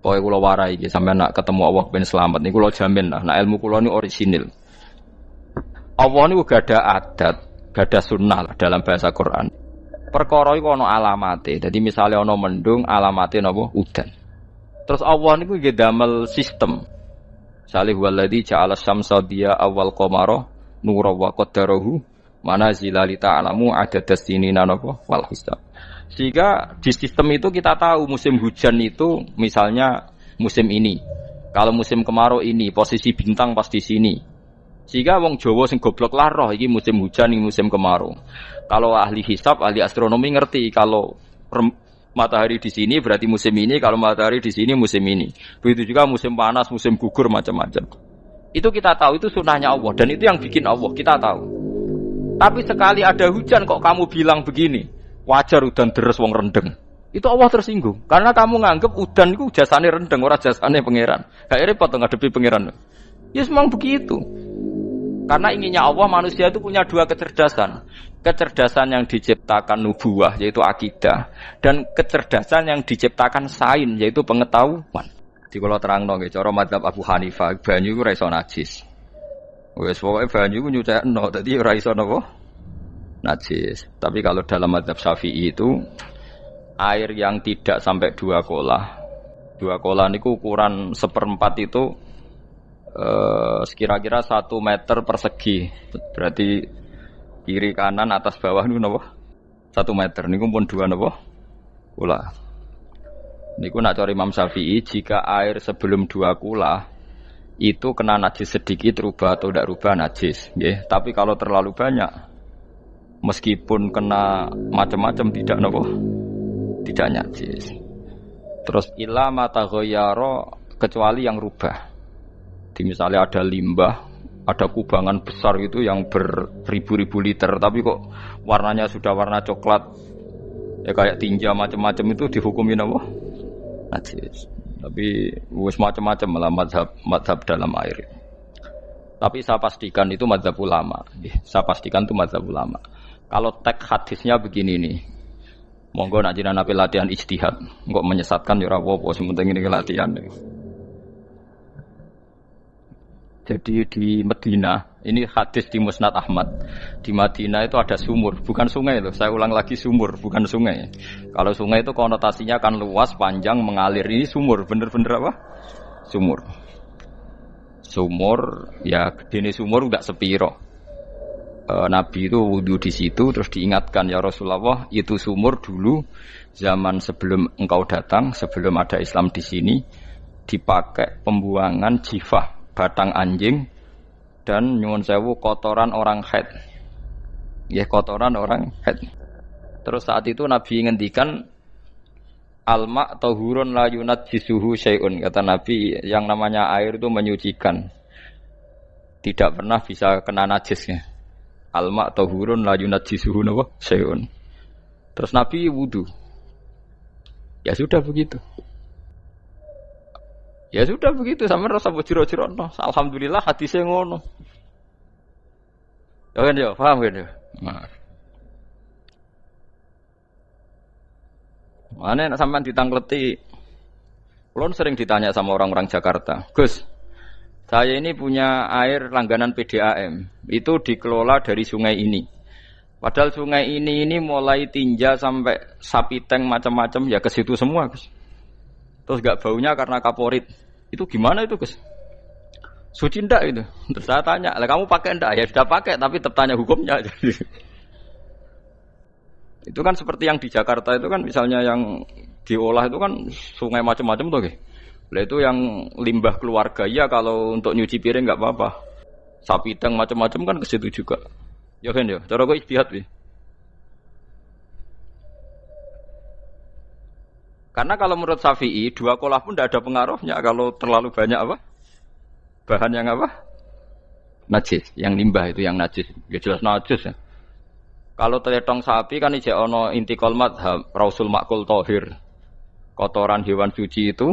Pokoke kula warai iki sampeyan nak ketemu Allah ben selamat niku kula jamin lah. Nah ilmu kula niku orisinil. Allah niku gada adat, gada sunnah lah dalam bahasa Quran. Perkara iku ana alamate. Dadi misale ana mendung alamate napa udan. Terus Allah niku nggih damel sistem. Salih waladzi ja'ala syamsa diya awal qamara nura wa qaddarahu manazila li ta'lamu adadas sinina napa wal hisab. Sehingga di sistem itu kita tahu musim hujan itu misalnya musim ini. Kalau musim kemarau ini posisi bintang pas di sini. Sehingga wong Jawa sing goblok lah roh iki musim hujan iki musim kemarau. Kalau ahli hisab, ahli astronomi ngerti kalau matahari di sini berarti musim ini, kalau matahari di sini musim ini. Begitu juga musim panas, musim gugur macam-macam. Itu kita tahu, itu sunahnya Allah dan itu yang bikin Allah, kita tahu. Tapi sekali ada hujan kok kamu bilang begini, wajar udan deres wong rendeng. Itu Allah tersinggung karena kamu nganggep udan itu jasane rendeng, ora jasane pangeran. Gak repot ngadepi pangeran. Ya memang begitu. Karena inginnya Allah manusia itu punya dua kecerdasan. Kecerdasan yang diciptakan nubuwah yaitu akidah dan kecerdasan yang diciptakan sains yaitu pengetahuan. Di kula terangno nggih cara mazhab Abu Hanifah banyu iku ora iso najis. Wes pokoke banyu iku nyucekno dadi ora iso napa najis. Tapi kalau dalam mazhab Syafi'i itu air yang tidak sampai 2 kolah. 2 kolah niku ukuran 1/4 itu sekira-kira 1 meter persegi. Berarti kiri kanan atas bawah niku napa? 1 meter niku pun 2 napa? Kula. Niku nak cara Imam Syafi'i jika air sebelum 2 kula itu kena najis sedikit rubah atau tidak rubah najis, nggih. Tapi kalau terlalu banyak meskipun kena macam-macam tidak napa? Tidak najis. Terus ila mata ghayyara kecuali yang rubah. Di misalnya ada limbah, ada kubangan besar itu yang beribu-ribu liter, tapi kok warnanya sudah warna coklat, ya kayak tinja macam-macam itu dihukumin apa? Najis. Tapi wis macam-macam malah mazhab dalam air. Tapi saya pastikan itu mazhab ulama. Saya pastikan itu mazhab ulama. Kalau teks hadisnya begini nih, monggo nak jenengan ape latihan ijtihad, kok menyesatkan ya ora apa-apa, sing penting ini latihan. Jadi di Madinah, ini hadis di Musnad Ahmad. Di Madinah itu ada sumur, bukan sungai loh. Saya ulang lagi sumur, bukan sungai. Kalau sungai itu konotasinya kan luas, panjang, mengalir. Ini sumur, bener-bener apa? Sumur. Sumur, ya gede sumur enggak sepiro. Nabi itu wudu di situ, terus diingatkan ya Rasulullah, itu sumur dulu zaman sebelum engkau datang, sebelum ada Islam di sini, dipakai pembuangan jifah. Batang anjing dan nyuwun sewu kotoran orang haid. Ya kotoran orang haid. Terus saat itu Nabi ngendikan alma tahurun la yunajjisuhu syai'un. Kata Nabi yang namanya air itu menyucikan. Tidak pernah bisa kena najisnya. Alma tahurun la yunajjisuhu syai'un. Terus Nabi wudu. Ya sudah begitu. Ya sudah begitu sampe rasa bojiro-jiro no. Alhamdulillah hadisnya ngono. Ya kan ya, paham kan ya? Nah. Mana nek sampean ditangkleti. Kulon sering ditanya sama orang-orang Jakarta, "Gus, saya ini punya air langganan PDAM. Itu dikelola dari sungai ini. Padahal sungai ini mulai tinja sampai sapi tank macam-macam ya ke situ semua, Gus. Terus enggak baunya karena kaporit. Itu gimana itu, Gus? Suci ndak itu?" Terus saya tanya, "Lah kamu pakai ndak?" Ya sudah pakai, tapi tanya hukumnya. Itu kan seperti yang di Jakarta itu kan misalnya yang diolah itu kan sungai macam-macam tuh, nggih. Lah itu yang limbah keluarga ya kalau untuk nyuci piring enggak apa-apa. Sapi teng macam-macam kan ke situ juga. Ya kan ya, cara kok istihad piye? Karena kalau menurut Syafi'i 2 kolah pun tidak ada pengaruhnya kalau terlalu banyak apa? Bahan yang apa? Najis, yang limbah itu yang najis. Ya jelas najis ya. Kalau teletong sapi kan ijek ono intikal madhab rausul makul tohir. Kotoran hewan suci itu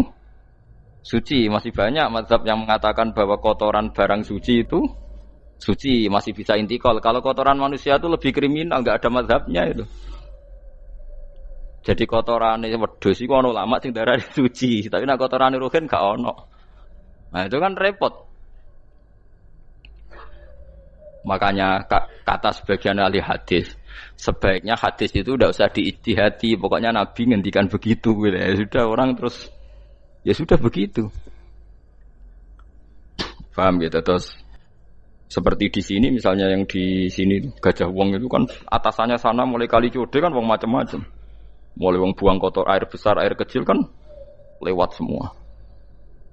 suci. Masih banyak madhab yang mengatakan bahwa kotoran barang suci itu suci, masih bisa intikal. Kalau kotoran manusia itu lebih kriminal, enggak ada madhabnya itu. Jadi kotorane wedhus iku ana ulama sing darani suci, tapi nek kotorane ruhin gak ono. Nah, itu kan repot. Makanya kata sebagian ahli hadis, sebaiknya hadis itu tidak usah diijtihadi, pokoknya Nabi ngendikan begitu gitu. Ya sudah orang terus ya sudah begitu. Paham gitu terus seperti di sini misalnya yang di sini Gajah Wong itu kan atasannya sana mulai kali Code kan wong macam-macam. Mulai wong buang kotor air besar, air kecil kan lewat semua.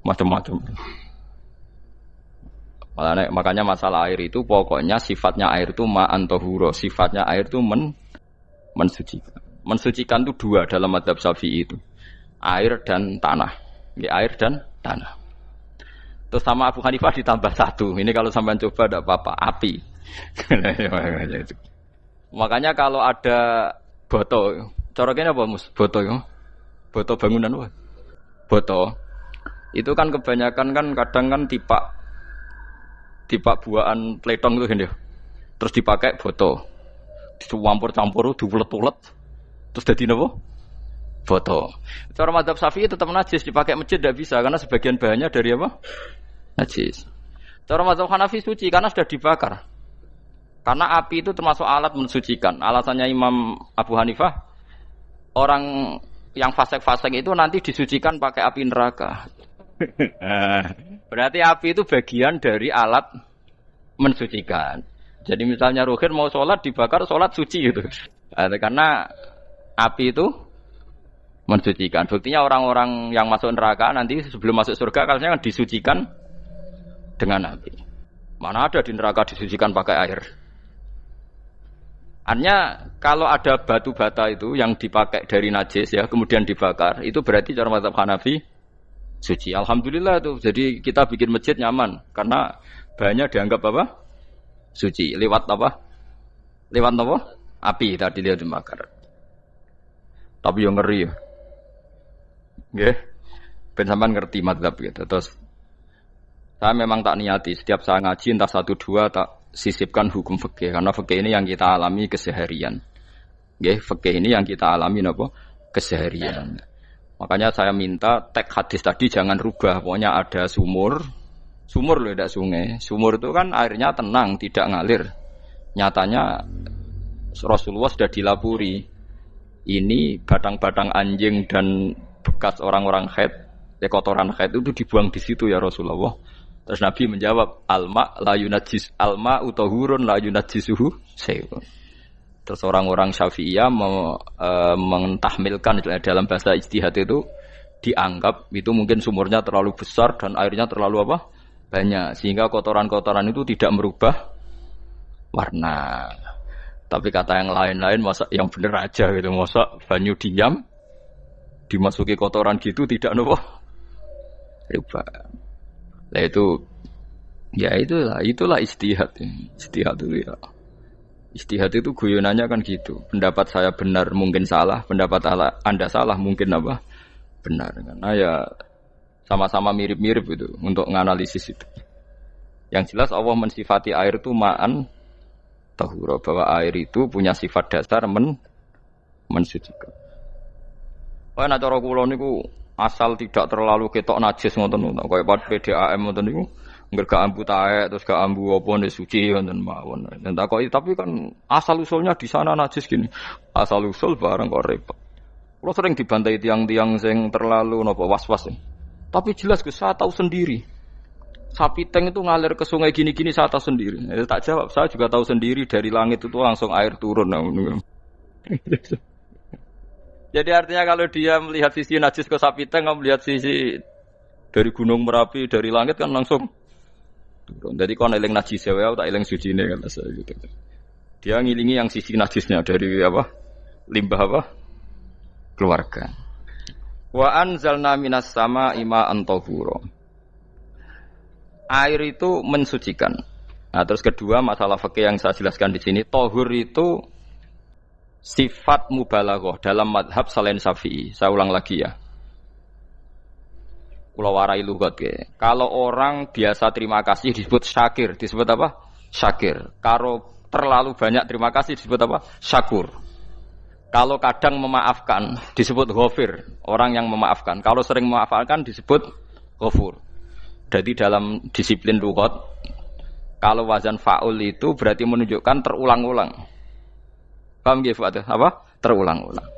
Macam-macam. Makanya masalah air itu pokoknya sifatnya air itu ma'an tahura, sifatnya air itu mensucikan. Mensucikan itu dua dalam mazhab Syafi'i itu. Air dan tanah. Ya, air dan tanah. Terus sama Abu Hanifah ditambah satu. Ini kalau sampean coba tidak apa-apa, api. Makanya kalau ada boto, coroknya apa Mus? Boto ya. Boto bangunan apa? Boto. Itu kan kebanyakan kan kadang kan tipak buahan pletong itu kan ya. Terus dipakai boto. Dicampur-campur, diulet-ulet. Terus jadi apa? Boto. Cara mazhab Syafi'i tetap najis, dipakai masjid tidak bisa karena sebagian bahannya dari apa? Najis. Cara mazhab Hanafi suci karena sudah dibakar. Karena api itu termasuk alat mensucikan. Alasannya Imam Abu Hanifah, orang yang fasik-fasik itu nanti disucikan pakai api neraka. Berarti api itu bagian dari alat mensucikan. Jadi misalnya Ruhin mau sholat dibakar, sholat suci gitu. Karena api itu mensucikan. Buktinya orang-orang yang masuk neraka nanti sebelum masuk surga kalanya disucikan dengan api. Mana ada di neraka disucikan pakai air? Artinya kalau ada batu bata itu yang dipakai dari najis ya kemudian dibakar, itu berarti cara mazhab Hanafi suci. Alhamdulillah tuh. Jadi kita bikin masjid nyaman karena bahannya dianggap apa? Suci. Lewat apa? Lewat apa? Api tadi dia dibakar. Tapi yang ngeri ya. Nggih. Ben sampean ngerti mazhab gitu. Terus saya memang tak niati setiap saya ngaji entah 1 2 tak sisipkan hukum fikih karena fikih ini yang kita alami keseharian. Nggih, fikih ini yang kita alami napa? Keseharian. Makanya saya minta teks hadis tadi jangan rubah. Pokoknya ada sumur loh, tidak sungai. Sumur itu kan airnya tenang, tidak ngalir. Nyatanya Rasulullah sudah dilapuri. Ini batang-batang anjing dan bekas orang-orang haid, kotoran haid itu dibuang di situ ya Rasulullah. Terus Nabi menjawab, alma la yunajjis alma utahurun la yunajjisuhu syai'un. Terus orang-orang Syafi'iyah mentahmilkan dalam bahasa ijtihad itu dianggap itu mungkin sumurnya terlalu besar dan airnya terlalu apa? Banyak sehingga kotoran-kotoran itu tidak merubah warna. Tapi kata yang lain-lain masa yang benar aja gitu, masa banyu diam dimasuki kotoran gitu tidak apa? Rubah. Nah itu ya itulah ijtihad. Ijtihad itu ya. Ijtihad itu guyonannya kan gitu. Pendapat saya benar mungkin salah, pendapat Anda salah mungkin apa? Benar. Karena ya sama-sama mirip-mirip itu untuk menganalisis itu. Yang jelas Allah mensifati air itu ma'an tahura, bahwa air itu punya sifat dasar mensucikan. Wah nek cara kula niku asal tidak terlalu ketok najis ngoten niku. Kaya PDAM ngoten niku. Enggak gak ambu taek terus gak ambu apa nek suci wonten mawon. Dan takoki tapi kan asal usulnya di sana najis gini. Asal usul barang kok repot. Kulo sering dibantai tiang-tiang sing terlalu napa was-was. Tapi jelas saya tahu sendiri. Sapi teng itu ngalir ke sungai gini-gini saya tahu sendiri. Tak jawab, saya juga tahu sendiri dari langit itu langsung air turun. Jadi artinya kalau dia melihat sisi najis ke sapi teng, kamu melihat sisi dari gunung Merapi dari langit kan langsung turun. Jadi kalau eling najis ya, tak eling suci ini kan saya gitu. Dia ngilingi yang sisi najisnya dari apa? Limbah apa? Keluarga. Wa anzalna minas sama'i ma'an tahura. Air itu mensucikan. Nah, terus kedua masalah fikih yang saya jelaskan di sini, tahur itu sifat mubalaghah dalam madhab selain Syafi'i. Saya ulang lagi ya. Kula warai lugat ke. Kalau orang biasa terima kasih disebut syakir, disebut apa? Syakir. Kalau terlalu banyak terima kasih disebut apa? Syakur. Kalau kadang memaafkan disebut ghafir, orang yang memaafkan. Kalau sering memaafkan disebut ghafur. Jadi dalam disiplin lughat, kalau wazan fa'ul itu berarti menunjukkan terulang-ulang. Paham nggih Fuad? Apa? Terulang-ulang.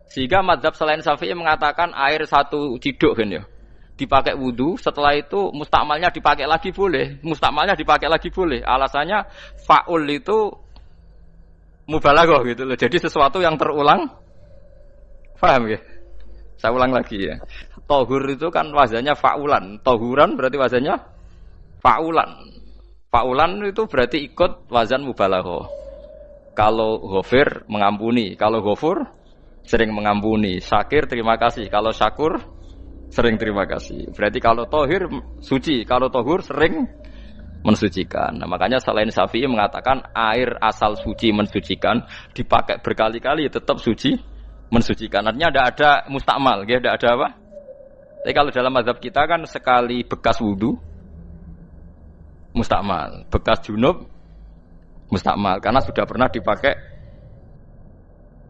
Sehingga mazhab selain Syafi'i mengatakan air satu ciduk kan ya. Dipakai wudu, setelah itu mustakmalnya dipakai lagi boleh. Mustakmalnya dipakai lagi boleh. Alasannya fa'ul itu mubalaghah gitu loh. Jadi sesuatu yang terulang. Paham ya? Saya ulang lagi ya. Tohur itu kan wazannya fa'ulan. Tohuran berarti wazannya fa'ulan. Fa'ulan itu berarti ikut wazan mubalaghah. Kalau ghafir mengampuni, kalau ghafur sering mengampuni. Syakir terima kasih, kalau syakur sering terima kasih. Berarti kalau tohir suci, kalau tohur sering mensucikan. Nah, makanya selain Syafi'i mengatakan air asal suci mensucikan dipakai berkali-kali tetap suci mensucikan. Artinya tidak ada mustakmal, ya, tidak ada apa. Tapi kalau dalam mazhab kita kan sekali bekas wudu mustakmal, bekas junub mustakmal karena sudah pernah dipakai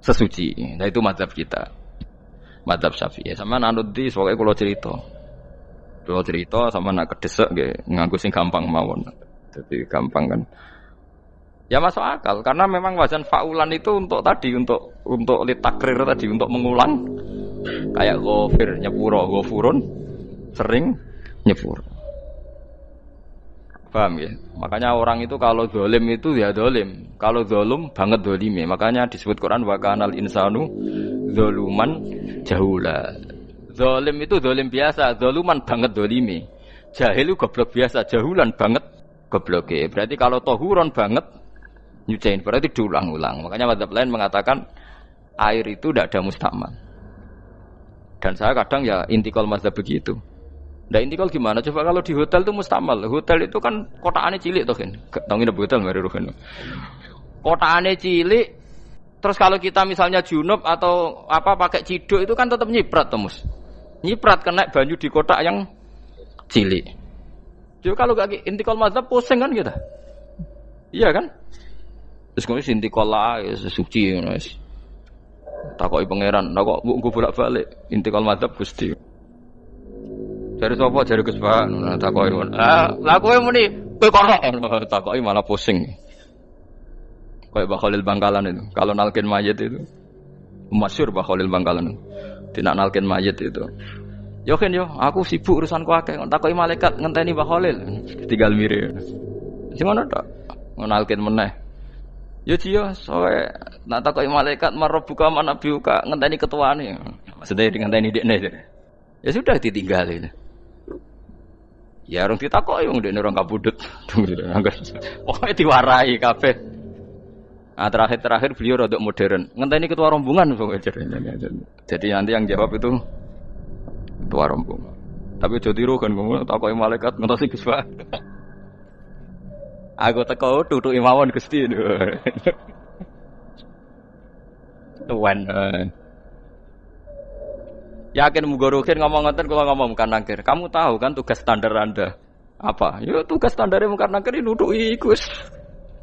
sesuci. Nah itu mazhab kita, mazhab Syafi'i. Sama nanut di soalnya kalau cerita sama nak kedesek nggih nganggo sing gampang mawon. Jadi gampang kan. Ya masuk akal karena memang wazan fa'ulan itu untuk tadi untuk litakrir tadi untuk mengulang kayak ghafir nyepuro ghafurun sering nyepur. Paham ya? Makanya orang itu kalau zalim itu ya zalim. Kalau zalum banget zalime. Makanya disebut Quran wa kanal insanu zaluman jahula. Zalim itu zalim biasa, zaluman banget zalime. Jahil itu goblok biasa, jahulan banget gobloke. Berarti kalau tohuron banget nyuciin berarti diulang-ulang. Makanya mazhab lain mengatakan air itu tidak ada mustakmal. Dan saya kadang ya intikal mazhab begitu. Nah intikal gimana? Coba kalau di hotel itu mustakmal. Hotel itu kan kotaannya cilik toh kan. Tahu nggih hotel mari rohen. Kotaannya cilik. Terus kalau kita misalnya junub atau apa pakai ciduk itu kan tetap nyiprat toh Mus. Nyiprat kena banyu di kotak yang cilik. Jadi kalau gak intikal mazhab pusing kan kita. Iya kan? Terus kemudian intikal lah suci guys. Takoki pangeran, kok mbok bolak-balik intikal mazhab Gusti. Dari sapa jare Gus Pak takoki. Lah kowe muni kowe kok takoki malah pusing. Kayak Mbah Khalil Bangkalan itu. Kalau nalkin mayit itu masyhur Mbah Khalil Bangkalan. Tidak nalkin mayit itu. Yo kan yo, aku sibuk urusanku akeh. Takoki malaikat ngenteni Mbah Khalil. Tinggal mire. Sing ngono tok. Nalkin meneh. Yo jiyo, soe nak takoki malaikat marbuka manabiuka ngenteni ketuane. Maksudnya ngenteni dekne. Ya sudah ditinggalin. Ya orang ditakoki wong dekne orang kabudut. Pokoke diwarai kabeh. Nah, terakhir beliau rodok modern. Ngenteni ketua rombongan pokoknya. Jadi nanti yang jawab itu ketua rombongan. Tapi aja tiru kan ngomong takoki malaikat ngentosi Gus Pak. Aku teko tutuki mawon Gusti. Tuan. Yakin muga rukin ngomong ngoten kula ngomong kan nangkir. Kamu tahu kan tugas standar Anda apa? Ya tugas standare mung kan nangkir nutuki iku wis.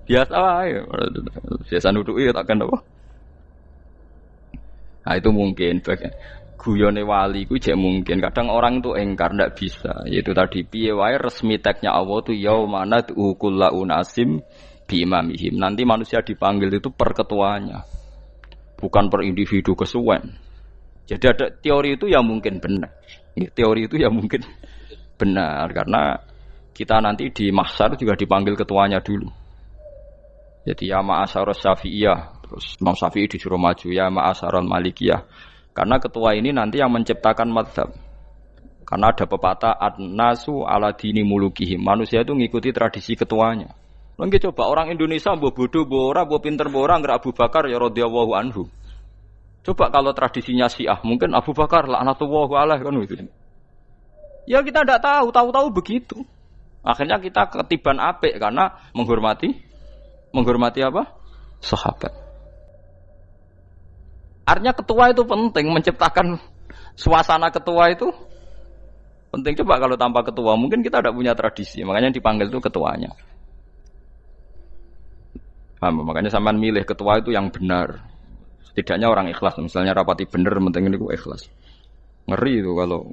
Biasa wae. Biasa nutuki takkan apa? Nah itu mungkin bagian guyone wali ku jek mungkin. Kadang orang itu engkar ndak bisa. Yaitu tadi piye wae resmi teknya Allah tu yaumana kullu unasim bi imamihim. Nanti manusia dipanggil itu per ketuanya. Bukan per individu kesuwen. Jadi ada teori itu yang mungkin benar. Teori itu yang mungkin benar karena kita nanti di mahsyar juga dipanggil ketuanya dulu. Jadi ya ma'asyarus syafi'iyah. Terus Imam Syafi'i disuruh maju ya ma'asyarul malikiyah. Karena ketua ini nanti yang menciptakan mazhab. Karena ada pepatah an-nasu ala dini mulukihim. Manusia itu ngikuti tradisi ketuanya. Lagi coba orang Indonesia mbok bodoh, mbok ora, mbok pinter, mbok ora nggak Abu Bakar ya radhiyallahu anhu. Coba kalau tradisinya Syiah, mungkin Abu Bakar laknatullah alaihi kan gitu. Ya kita tidak tahu begitu. Akhirnya kita ketiban apik karena menghormati apa? Sahabat. Artinya ketua itu penting, menciptakan suasana ketua itu penting. Coba kalau tanpa ketua, mungkin kita tidak punya tradisi. Makanya yang dipanggil itu ketuanya. Paham? Makanya sampean milih ketua itu yang benar. Setidaknya orang ikhlas. Misalnya rapati bener, penting ini ikhlas. Ngeri itu kalau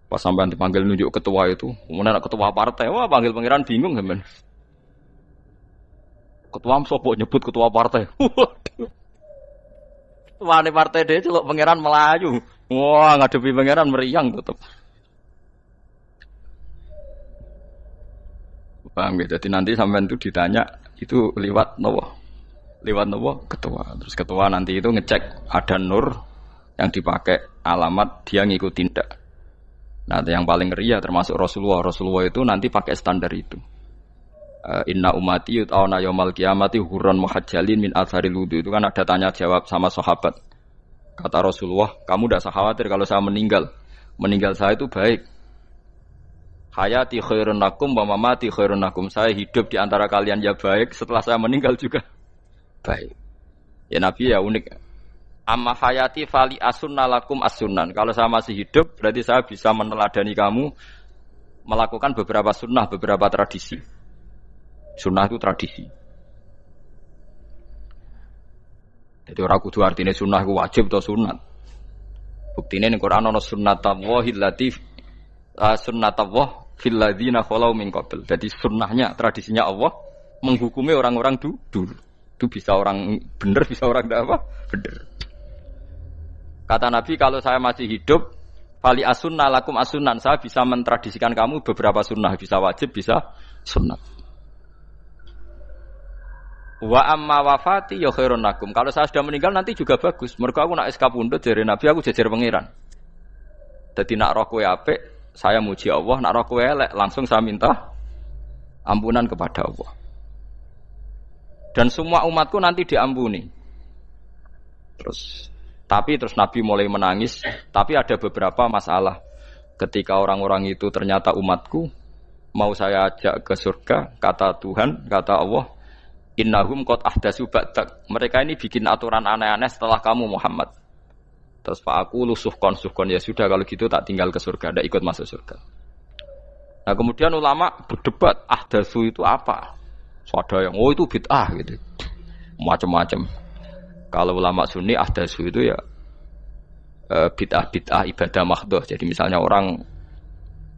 pas sampean dipanggil nunjuk ketua itu, kemudian ketua partai, wah panggil pangeran bingung sampean. Ketua sopo nyebut ketua partai. Wani partai dia celuk pangeran Melayu. Wah ngadepi pangeran meriang tetep. Paham ya? Jadi nanti sampean itu ditanya itu lewat nopo? Lewat nopo? Ketua. Terus ketua nanti itu ngecek ada nur yang dipakai alamat dia ngikutin tidak. Nah, yang paling ngeri ya termasuk Rasulullah. Rasulullah itu nanti pakai standar itu. Inna umati yut'auna yaumal qiyamati hurran muhajjalin min atharil wudu. Itu kan ada tanya jawab sama sahabat. Kata Rasulullah, kamu tidak usah khawatir kalau saya meninggal. Meninggal saya itu baik. Hayati khairun lakum wa mamati khairun lakum. Saya hidup di antara kalian ya baik, setelah saya meninggal juga baik. Ya Nabi ya unik. Amma hayati fali asunna lakum as-sunan. Kalau saya masih hidup, berarti saya bisa meneladani kamu melakukan beberapa sunnah, beberapa tradisi. Sunnah itu tradisi. Jadi orang kudu artinya sunnah itu wajib atau sunat. Buktinya di Quran ada sunnatallahi latif sunnatullah fil ladzina khalau min qabl. Jadi sunnahnya, tradisinya Allah menghukumi orang-orang dulu. Itu bisa orang benar, bisa orang tidak apa? Benar. Kata Nabi, kalau saya masih hidup, fali asunna lakum asunan, saya bisa mentradisikan kamu beberapa sunnah, bisa wajib, bisa sunnah. Wa amma wafati ya khairun lakum. Kalau saya sudah meninggal nanti juga bagus. Mergo aku nak SK pundhut jare Nabi, aku jejer pangeran. Dadi nak roh kowe apik, saya muji Allah, nak roh kowe elek, langsung saya minta ampunan kepada Allah. Dan semua umatku nanti diampuni. Tapi terus Nabi mulai menangis. Tapi ada beberapa masalah. Ketika orang-orang itu ternyata umatku, mau saya ajak ke surga, kata Tuhan, kata Allah, innahum qad ahdatsu ba'dak. Mereka ini bikin aturan aneh-aneh setelah kamu Muhammad. Terus Pak aku suhkon ya sudah kalau gitu tak tinggal ke surga, tidak ikut masuk surga. Nah kemudian ulama berdebat ahdatsu itu apa? So, ada yang itu bid'ah gitu. Macam-macam. Kalau ulama Sunni ahdatsu itu ya bid'ah ibadah mahdhah. Jadi misalnya orang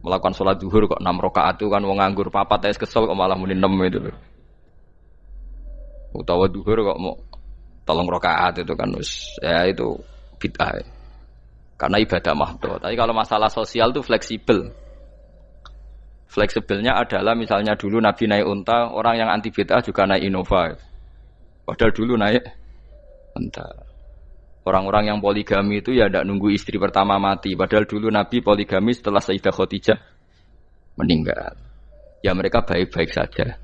melakukan sholat zuhur kok 6 rakaat itu kan wong nganggur papat es kesel kok malah muni 6 itu loh. Utawa zuhur kok mau 3 rakaat itu kan ya itu bid'ah. Karena ibadah mahdhah. Tapi kalau masalah sosial itu fleksibel. Fleksibelnya adalah misalnya dulu Nabi naik unta, orang yang anti bid'ah juga naik Innova. Padahal dulu naik unta. Orang-orang yang poligami itu ya tidak nunggu istri pertama mati. Padahal dulu Nabi poligami setelah Sayyidah Khadijah meninggal. Ya mereka baik-baik saja.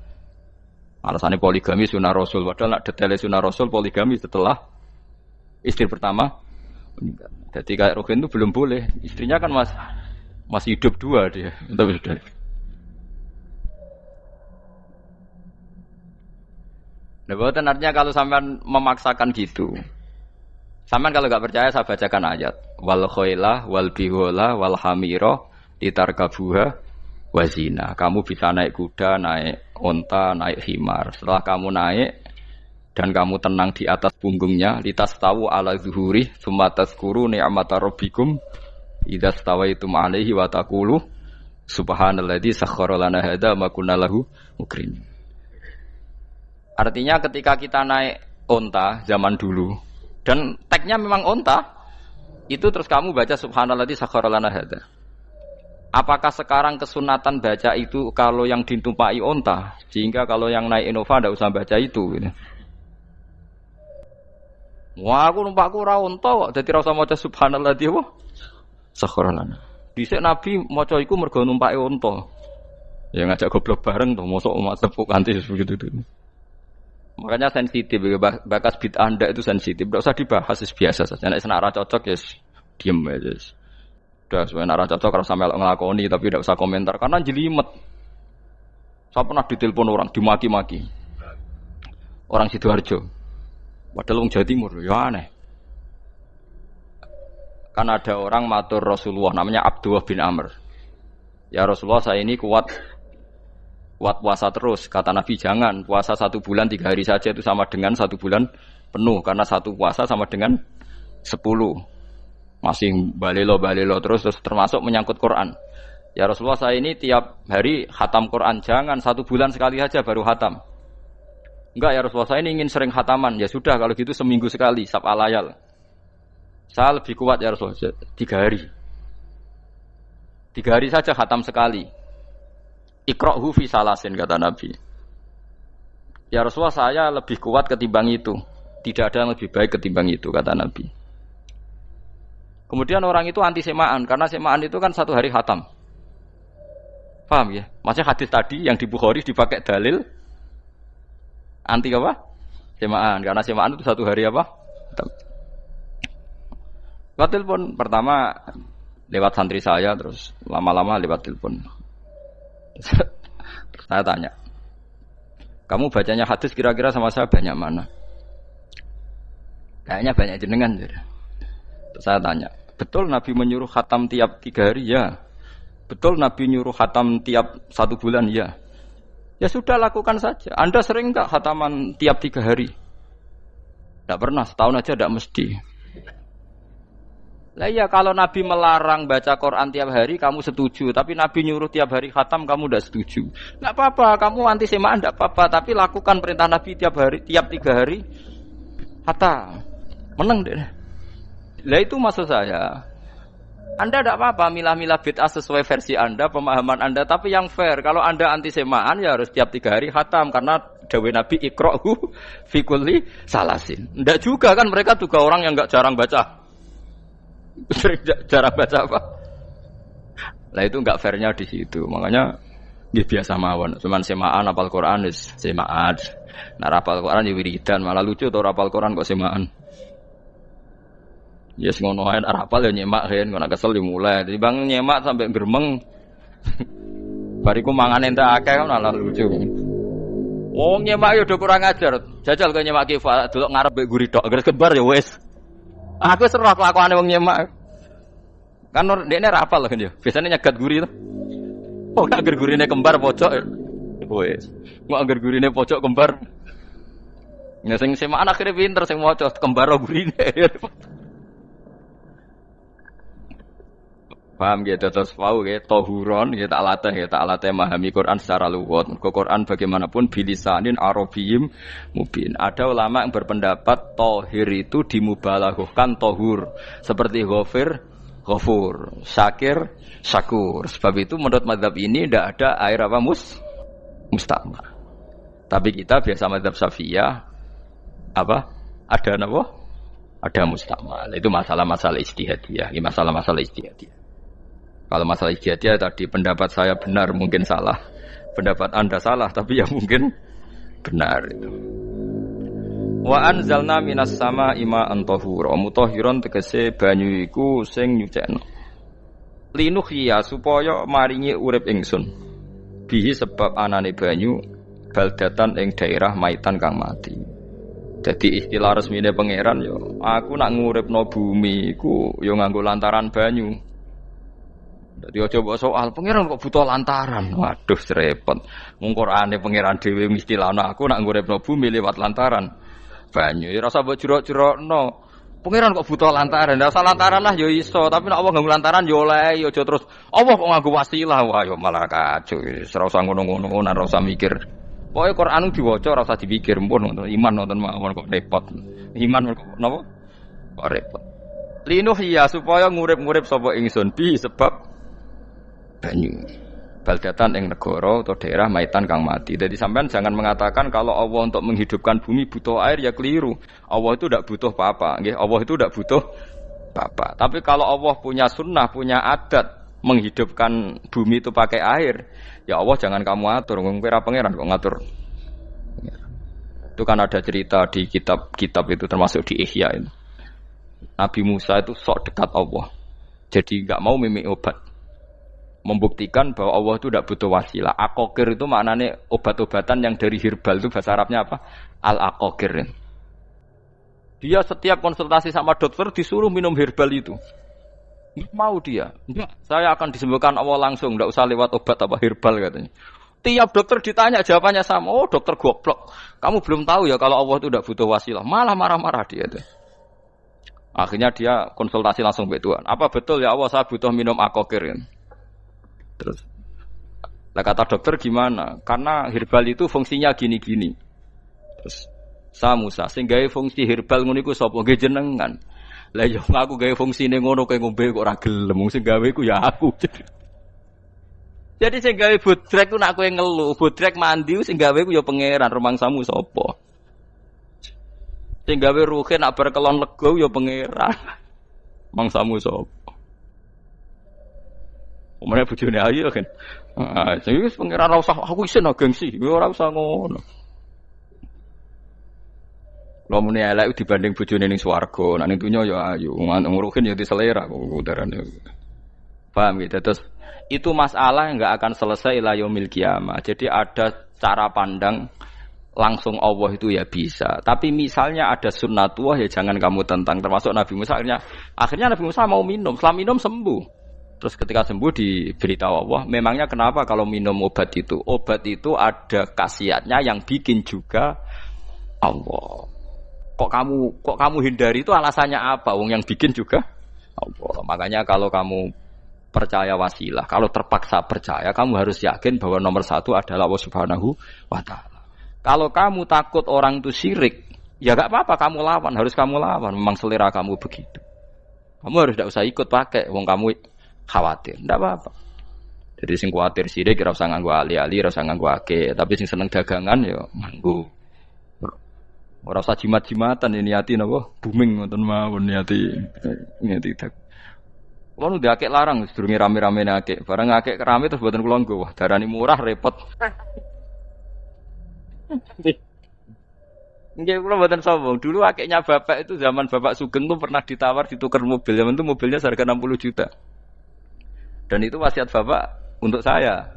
Alasannya poligami sunnah Rasul. Padahal nak detailnya sunnah Rasul poligami setelah istri pertama meninggal. Jadi kayak Ruhin itu belum boleh. Istrinya kan masih hidup 2 dia. Tapi sudah. Nah, bahkan artinya kalau sampean memaksakan gitu, sampean kalau enggak percaya saya bacakan ayat. Wal khailah wal bihola wal hamira litarkabuha wazina. Kamu bisa naik kuda, naik unta, naik himar. Setelah kamu naik dan kamu tenang di atas punggungnya, litastawu ala zuhuri, tsumma tazkuru ni'mata rabbikum idza stawaitum 'alaihi wa taqulu subhanalladzi sakhkhara lana hadza ma kunna lahu muqrinin. Artinya ketika kita naik unta zaman dulu dan tagnya memang unta, itu terus kamu baca subhanalladzi sakhkhara lana hadza. Apakah sekarang kesunatan baca itu kalau yang ditumpai unta, sehingga kalau yang naik Innova tidak usah baca itu gitu. Wah, aku numpakku ora unta kok, dadi ora usah maca subhanalladzi wa sakhkhara lana. Dhisik Nabi maca iku mergo numpake unta. Ya ngajak goblok bareng to, mosok umat tepuk kanthi begitu itu. Makanya sensitif, bakas bid'ah ndak itu sensitif, tidak usah dibahas, biasa saja. Nek senara cocok ya diem aja. Udah senara cocok kalau sampai ngelakoni tapi tidak usah komentar karena jelimet. Saya pernah ditelepon orang, dimaki-maki. Orang Sidoarjo. Padahal wong Jawa Timur, ya aneh. Kan ada orang matur Rasulullah namanya Abdullah bin Amr. Ya Rasulullah saya ini kuat puasa terus. Kata Nabi jangan puasa 1 bulan 3 hari saja itu sama dengan 1 bulan penuh karena satu puasa sama dengan 10. Masih balelo terus termasuk menyangkut Quran. Ya Rasulullah, saya ini tiap hari khatam Quran, jangan 1 bulan sekali aja baru khatam. Enggak ya Rasulullah, saya ini ingin sering khataman. Ya sudah kalau gitu seminggu sekali, sab'a layal. Saya lebih kuat ya Rasulullah, 3 hari. 3 hari saja khatam sekali. Iqra'hu fi salasin, kata Nabi. Ya Rasulullah, saya lebih kuat ketimbang itu. Tidak ada yang lebih baik ketimbang itu, kata Nabi. Kemudian orang itu anti semaan, karena semaan itu kan 1 hari khatam. Paham ya? Maksudnya hadis tadi yang di Bukhari dipakai dalil anti apa? Semaan, karena semaan itu 1 hari apa? Lewat telepon pertama lewat santri saya, terus lama-lama lewat telepon. Saya tanya, kamu bacanya hadis kira-kira sama saya banyak mana? Kayaknya banyak jenengan. Terus saya tanya, betul Nabi menyuruh khatam tiap 3 hari? Ya. Betul Nabi nyuruh khatam tiap 1 bulan? Ya. Ya sudah, lakukan saja. Anda sering tak khataman tiap 3 hari? Tidak pernah, setahun aja tidak mesti. Lah ya, kalau Nabi melarang baca Quran tiap hari kamu setuju, tapi Nabi nyuruh tiap hari khatam kamu tidak setuju. Tidak apa-apa, kamu anti semaan tidak apa-apa, tapi lakukan perintah Nabi tiap 3 hari khatam. Menang deh. Lah itu maksud saya. Anda tidak apa-apa milah-milah bid'ah sesuai versi Anda, pemahaman Anda, tapi yang fair. Kalau Anda anti semaan ya harus tiap 3 hari khatam, karena dawuh Nabi iqra'hu fi kulli salasin. Tidak juga kan, mereka juga orang yang enggak jarang baca. Jarang baca apa? Lah itu enggak fairnya di situ. Makanya dia biasa mawon, cuman semaan apal Quran wis semaan. Nah, apal Quran ya wiridan, malah lucu to apal Quran kok semaan. Ya yes, ngono ae arapal ya nyemak kan, kok kesel dimulai. Jadi bang nyemak sampai gremeng. Bariku mangan entek akeh kan malah lucu. Wong nyemak yo udah kurang ajar. Jajal kok nyemak ki delok ngarep mbek guri tok, gres kebar ya wis. Aku seru kelakuane wong nyemak. Kan dekne ra apal kan yo. Biasane nyegat guri to. Oh, agar gurine kembar pojok. Wis. Kok agar gurine pojok kembar. Ya sing semak akhire pinter sing maca kembar gurine. Paham gitu, terus paham gitu, tohuron gitu, tak latih memahami Quran secara luwat. Quran bagaimanapun bilisanin arabiyim mubin. Ada ulama yang berpendapat tohir itu dimubalaghahkan tohur, seperti ghafir, ghafur, syakir, syakur. Sebab itu menurut mazhab ini tidak ada air apa mustakmal. Tapi kita biasa mazhab Syafi'iyah apa? Ada apa? Ada mustakmal. Itu masalah-masalah ijtihadiyah, ini masalah-masalah ijtihadiyah. Kalau masalah ijtihadiyah tadi pendapat saya benar, mungkin salah. Pendapat Anda salah, tapi ya mungkin benar itu. Wa anzalna minas sama'i ma'an tahura. Mutahhiron tegese banyu iku sing nyucekno. Linuhya supaya maringi urip ingsun. Bihi sebab anane banyu baldatan ing daerah maitan kang mati. Jadi istilah resmine pangeran yo, aku nak nguripno bumi iku yo nganggo lantaran banyu. Jadi coba soal pangeran kok butuh lantaran. Waduh repot. Mung Qur'ane pangeran dhewe istilahno aku nak nguripno bumi lewat lantaran banyu. Ya rasa mbok jero-jerokno. Pangeran kok butuh lantaran. Rasa lantaran lah ya iso, tapi nek Allah nganggo lantaran ya oleh, ya aja terus Allah kok nganggo wasilah. Wah ya malah kacau. Ora usah ngono-ngono, ora usah mikir. Pokoke Qur'an diwaca ora usah dipikir, pun nonton iman nonton mawon kok repot. Iman kok napa? Kok repot. Linuh ya supaya ngurip-ngurip sapa ingsun bi sebab banyu baldatan ing negara atau daerah maitan kang mati. Jadi sampean jangan mengatakan kalau Allah untuk menghidupkan bumi butuh air, ya keliru. Allah itu tidak butuh apa-apa, nggih. Allah itu tidak butuh apa-apa. Tapi kalau Allah punya sunnah, punya adat menghidupkan bumi itu pakai air, ya Allah jangan kamu atur. Kira pangeran kok ngatur. Itu kan ada cerita di kitab-kitab itu, termasuk di Ihya itu. Nabi Musa itu sok dekat Allah. Jadi enggak mau mimik obat. Membuktikan bahwa Allah itu tidak butuh wasilah. Aqaqir itu maknanya obat-obatan yang dari herbal, itu bahasa Arabnya apa? Al-aqaqir. Dia setiap konsultasi sama dokter disuruh minum herbal itu. Mau dia? Enggak, saya akan disembuhkan Allah langsung, enggak usah lewat obat apa herbal katanya. Tiap dokter ditanya jawabannya sama. Oh, dokter goblok. Kamu belum tahu ya kalau Allah itu tidak butuh wasilah. Malah marah-marah dia tuh. Akhirnya dia konsultasi langsung ke Tuhan. Apa betul ya Allah saya butuh minum akokir? Terus, lah kata dokter gimana? Karena herbal itu fungsinya gini-gini. Terus, saya Musa, sing gawe fungsi herbal ngono iku sapa? Nggih jenengan. Lah yo aku gawe fungsine ngono kowe ngombe kok ora gelem. Sing gawe ku ya aku. Jadi sing gawe bodrek ku nak kowe ngeluh, bodrek mandi sing gawe ku ya pangeran, rumangsamu sapa? Sing gawe ruhe nak bar kelon lega ya pangeran. Mangsamu sapa? Omane bojone ayu kan. Ah, sing wis pangeran ora usah aku isin gengsi, ora usah ngono. Lha muni elek dibanding bojone ning swarga, nek ning donya ya ayu, nguruhin ya diselera kok udarane. Paham gitu. Terus itu masalah yang enggak akan selesai ila yaumil qiyamah. Jadi ada cara pandang langsung Allah itu ya bisa. Tapi misalnya ada sunnatullah ya jangan kamu tentang. Termasuk Nabi Musa akhirnya Nabi Musa mau minum. Setelah minum sembuh. Terus ketika sembuh diberitahu Allah, memangnya kenapa kalau minum obat itu? Obat itu ada khasiatnya yang bikin juga Allah. Kok kamu hindari itu alasannya apa? Wong yang bikin juga Allah. Makanya kalau kamu percaya wasilah, kalau terpaksa percaya, kamu harus yakin bahwa nomor satu adalah Allah Subhanahu wa Ta'ala. Kalau kamu takut orang itu syirik, ya gak apa-apa kamu lawan, harus kamu lawan. Memang selera kamu begitu. Kamu harus tidak usah ikut pakai, wong kamu khawatir, tidak apa-apa. Jadi sing khawatir syirik, ora usah nganggo ali-ali, ora usah nganggo ake. Tapi sing seneng dagangan, ya nganggo. Ora usah jimat-jimatan, ini niati napa? Booming ngoten mawon niati dak. Kulo nu diakek larang sedurunge rame-rame akek. Barang akek kerame terus mboten kula nggo. Wah, darani murah repot. Nggih kula mboten sombong. Dulu akeknya bapak itu zaman Bapak Sugeng tuh pernah ditawar ditukar mobil. Zaman itu mobilnya seharga 60 juta. Dan itu wasiat bapak untuk saya.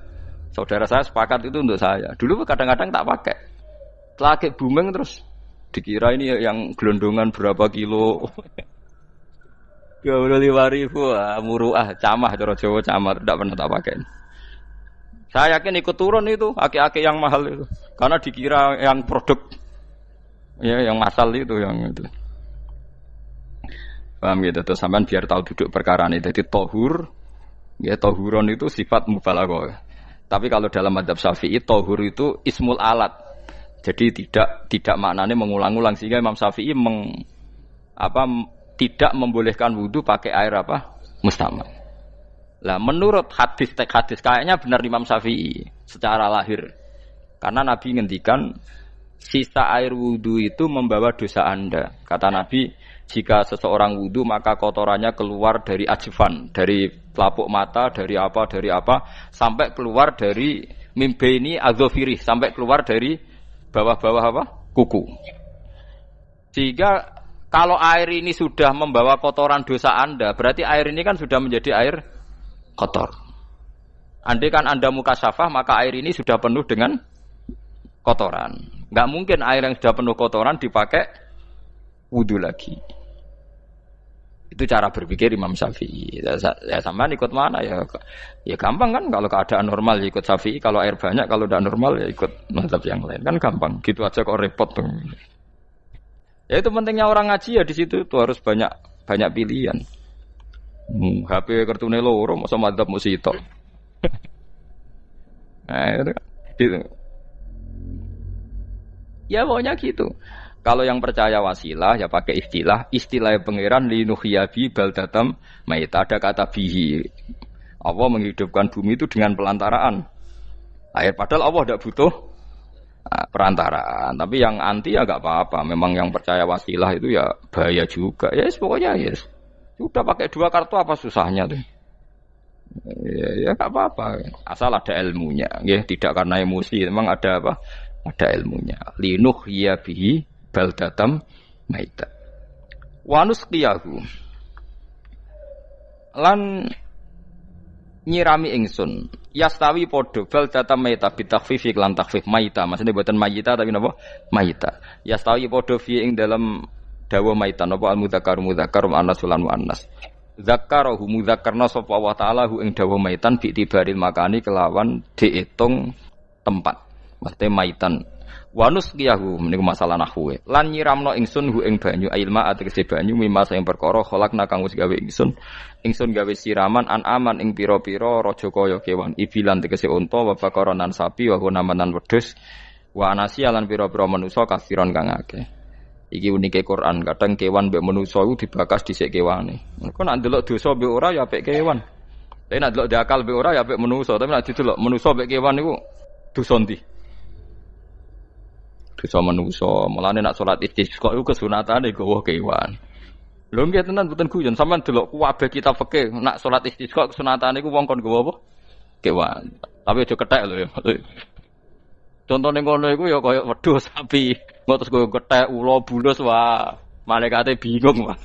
Saudara saya sepakat itu untuk saya. Dulu kadang-kadang tak pakai. Setelah akek booming terus dikira ini yang gelondongan berapa kilo. Ya udah 5.000 muruah camah cara Jawa camah tidak pernah tak pakai. Saya yakin ikut turun itu aki-aki yang mahal itu karena dikira yang produk ya yang masal itu yang itu. Paham gitu terus sampean biar tahu duduk perkara ini. Jadi tohur ya tohuron itu sifat mubalaghah. Tapi kalau dalam mazhab Syafi'i tohur itu ismul alat. Jadi tidak maknanya mengulang-ulang sehingga Imam Syafi'i tidak membolehkan wudu pakai air apa? Mustamal. Lah menurut hadis kayaknya benar Imam Syafi'i secara lahir. Karena Nabi ngendikan sisa air wudu itu membawa dosa Anda. Kata Nabi, jika seseorang wudu maka kotorannya keluar dari ajfan, dari pelapuk mata, dari apa sampai keluar dari mimbaini adzofirih, sampai keluar dari bawah-bawah apa? Kuku. Sehingga kalau air ini sudah membawa kotoran dosa Anda, berarti air ini kan sudah menjadi air kotor. Andai kan Anda mukasyafah, maka air ini sudah penuh dengan kotoran. Enggak mungkin air yang sudah penuh kotoran dipakai wudu lagi. Itu cara berpikir Imam Syafi'i. Ya sampean ikut mana ya? Ya gampang kan kalau keadaan normal ya ikut Syafi'i, kalau air banyak, kalau tidak normal ya ikut mazhab yang lain. Kan gampang. Gitu aja kok repot tuh. Ya itu pentingnya orang ngaji ya di situ tuh harus banyak pilihan. HP kartune loro masa madzhab mesti tok. Nah, itu. Gitu. Ya pokoknya gitu. Kalau yang percaya wasilah ya pakai istilah pangeran linuhyabi baldatam maita ada kata bihi. Allah menghidupkan bumi itu dengan pelantaraan air padahal Allah tidak butuh perantaraan. Tapi yang anti ya enggak apa-apa. Memang yang percaya wasilah itu ya bahaya juga. Ya pokoknya ya sudah pakai 2 kartu apa susahnya tuh. Ya enggak apa-apa. Asal ada ilmunya, ya tidak karena emosi. Memang ada apa? Ada ilmunya. Linuhyabi baldatam maita. Wa nusqiyahu. Lan nyirami ingsun yastawi padha baldatam maita bitakhfif lan takhfif maita. Maksudnya buatan maita tapi napa? Maita. Yastawi padha fi ing dalam dawa maita napa al-mudzakkar muannas lan muannas. Zakarahu mudzakarna sapa Allah taala hu ing dawa maitan bi tibaril makani kelawan diitung tempat. Maksudnya maitan. Wanus kiyahu meniku masalah nahwu. Lan nyiramno ingsun hu ing banyu ilma ategese banyu mimma sing perkara kholakna kang wis gawe ingsun. Ingsun gawe siraman aman ing pira-pira raja kaya kewan. Ibilan tegese unta wa bakaronan sapi wa hunamanan wedhus. Wa anasiya lan pira-pira manusa kafiron kang akeh. Iki unike Quran, kadang kewan mbek manusa iku dibakas dhisik kewane. Engko nek ndelok dosa mbek ora ya apik kewan. Tapi nek ndelok diakal mbek ora ya apik manusa, tapi nek didelok manusa mbek kewan iku dosa ndi? Dosa manusa. Mulane nek salat istisqa iku kesunatane gawa kewan. Lho nggih tenan mboten guyon, sampean delok kabeh kitab fikih, nek salat istisqa kesunatane iku wong kon gawa apa? Kewan. Tapi aja kethek lho ya. Contohnya ngono iku ya kaya wedhus sapi, ngotos kaya kethek ula bulus wah, malaikate bingung wah.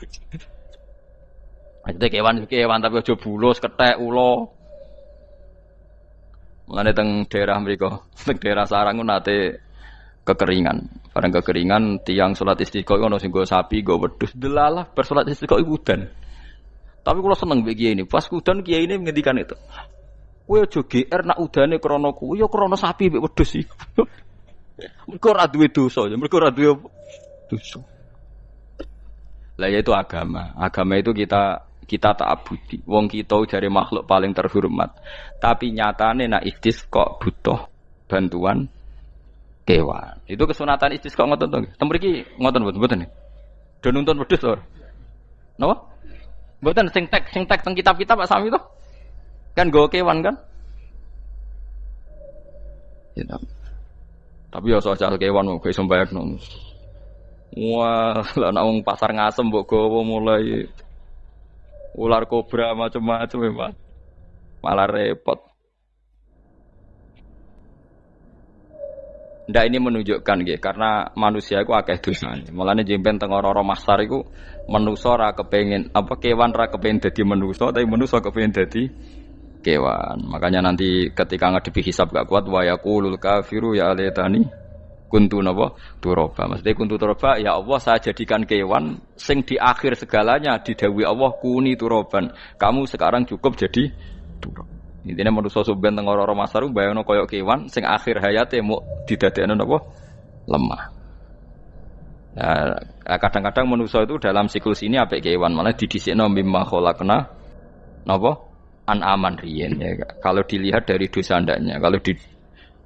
Ajete kewan tapi aja bulus kethek ula. Mulane teng daerah mriku, teng daerah Sarang nate kekeringan. Bareng kekeringan tiang salat istisqa ono sing go sapi, go wedhus. Delalah bar salat istisqa iku udan. Tapi kula seneng mbek kiai ini. Pas udan kiai ini ngendikan itu. Kowe aja GR nak udane krana kuwi ya krana sapi mbek wedhus iki. Mergo ora duwe dosa, mergo ora duwe dosa. Lah ya itu agama. Agama itu kita ta'abudi. Wong kita jare makhluk paling terhormat. Tapi nyatane nak istisqa butuh bantuan kewan. Itu kesunatan istisqa ngoten to. Tem mriki ngoten mboten. Do nuntun wedhus to. Napa? Mboten sing tek teng kitab-kitab Pak Sami to. Kan go kewan kan? Ya, tapi ya soal kewan mau iso mbayakno. Wah, lah nek wong pasar ngasem mbok gawa mulai ular kobra macam-macam ya, Pak. Malah repot. Ndak ini menunjukkan nggih, karena manusia iku akeh dosane. Mulane jemben teng ora-ora mahsyar iku manusa ora kepengin apa kewan ora kepengin dadi manusa, tapi manusa kepengin dadi kewan. Makanya nanti ketika ngadepi hisab gak kuat wa yaqulul kafiru ya laitani kuntu napa turaba. Maksudnya kuntu turaba ya Allah saya jadikan kewan sing di akhir segalanya didhawuhi Allah kuni turaban. Kamu sekarang cukup jadi turab. Intine manusa sampeyan teng ora-ora masaru bayangno kaya kewan sing akhir hayate muk didadekno napa lemah. Nah, kadang-kadang manusa itu dalam siklus ini apik kewan malah didhisikno mimma khalaqna napa an-aman riyen ya. Kalau dilihat dari dosa ndaknya, kalau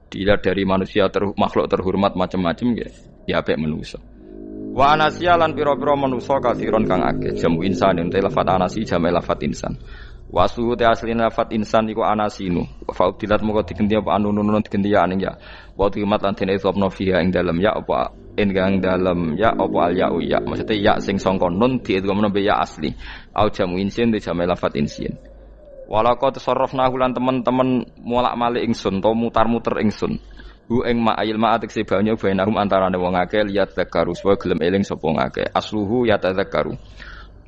dilihat dari manusia makhluk terhormat macam-macam ya apik manusa. Wa anasiya lan pira-pira manusa kasiron kang akeh jamu insan ente lafat anasi jamu lafat insan. Wa suhute asline lafat insan iku anasinu. Fa udilat moko digendi apa anunun digendi ya aning ya. Wa timat lan dene sopno fiha ing dalem ya apa ing dalem ya apa al ya ya. Maksudnya ya sing sangka nun diidomno be ya asli. Au jamu insin di jamu lafat insin. Walaqad tasarrafna lan teman-teman molak-malik ingsun to mutar-muter ingsun. Hu ing ma'il ma'atik sebanyo bainahum antarane wong akeh liat zakaru supaya gelem eling sapa ngakeh. Asluhu ya tadzakaru.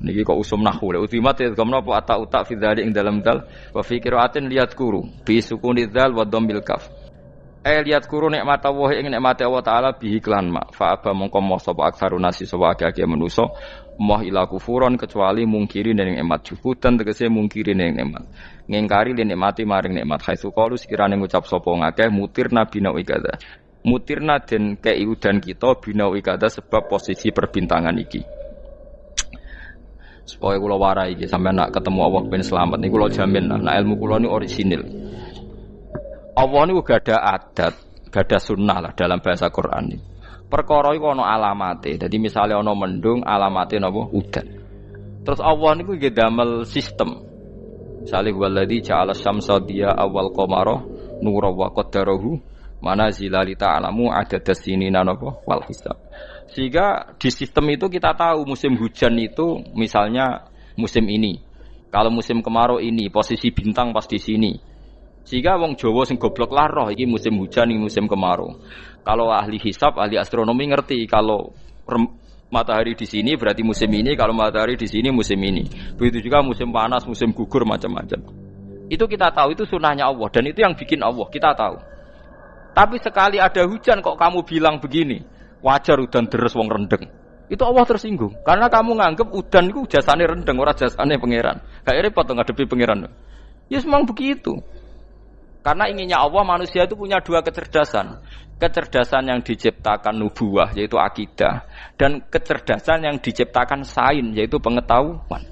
Niki kok usum nahwu le utimat ya gamna apa ata fi dzalik ing dalam dal wa fi qiraatin liat kuru bi sukuni dzal wa dhammil kaf. Liat kuru nikmat Allah ing nikmat Allah taala bihi klan ma fa aba mongko moh sapa aksarun nasi sapa akeh manusa moh ila kufuron kecuali mungkiri ning nikmat juhudan tegese mungkiri ning nikmat ngingkari ning nikmati maring nikmat haitsu qalu sekirane ngucap sapa ngakeh mutirna bina ikada mutirna den kei udan kita bina ikada sebab posisi perbintangan iki supaya kula warai iki sampeyan nak ketemu Allah ben selamat niku kula jamin nah ilmu kula ni orisinil. Allah niku gada adat, gada sunnah lah dalam bahasa Quran ini. Perkara iku ana alamate. Dadi misale ana mendung, alamate napa? Udan. Terus Allah niku nggih damel sistem. Misale waladzi ja'ala syamsa diya awal qamara nura wa qaddarahu manazila li ta'lamu adadas sinina napa wal hisab. Sehingga di sistem itu kita tahu musim hujan itu misalnya musim ini. Kalau musim kemarau ini, posisi bintang pas di sini. Sehingga wong Jawa sing goblok lah roh iki musim hujan iki musim kemarau. Kalau ahli hisab, ahli astronomi ngerti kalau matahari di sini berarti musim ini, kalau matahari di sini musim ini. Begitu juga musim panas, musim gugur macam-macam. Itu kita tahu itu sunahnya Allah dan itu yang bikin Allah, kita tahu. Tapi sekali ada hujan kok kamu bilang begini, wajar udan deres wong rendeng. Itu Allah tersinggung karena kamu nganggep udan itu jasane rendeng ora jasane pangeran. Gak repot to ngadepi pangeran. Ya memang begitu. Karena inginnya Allah manusia itu punya dua kecerdasan. Kecerdasan yang diciptakan nubuwah yaitu akidah dan kecerdasan yang diciptakan sains yaitu pengetahuan.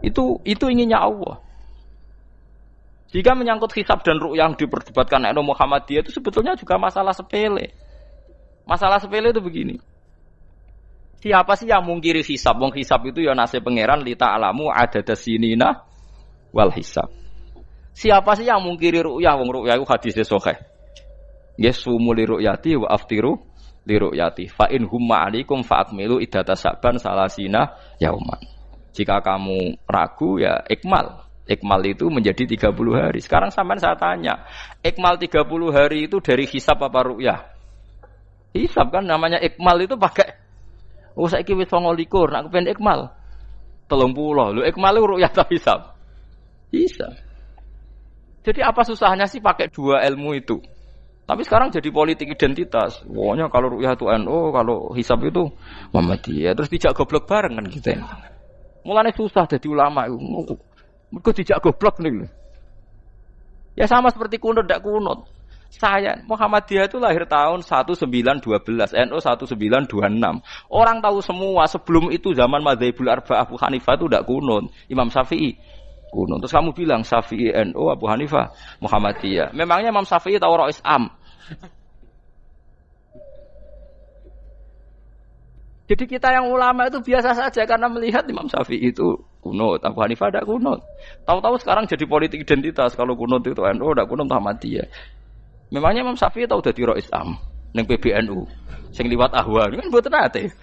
Itu inginnya Allah. Jika menyangkut hisab dan ru'yah yang diperdebatkan oleh Muhammadiyah itu sebetulnya juga masalah sepele. Masalah sepele itu begini. Siapa sih yang mungkiri hisab? Wong hisab itu ya nasib pangeran li ta'lamu adadasinina wal hisab. Siapa sih yang mungkiri ru'yah? Wong ru'yah itu hadisnya sahih. Yasumu li ru'yati wa aftiru li ru'yati. Fa in humma 'alaikum fa akmilu iddata sa'ban salasina yauman. Jika kamu ragu ya ikmal. Ikmal itu menjadi 30 hari. Sekarang sampean saya tanya, ikmal 30 hari itu dari hisab apa ru'yah? Hisab kan namanya ikmal itu pakai saiki wis 29, nek pengen ikmal 30. Lho ikmal itu ru'yah ta hisab? Hisab. Jadi apa susahnya sih pakai dua ilmu itu? Tapi sekarang jadi politik identitas. Pokoknya kalau ru'yah itu NU, kalau hisab itu Muhammadiyah. Terus dijak goblok bareng kan gitu ya. Mulane susah jadi ulama itu. Mergo dijak goblok nih. Ya sama seperti kunut ndak kunut. Saya Muhammadiyah itu lahir tahun 1912, NU 1926. Orang tahu semua sebelum itu zaman Madzhabul Arba'ah Abu Hanifah itu ndak kunut. Imam Syafi'i kunut. Terus kamu bilang Syafi'i NU Abu Hanifah Muhammadiyah. Memangnya Imam Syafi'i tahu Rois Am? Jadi kita yang ulama itu biasa saja karena melihat Imam Syafi'i itu kunut, Abu Hanifah tidak kunut. Tahu-tahu sekarang jadi politik identitas kalau kunut itu NU tidak kunut Muhammadiyah. Memangnya Imam Syafi'i tahu dadi Rois Am ning PBNU sing liwat ahwa kan mboten ate.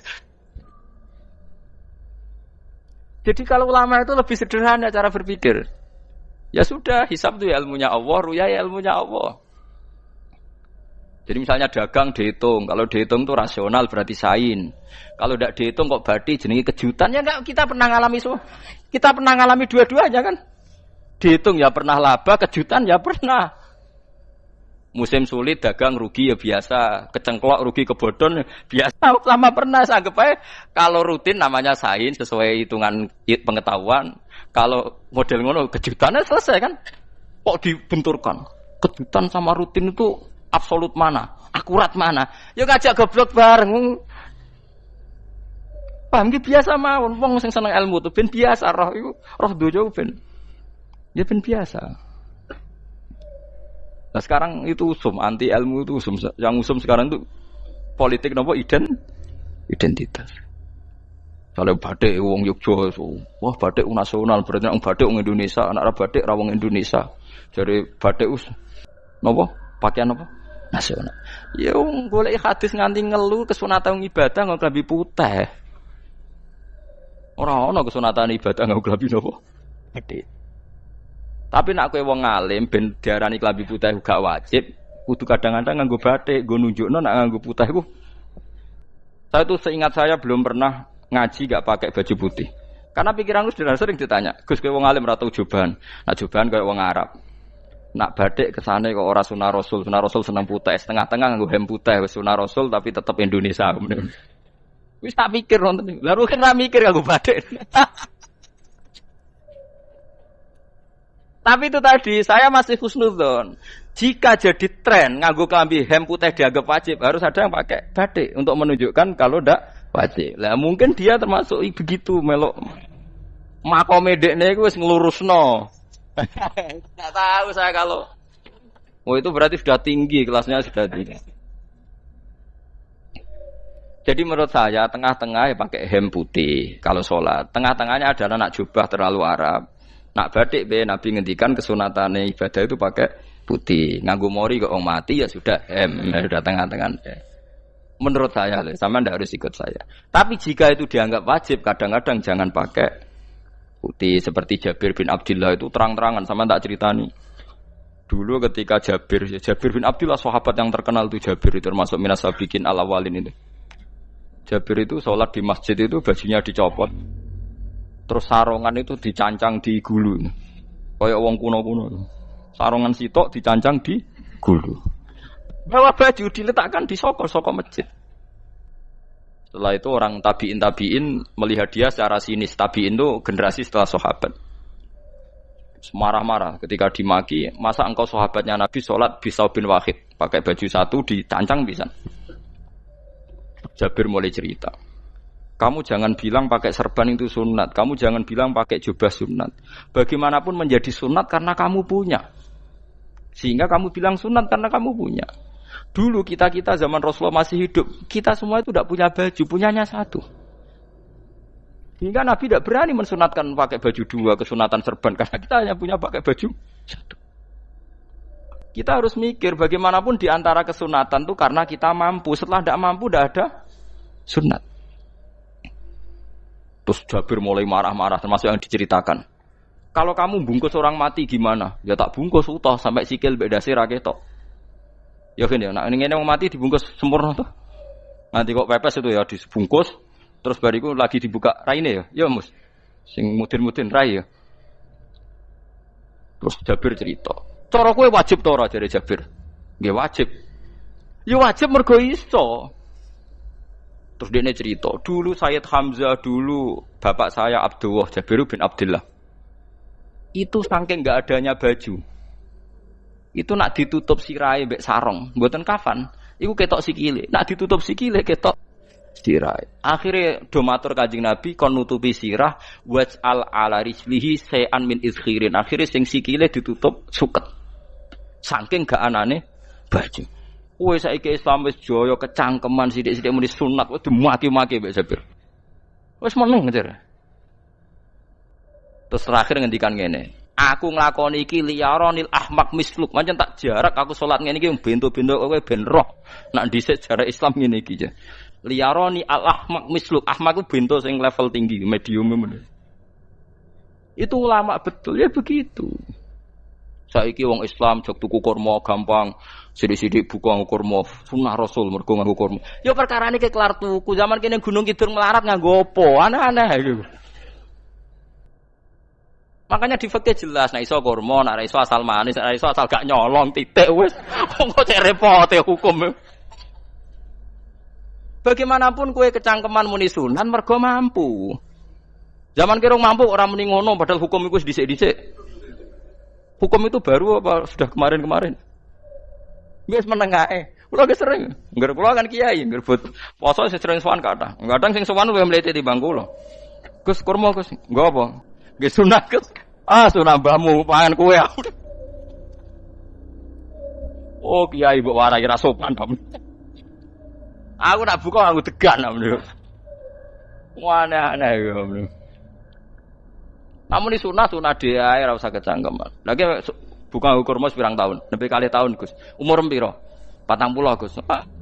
Jadi kalau ulama itu lebih sederhana cara berpikir. Ya sudah, hisab itu ya ilmunya Allah, ruya ya ilmunya Allah. Jadi misalnya dagang dihitung, kalau dihitung itu rasional berarti sain. Kalau tidak dihitung kok berarti jenenge kejutan ya enggak, kita pernah ngalami kita pernah ngalami dua-duanya kan. Dihitung ya pernah laba, kejutan ya pernah. Musim sulit dagang rugi ya biasa, kecengklok rugi kebodhon biasa, lama pernah anggap aja kalau rutin namanya sain sesuai hitungan pengetahuan. Kalau model ngono kejutannya selesai kan. Kok dibenturkan? Kejutan sama rutin itu absolut mana? Akurat mana? Ya ngajak goblok bareng. Paham ki biasa mawon wong sing seneng ilmu tuh ben biasa roh iku roh dojo ben. Ya ben biasa. Nah sekarang itu usum anti ilmu itu usum yang usum sekarang itu politik nopo identitas. Kalau batik wong Yogya, wah batik nasional berarti wong batik wong Indonesia, anak batik ra wong Indonesia. Jadi batik nopo pakaian apa? Nasional. Ya wong golek hadis nganti ngelu kesunatan ibadah nggo klambi putih. Ora ana kesunatan ibadah nggo klambi napa? Batik. Tapi nek kowe wong alim ben diarani klambi putih gak wajib, kudu kadang-kadang nganggo batik, nggo nunjukno nek nganggo putih iku. Saya itu seingat saya belum pernah ngaji gak pakai baju putih. Karena pikiranku sederhana sering ditanya, Gus kowe wong alim ora tau joban. Nak joban koyo wong Arab. Nak batik kesane kok ora sunah Rasul seneng putih, setengah-tengah nganggo hem putih wis sunah Rasul tapi tetep Indonesia. Wis tak pikir nonton. Lah kan ora mikir nganggo batik. Tapi itu tadi saya masih husnudzon. Jika jadi tren nganggo klambi hem putih dianggap wajib, harus ada yang pakai batik untuk menunjukkan kalau ndak wajib. Lah mungkin dia termasuk begitu melok makome dekne iku wis nglurusno. Enggak tahu saya kalau itu berarti sudah tinggi, kelasnya sudah tinggi. Jadi menurut saya tengah-tengah ya pakai hem putih kalau sholat. Tengah-tengahnya adalah nak jubah terlalu Arab. Nak batik be Nabi ngendikan kesunatane ibadah itu pakai putih. Nganggo mori kok mati ya sudah hem, sudah tengah-tengah. Menurut saya, sama ndak harus ikut saya. Tapi jika itu dianggap wajib, kadang-kadang jangan pakai putih. Seperti Jabir bin Abdullah itu terang-terangan, sama tak ceritani. Dulu ketika Jabir bin Abdullah sahabat yang terkenal itu Jabir itu termasuk minas sabiqin al-awwalin itu. Jabir itu sholat di masjid itu bajunya dicopot. Terus sarongan itu dicancang di gulu. Kayak wong kuno-kuno. Sarongan sitok dicancang di gulu. Bawa baju diletakkan di sokor masjid. Setelah itu orang tabiin melihat dia secara sinis. Tabiin itu generasi setelah sahabat. Marah-marah ketika dimaki, masa engkau sahabatnya Nabi sholat bisa bin wahid, pakai baju satu dicancang bisa. Jabir mulai cerita. Kamu jangan bilang pakai serban itu sunat, kamu jangan bilang pakai jubah sunat. Bagaimanapun menjadi sunat karena kamu punya. Sehingga kamu bilang sunat karena kamu punya. Dulu kita zaman Rasulullah masih hidup, kita semua itu tidak punya baju, punyanya satu. Hingga Nabi tidak berani mensunatkan pakai baju dua, kesunatan serban, karena kita hanya punya pakai baju satu. Kita harus mikir bagaimanapun di antara kesunatan itu karena kita mampu. Setelah tidak mampu, tidak ada sunat. Terus Jabir mulai marah-marah, termasuk yang diceritakan. Kalau kamu bungkus orang mati gimana? Ya tak bungkus utuh sampai sikil bedasi raketok. Ya kan ya, nah ini yang mati dibungkus sempurna tuh. Nanti kok pepes itu ya dibungkus. Terus bariku lagi dibuka raine ya. Ya mus. Sing mudin-mudin rai ya. Terus Jabir cerita. Cara kowe wajib ta ora jare Jabir? Nggih wajib. Ya wajib mergo iso. Terus dia cerita, dulu Sayyid Hamzah, dulu bapak saya Abdullah Jabir bin Abdullah. Itu saking enggak adanya baju. Itu nak ditutup sirahe mbek sarong, mboten kafan. Iku ketok sikile. Nak ditutup sikile ketok sirah. Akhirnya do matur Kanjeng Nabi kon nutupi sirah waj'al ala rijlihi sayan min izkhirin. Akhirnya sing sikile ditutup suket. Saking gak anane baju. Kowe saiki Islam wis jaya kecangkeman sithik-sithik muni sunat wis dimaki-maki mbek Jabir. Wis meneng ngejar. Terus terakhir ngendikan ngene. Aku nglakoni iki liyaronil ahmak misluk. Pancen tak jarak aku salat ngene iki bento-bento kowe ben roh. Nak dhisik jarak Islam ngene iki ya. Liyaroni al-ahmak misluk. Ahmak itu bento sing level tinggi, medium. Itu ulama betul, ya begitu. Saiki wong Islam jog tuku kurma gampang, sithik-sithik buka kurma, sunah Rasul mergo nganggo kurma. Ya perkarane ke kelar tuku, zaman kene Gunung Kidul melarat nganggo apa? Aneh-aneh iku. Makanya di fikih jelas, nek iso kurma, nek iso asal manis, nek iso asal gak nyolong titik wis. Kok cek repote hukum. Bagaimanapun kue kecangkeman muni sunan mergo mampu. Zaman kira mampu orang muni ngono padahal hukum itu dhisik-dhisik. Hukum itu baru apa sudah kemarin-kemarin? Wis meneng ae. Kula ge sering, ngger kula kan kiai, ngger poso sering sowan kathah. Kadang sing sowan luwih mlete timbang kula. Gus kurma Gus, nggo apa? Nggih sunah Gus. Ah sunah mbahmu pangan kowe. Oh kiai mbok warai ra sopan to. Aku nak buka aku tegan namanya. Aneh-aneh ya. Namun di sunah dia ora usah kecangkeman. Lagi buka kurma pirang tahun, lebih kali tahun Gus. Umur piro? 40 Gus. 38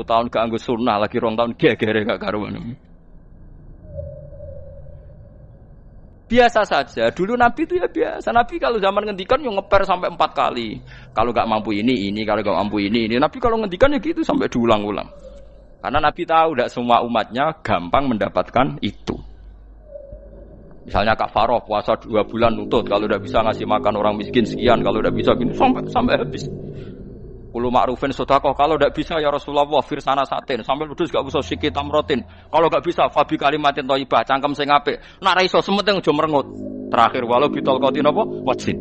tahun gak anggo sunah lagi 2 tahun gegere gak karuan. Biasa saja. Dulu Nabi itu ya biasa. Nabi kalau zaman ngendikan yang ngeper sampai 4 kali. Kalau gak mampu ini, kalau gak mampu ini. Nabi kalau ngendikan ya gitu sampai diulang-ulang. Karena Nabi tahu tidak semua umatnya gampang mendapatkan itu. Misalnya kafaroh puasa 2 bulan nutut, kalau udah bisa ngasih makan orang miskin sekian, kalau udah bisa gini sampai habis. Kulo ma'rufin sedekah, kalau udah bisa ya Rasulullah firsana satin, sampai ludus gak usah sikit tamrotin. Kalau gak bisa fabi kalimatin thayyibah, cangkem sing apik. Nek ra iso sementing aja merengut. Terakhir walau bitolqatin apa? Wajin.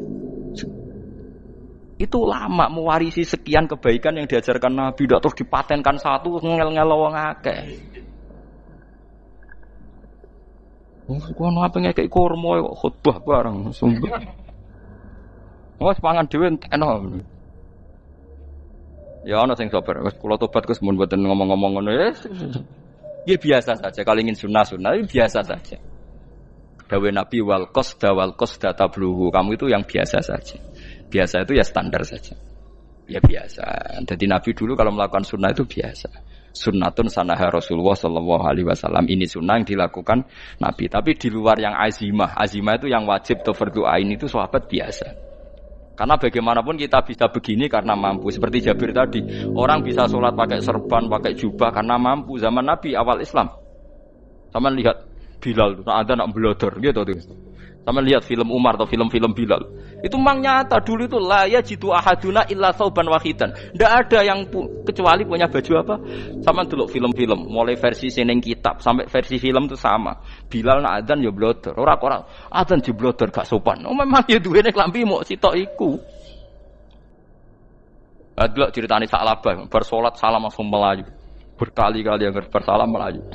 Itu lama mewarisi sekian kebaikan yang diajarkan Nabi, tidak terus dipatenkan satu ngel-ngel wong akeh. Kono apa ngekek kurma kok khutbah bareng sumpah. Wes pangan dhewe enak. Ya ana sing sabar, wis kula tobat Gus mun mboten ngomong-ngomong ngono ya. Ya biasa saja kalau ingin sunah-sunah biasa saja. Dawe Nabi wal qasda tabluhu. Kamu itu yang biasa saja. Biasa itu ya standar saja. Ya biasa. Jadi Nabi dulu kalau melakukan sunnah itu biasa. Sunnatun sanaha Rasulullah sallallahu alaihi wasallam. Ini sunnah yang dilakukan Nabi. Tapi di luar yang azimah. Azimah itu yang wajib atau fardhu ain itu sahabat biasa. Karena bagaimanapun kita bisa begini karena mampu. Seperti Jabir tadi. Orang bisa sholat pakai serban, pakai jubah karena mampu. Zaman Nabi awal Islam. Sama lihat Bilal, ada nak belodor gitu tuh. Sama lihat film Umar atau film-film Bilal. Itu memang nyata dulu itu la yajidu ahaduna illa thawban wahidan. Enggak ada yang kecuali punya baju apa? Sama dulu film-film, mulai versi seneng kitab sampai versi film itu sama. Bilal nak adzan ya bloder, ora adzan jebloder gak sopan. Oh memang ya duwene klambi mok sitok iku. Adlok ceritane Sa'labah bar salat salam langsung melayu. Berkali-kali yang bersalam melayu.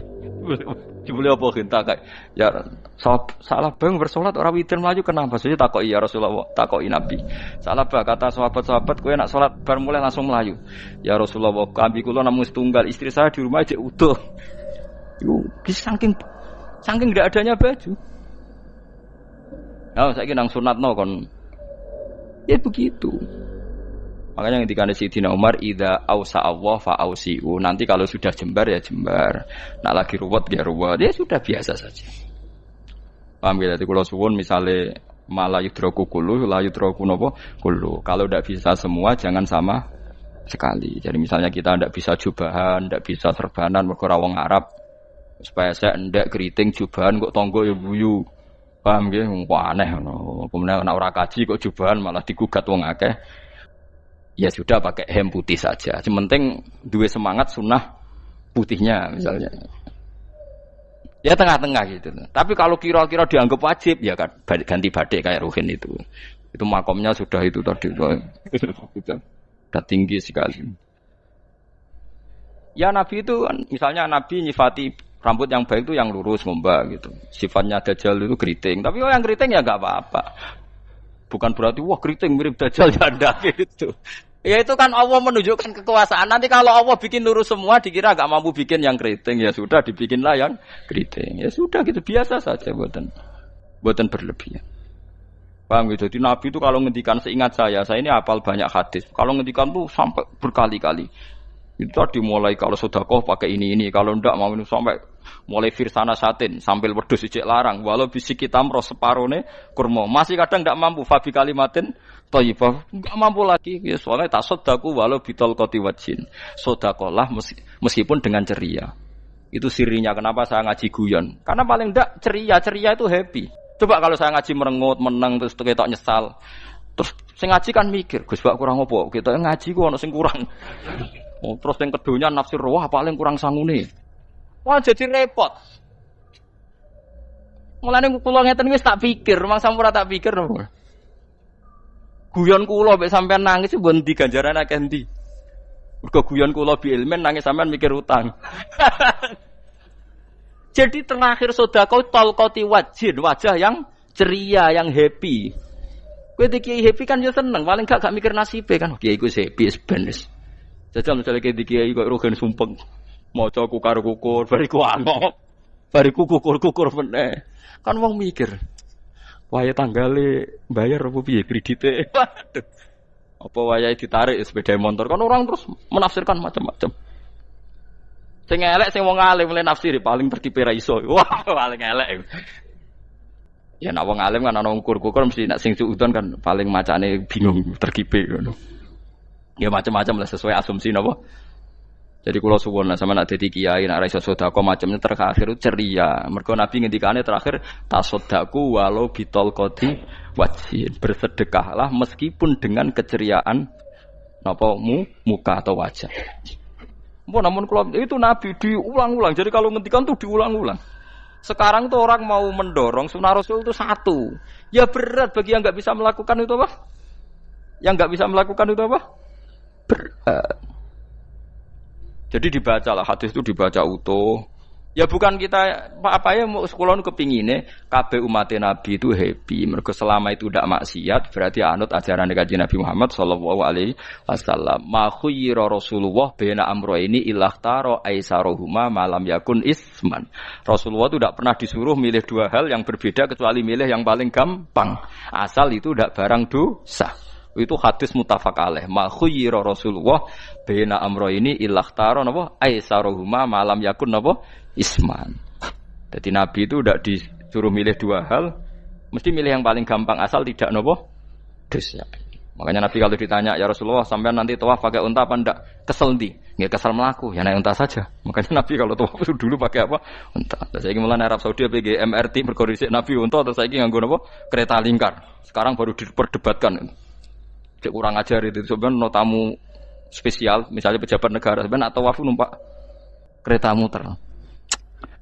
Jebule apa genta kayak ya salah bang bersolat orang witir melayu kenapa saja takoki ya Rasulullah takoki Nabi salah bah kata sahabat-sahabat kowe nak salat bar mulai langsung melayu ya Rasulullah kami kula namung setunggal istri saya di rumah aja utuh yo saking tidak adanya baju nah saiki nang sunatno kon ya begitu. Makanya ketika Sayyidina Umar idza ausa Allah fa ausiu. Nanti kalau sudah jembar ya jembar. Nak lagi ruwet ya ruwet. Ya sudah biasa saja. Paham ya? Jadi kalau suwun misale malah yudroku kullu, la yudroku napa kullu. Kalau tidak bisa semua jangan sama sekali. Jadi misalnya kita tidak bisa jubahan, tidak bisa serbanan mergo ora wong Arab. Supaya saya ndak keriting jubahan kok tonggo ya guyu. Paham nggih? Wah aneh ngono. Kemudian nek ora kaji kok jubahan malah digugat wong akeh. Ya sudah pakai hem putih saja. Yang penting dua semangat sunnah putihnya misalnya. Ya tengah-tengah gitu. Tapi kalau kira-kira dianggap wajib ya kan ganti badik kayak Ruhin itu. Itu makomnya sudah itu tadi. Sudah tinggi sekali. Ya Nabi itu kan misalnya Nabi nyifati rambut yang baik itu yang lurus ngombak gitu. Sifatnya Dajjal itu keriting. Tapi yang keriting ya enggak apa-apa. Bukan berarti wah keriting mirip Dajjal ya enggak gitu. Ya itu kan Allah menunjukkan kekuasaan. Nanti kalau Allah bikin lurus semua dikira enggak mampu bikin yang keriting ya sudah dibikinlah yang keriting. Ya sudah gitu biasa saja buatan berlebihan. Paham gitu. Jadi Nabi itu kalau ngendikan seingat saya ini hafal banyak hadis. Kalau ngendikan tuh sampai berkali-kali. Itu tadi mulai kalau sedekah pakai ini kalau ndak mau ini sampai mulai firsana satin sambil wedhus ijek larang walau bisik hitam ros separone kurma masih kadang ndak mampu fabi kalimatin thayyibah enggak mampu lagi ya soalnya tak sedekah walau bitol qoti wajin sedekahlah meskipun dengan ceria itu sirinya kenapa saya ngaji guyon karena paling ndak ceria itu happy coba kalau saya ngaji merengut meneng terus ketok nyesal terus sing ngaji kan mikir Gus bak kurang apa kita ngaji ku ono sing kurang. Oh, terus yang keduanya nafsir wah paling kurang sangune. Wah jadi repot. Mulane kula ngeten wis tak pikir, mang sampura tak pikir. Guyon kula mek sampean nangis mbon ndi ganjaran akeh ndi. Mergo guyon kula bi ilmen nangis sampean mikir utang. Jadi terakhir sedekah talqati wajhin, wajah yang ceria, yang happy. Kowe iki happy kan yo seneng, paling gak mikir nasibe kan. Kiai iku happy sebenes. Jajal misalnya kayak dikiai kok rogen sumpeng maca kukar kukur bariku angop bariku kukur meneh kan wong mikir wayahe tanggale bayar apa piye kredite waduh apa wayahe ditarik sepeda motor kan orang terus menafsirkan macam-macam sing elek sing wong alim mulai nafsir paling tertipe ra iso wah paling elek ya nek wong alim kan ana ukur-ukur mesti nek sing suudon kan paling macane bingung terkipe ngono. Ya macam-macam lah sesuai asumsi napa. Jadi kula suwun sama nak dadi kiai nak ra iso sedekah macamnya terakhir ceria. Mergo Nabi ngendikane terakhir tasaddaku walau bitol qoti wajhin. Bersedekahlah meskipun dengan keceriaan napa muka atau wajah. Namun kalau itu Nabi diulang-ulang. Jadi kalau ngendikan tuh diulang-ulang. Sekarang tuh orang mau mendorong sunnah Rasul itu satu. Ya berat bagi yang enggak bisa melakukan itu apa? Yang enggak bisa melakukan itu apa? Jadi dibacalah hadis itu dibaca utuh. Ya bukan kita apa ya sekolah kepingine kabeh umat Nabi itu happy. Mergo selama itu tidak maksiat berarti anut ajaran Kanjeng Nabi Muhammad sallallahu alaihi wasallam. Ma khuyira Rasulullah baina amrayni ilakhtara aisarohuma malam yakun isman. Rasulullah itu tidak pernah disuruh milih dua hal yang berbeda kecuali milih yang paling gampang. Asal itu tidak barang dosa. Itu hadis muttafaq alaih. Ma khuyira Rasulullah baina amrayni ilakhtara napa aisarohuma malam yakun napa isman. Jadi Nabi itu tidak disuruh milih dua hal, mesti milih yang paling gampang asal tidak napa dosa. Makanya Nabi kalau ditanya, ya Rasulullah, sampai nanti tawaf pakai unta apa enggak? Kesel ndi? Nggak kesel melaku, ya naik unta saja. Makanya Nabi kalau tawaf dulu pakai apa? Unta. Terus saya mulai Arab Saudi PG MRT berkoordinasi Nabi unta, terus saya nganggo apa? Kereta lingkar. Sekarang baru diperdebatkan. Cek kurang ajar itu. Sebenarnya no tamu spesial, misalnya pejabat negara, sebenarnya atau tawaf numpak kereta muter.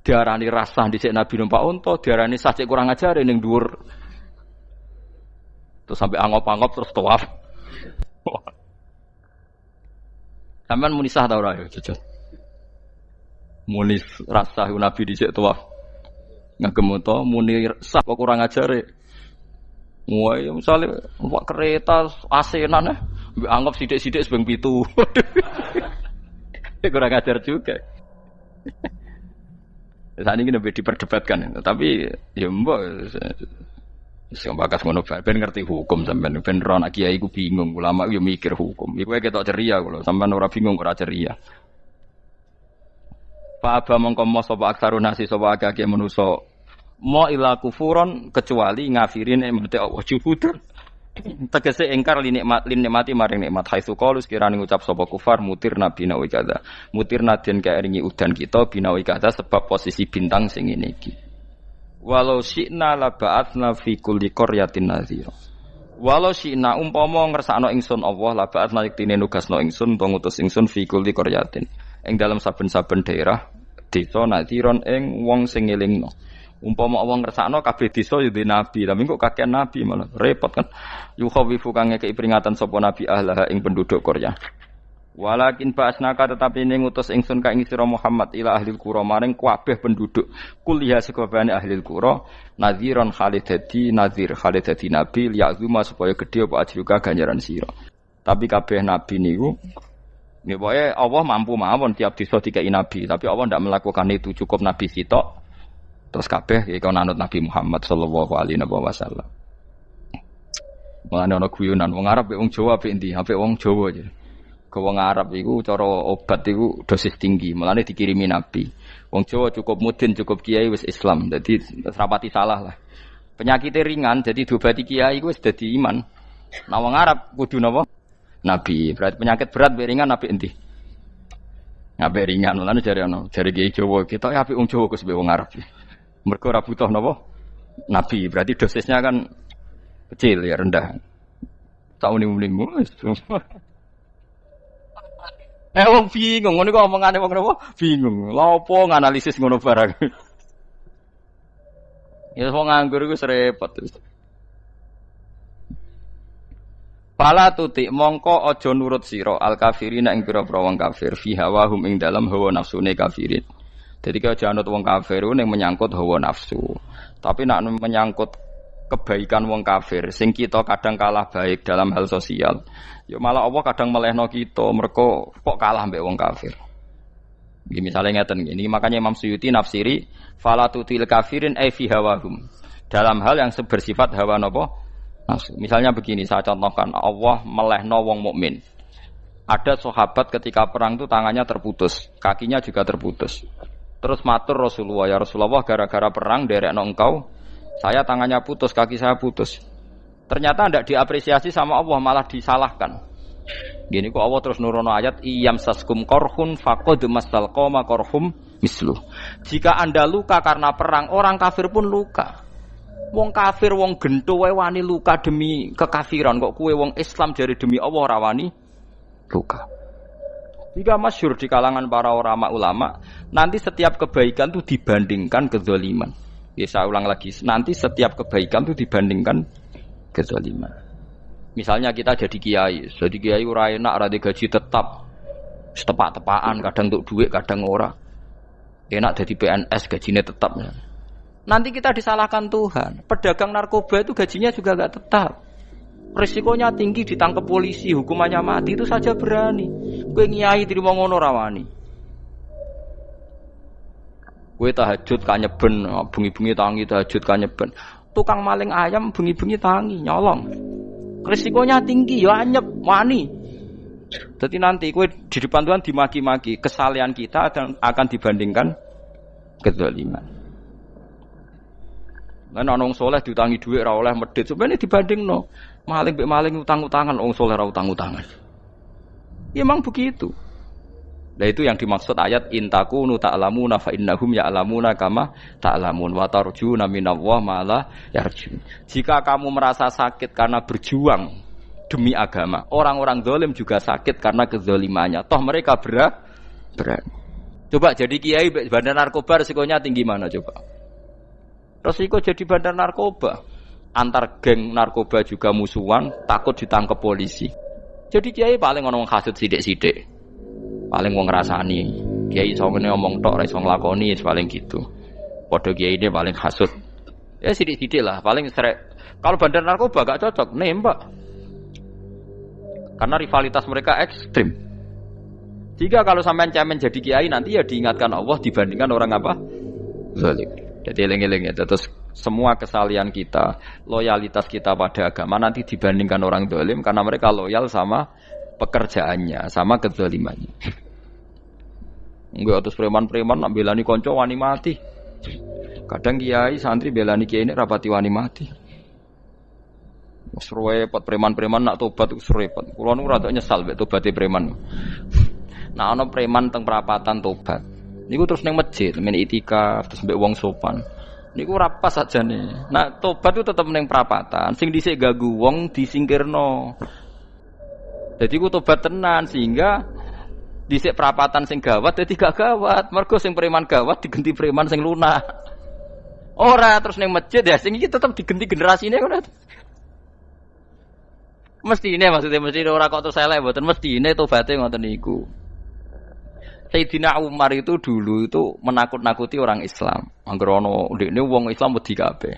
Diarani rasa dicek Nabi numpak unta, diarani sah cek kurang ajar ning dhuwur. Terus sampai angop-angop terus tawaf. Sampeyan muni sah ta ora ya, jajal. Muni rasa Nabi dhisik tawaf. Ngagem to muni sah kok kurang ajare. Wah, ya misale numpak kereta asenan mbek anggap sithik-sithik sebeng 7. Kurang ajar juga. Saat ini lebih diperdebatkan, tapi ya mbok sing bakas ngono ben ngerti hukum sampean ben ora anak kiai ku bingung ulama yo mikir hukum iku ketok ceria kula sampean ora bingung ora ceria fa aba mongko mo sapa aksarun nasi sapa akeh manusa mo ila kufuron kecuali ngafirin emate Allah juhud tegese engkar nikmati maring nikmat haitsu qalu sekirane ngucap sapa kufar mutir nabi nawi kada mutir nadien kaeringi udan kita binawi kada sebab posisi bintang sing ngene iki. Walau syi'na la ba'atsna fi kulli qaryatin nadhira. Walau syi'na umpama ngersakno ingsun Allah la ba'atsna yektine nugasno ingsun utawa ngutus ingsun fi kulli qaryatin. Ing dalam saben-saben daerah desa nadhiron ing wong sing ngelingno. Umpama Allah ngersakno kabeh desa yo nabi, tapi kok kakek nabi malah repot kan. Yukhawifu kang ngekeki peringatan sapa nabi ahlaha ing penduduk Qaryah. Walakin ba'asnaka tetapi ini ngutus ingsun ka ing sira Muhammad ila ahlil qura maring kabeh penduduk kuliah sekabehane ahlil qura nadhiran khalidati nadhir khalidati nabi liya'zuma supaya gedhe apa ajruka ganjaran sira. Tapi kabeh nabi niku nggih pokoke Allah mampu mawon tiap desa dikai nabi, tapi Allah ndak melakukan itu, cukup nabi sitok terus kabeh iki kon anut Nabi Muhammad sallallahu alaihi wasallam. Mulane ana guyonan wong Arab wong Jawa apik endi? Apik wong Jawa aja. Wong Arab iku cara obat iku dosis tinggi, mulane dikirimi Nabi. Wong Jawa cukup mudin, cukup kiai wis Islam. Dadi rapati salah lah. Penyakitnya ringan, jadi diobati kiai iku wis dadi iman. Nah wong Arab kudu napa? Nabi. Berarti penyakit berat mbek ringan apik endi? Apik ringan, mulane jare kiai Jawa, kita apik wong Jawa kus mbek wong Arab. Mergo ora butuh napa? Nabi. Berarti dosisnya kan kecil ya, rendah. Sauni-unimu wis. Wong bingung, ngono kok omongane wong napa? Bingung. Lha opo nganalisis ngono barang. Ya wong nganggur iku repot. Pala tutik mongko aja nurut sira al kafirin ing pira-pira wong kafir fi hawahum ing dalam hawa nafsune kafirin. Dadi kaya aja anut wong kafir ning menyangkut hawa nafsu. Tapi nek menyangkut kebaikan wong kafir sing kita kadang kalah baik dalam hal sosial. Ya malah Allah kadang melehno kita, mereka kok kalah mbek wong kafir. Nggih misale ngeten iki, makanya Imam Suyuti nafsiri falatutil kafirin ai fi hawahum. Dalam hal yang bersifat hawa napa? Nafsu. Misalnya begini, saya contohkan Allah melehno wong mukmin. Ada sahabat ketika perang itu tangannya terputus, kakinya juga terputus. Terus matur Rasulullah, ya Rasulullah gara-gara perang derekno engkau, saya tangannya putus, kaki saya putus. Ternyata tidak diapresiasi sama Allah, malah disalahkan. Gini kok Allah terus nurono ayat iyam saskum korhun faqad masal qoma korhum misluh. Jika Anda luka karena perang, orang kafir pun luka. Wong kafir wong gento wae wani luka demi kekafiran, kok kuwe wong Islam jare demi Allah ora wani luka. Jika masyhur di kalangan para ulama, nanti setiap kebaikan itu dibandingkan kezaliman. Ya saya ulang lagi, nanti setiap kebaikan itu dibandingkan kezaliman. Misalnya kita jadi kiai ora enak, ora gaji tetap, setepak-tepakan, kadang untuk duit, kadang ora. Enak jadi PNS, gajinya tetap. Nanti kita disalahkan Tuhan. Pedagang narkoba itu gajinya juga enggak tetap. Risikonya tinggi, ditangkap polisi, hukumannya mati, itu saja berani. Kowe nyai trimo ngono ra wani. Kowe tahajud kanyeben, bengi-bengi tangi tahajud kanyeben. Tukang maling ayam bengi-bengi tangi nyolong. Risikonya tinggi ya anyep wani. Jadi nanti kowe di depan Tuhan dimaki-maki, kesalehan kita akan dibandingkan kezaliman. Lan ana wong saleh diutangi dhuwit ora oleh medhit. Sebenarnya dibandingno maling mbek maling utang-utangan wong saleh ora utang-utangan. Ya memang begitu. Nah itu yang dimaksud ayat intakunu ta'lamuna fa innahum ya'lamuna kama ta'lamun wa tarjuna minallah ma la yarjun. Jika kamu merasa sakit karena berjuang demi agama, orang-orang zalim juga sakit karena kezalimannya. Toh mereka berat. Coba jadi kiai bandar narkoba resikonya tinggi mana coba? Resiko jadi bandar narkoba. Antar geng narkoba juga musuhan, takut ditangkap polisi. Jadi kiai paling ono kasut sithik-sithik. Paling wong ngrasani kiai iso ngene omong tok ora iso nglakoni paling gitu. Padha kiai ini paling hasud. Ya sithik-sithik lah, paling srek. Kalau bandar narkoba gak cocok nembak. Karena rivalitas mereka ekstrim. Jika kalau sampean cemen jadi kiai nanti ya diingatkan Allah dibandingkan orang apa? Zalim. Jadi eling-eling ya. Terus semua kesalahan kita, loyalitas kita pada agama nanti dibandingkan orang zalim karena mereka loyal sama pekerjaannya, sama kezalimannya. Enggak terus preman-preman nak belani konco wani mati. Kadang kiai santri belani kiai ini rapati wani mati. Wis repot preman-preman nak tobat wis repot. Kulo nu rada nyesal mek tobaté preman. Nah ana preman teng perapatan tobat. Niku terus ning masjid men itikaf terus mbek wong sopan. Niku ora pas sajane. Nah tobat itu tetep ning perapatan. Sing dhisik ganggu wong disingkirno. Jadi ku tobat tenan sehingga dhisik perapatan sing gawat dadi gak gawat. Mergo sing preman gawat diganti preman sing lunak. Ora terus ning masjid ya sing iki tetep diganti generasine ora. Mestine maksudnya mesti ora kok terus elek mboten mestine tobaté ngoten niku. Sayyidina Umar itu dulu itu menakut-nakuti orang Islam. Angger ana ndekne wong Islam wedi kabeh.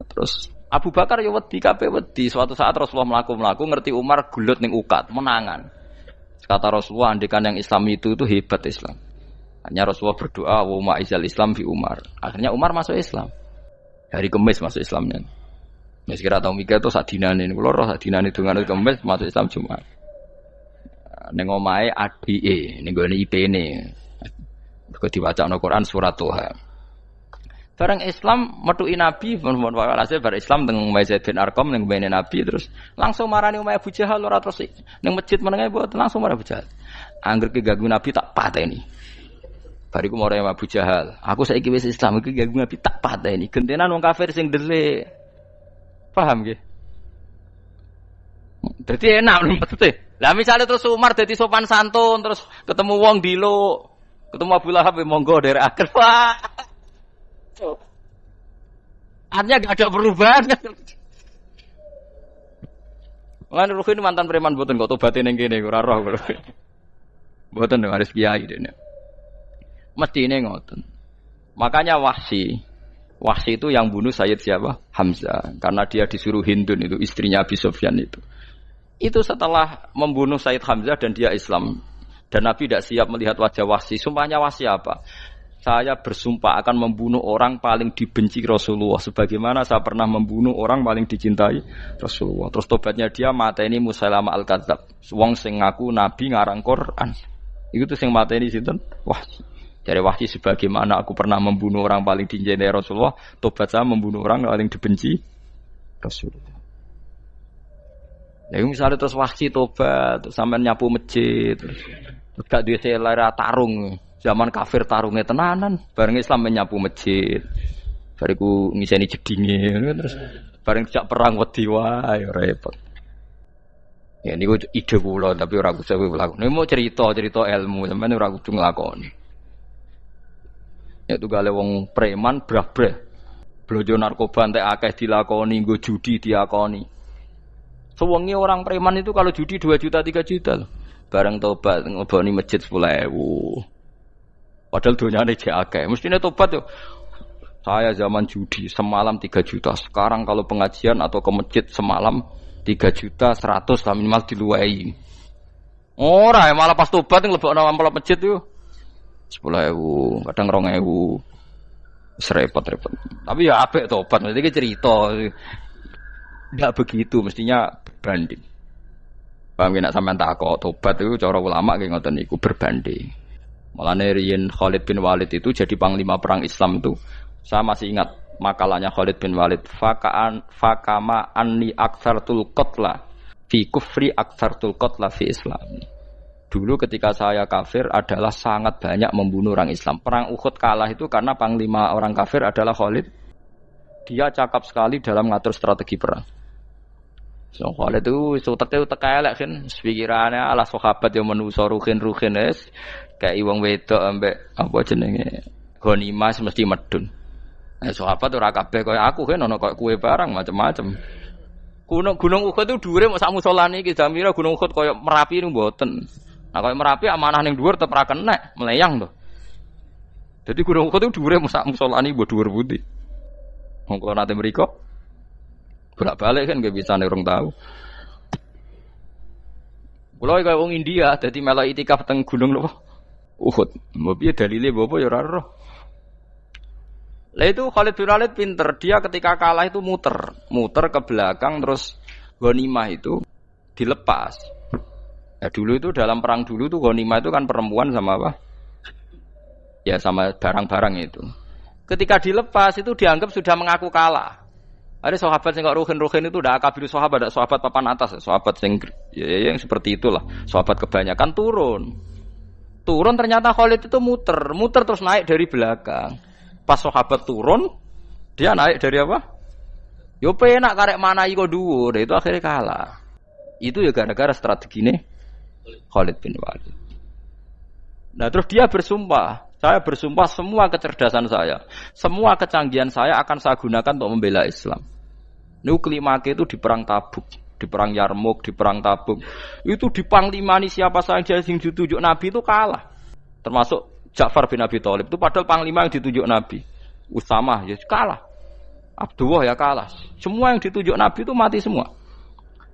Terus Abu Bakar ya wedi kabeh wedi. Suatu saat Rasulullah mlaku-mlaku ngerti Umar gulut ning ukat, menangan. Kata Rasulullah, andekan yang Islam itu hebat Islam. Hanya Rasulullah berdoa, wa ma'izal Islam fi Umar. Akhirnya Umar masuk Islam. Hari Kamis masuk Islamnya. Wis kira tau mikir to sak dinane. Kulo roh sak dinane dongane Kamis masuk Islam Jumat. Ning omahe adike, ning gone IP-ne. Kok diwacana Quran surat Toha. Barang Islam metuki Nabi, mohon walhasil bar Islam teng Zaid bin Arqam ning mbene Nabi terus langsung marani omahe Abu Jahal ora terus ning masjid menenge mboten langsung marani Abu Jahal. Angger ki ganggu Nabi tak pateni. Bariku marani Abu Jahal, aku saiki wis Islam iki ganggu Nabi tak pateni. Gentenan wong kafir sing ndelik. Paham nggih? Dadi enak maksudnya. Lah misale terus Umar dadi sopan santun terus ketemu wong dilo, ketemu Abu Lahab monggo derek akhir. Wah. Artinya gak ada perubahan. Lan Ruhin mantan preman mboten kok tobaté ning kene ora roh kok. Mboten harus kiai dene. Mestine ngoten. Makanya Wahsy itu yang bunuh Sayyid siapa? Hamzah. Karena dia disuruh Hindun itu istrinya Abi Sufyan itu. Itu setelah membunuh Sayyid Hamzah dan dia Islam. Dan Nabi tidak siap melihat wajah Wahsy. Sumpahnya Wahsy apa? Saya bersumpah akan membunuh orang paling dibenci Rasulullah sebagaimana saya pernah membunuh orang paling dicintai Rasulullah. Terus tobatnya dia mateni Musailamah al-Kadzab. Wong sing ngaku nabi ngarang Quran. Iku tuh sing mateni sinten? Wahsy. Dari Wahsy sebagaimana aku pernah membunuh orang paling dicintai Rasulullah, tobat saya membunuh orang paling dibenci Rasulullah. Lah misalnya terus Wahsy tobat, terus sampean nyapu masjid, terus gak duwe selera tarung. Zaman kafir tarungnya tenanan, bareng Islam menyapu masjid, bariku ngiseni jedinge, terus bareng sejak perang wedi wae repot. Ya niku ide kula tapi ora kudu lakon. Nek mau cerita ilmu sampeyan ora kudu nglakoni. Ya tugale wong preman brah-brah. Blojo narkoba entek akeh dilakoni, nggo judi diakoni. Sewengi orang preman itu kalau judi 2 juta 3 juta loh. Bareng tobat ngoboni masjid 10.000. Padahal donyane jek akeh. Mestine tobat yo. Saya zaman judi semalam 3 juta. Sekarang kalau pengajian atau ke masjid semalam 3 juta 100 lah minimal diluwei. Ora ya malah pas tobat nglebokno amplop masjid yo 10.000, kadang 2.000. Wis repot-repot. Tapi ya apik tobat, mesti cerita. Enggak begitu, mestinya berbanding. Paham nek sampean takok tobat itu cara ulama ki ngoten niku berbanding. Mulane riyen Khalid bin Walid itu jadi panglima perang Islam itu saya masih ingat makalahnya Khalid bin Walid, fakama anni aktsartul qatla fi kufri aktsartul qatla fi Islam. Dulu ketika saya kafir adalah sangat banyak membunuh orang Islam. Perang Uhud kalah itu karena panglima orang kafir adalah Khalid. Dia cakap sekali dalam ngatur strategi perang. So Khalid itu teka elek kan, pikirannya ala sahabat yang menuso ruhin es kayak wong wedok ambek apa jenenge ghanimah mesti medun. Sahabat ora kabeh kaya aku kan ono kaya kue barang macam-macam. Gunung Uhud itu dhuwure mok sak musolane iki Jamira Gunung Uhud kaya Merapi niku mboten. Nah kaya Merapi amanah ning dhuwur tetep ra kenek, melayang to. Jadi Gunung Uhud itu dhuwure mok sak musolane mbok dhuwur pundi. Wong kula nate mriko bolak-balik kan gak bisa nih orang tahu. Kulo kaya wong India dadi melok itikaf teng gunung lho. Uhud. Mbok piye dalile mbok ya ora roh. Lah itu Khalid bin Walid pinter, dia ketika kalah itu muter ke belakang terus ghanimah itu dilepas. Ya dulu itu dalam perang dulu tuh ghanimah itu kan perempuan sama apa? Ya sama barang-barang itu. Ketika dilepas itu dianggap sudah mengaku kalah. Ada sahabat yang kok ruhin itu udah akabir sahabat, ada sahabat papan atas, sahabat yang seperti itulah. Sahabat kebanyakan turun ternyata Khalid itu muter terus naik dari belakang. Pas sahabat turun, dia naik dari apa? Yo penak karek mana iko dhuwur, itu akhirnya kalah. Itu ya gara-gara strategi nih Khalid bin Walid. Nah terus dia bersumpah, saya bersumpah semua kecerdasan saya, semua kecanggihan saya akan saya gunakan untuk membela Islam. Nuklimake itu di perang Tabuk, di perang Yarmuk, di perang Tabuk. Itu di panglimani siapa saja yang ditunjuk Nabi itu kalah. Termasuk Ja'far bin Abi Thalib itu padahal panglima yang ditunjuk Nabi. Usamah ya kalah. Abdullah ya kalah. Semua yang ditunjuk Nabi itu mati semua.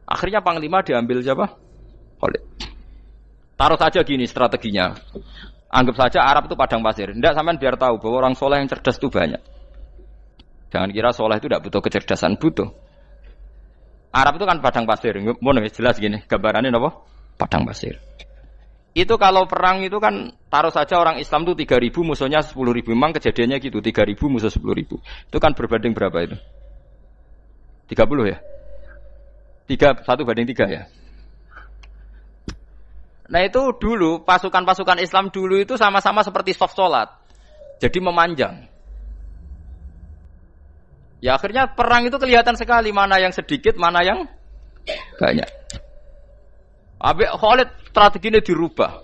Akhirnya panglima diambil siapa? Khalid. Taruh saja gini strateginya. Anggap saja Arab itu padang pasir. Tidak sampean biar tahu bahwa orang soleh yang cerdas itu banyak. Jangan kira soleh itu tidak butuh kecerdasan, butuh. Arab itu kan padang pasir. Mau jelas gini, gambarannya apa? Padang pasir. Itu kalau perang itu kan taruh saja orang Islam itu 3.000 musuhnya 10.000. Memang kejadiannya gitu, 3.000 musuh 10.000. Itu kan berbanding berapa itu? 30 ya? 1 banding 3 ya? Nah itu dulu, pasukan-pasukan Islam dulu itu sama-sama seperti soft sholat. Jadi memanjang. Ya akhirnya perang itu kelihatan sekali mana yang sedikit, mana yang banyak. Habis Khalid strateginya dirubah.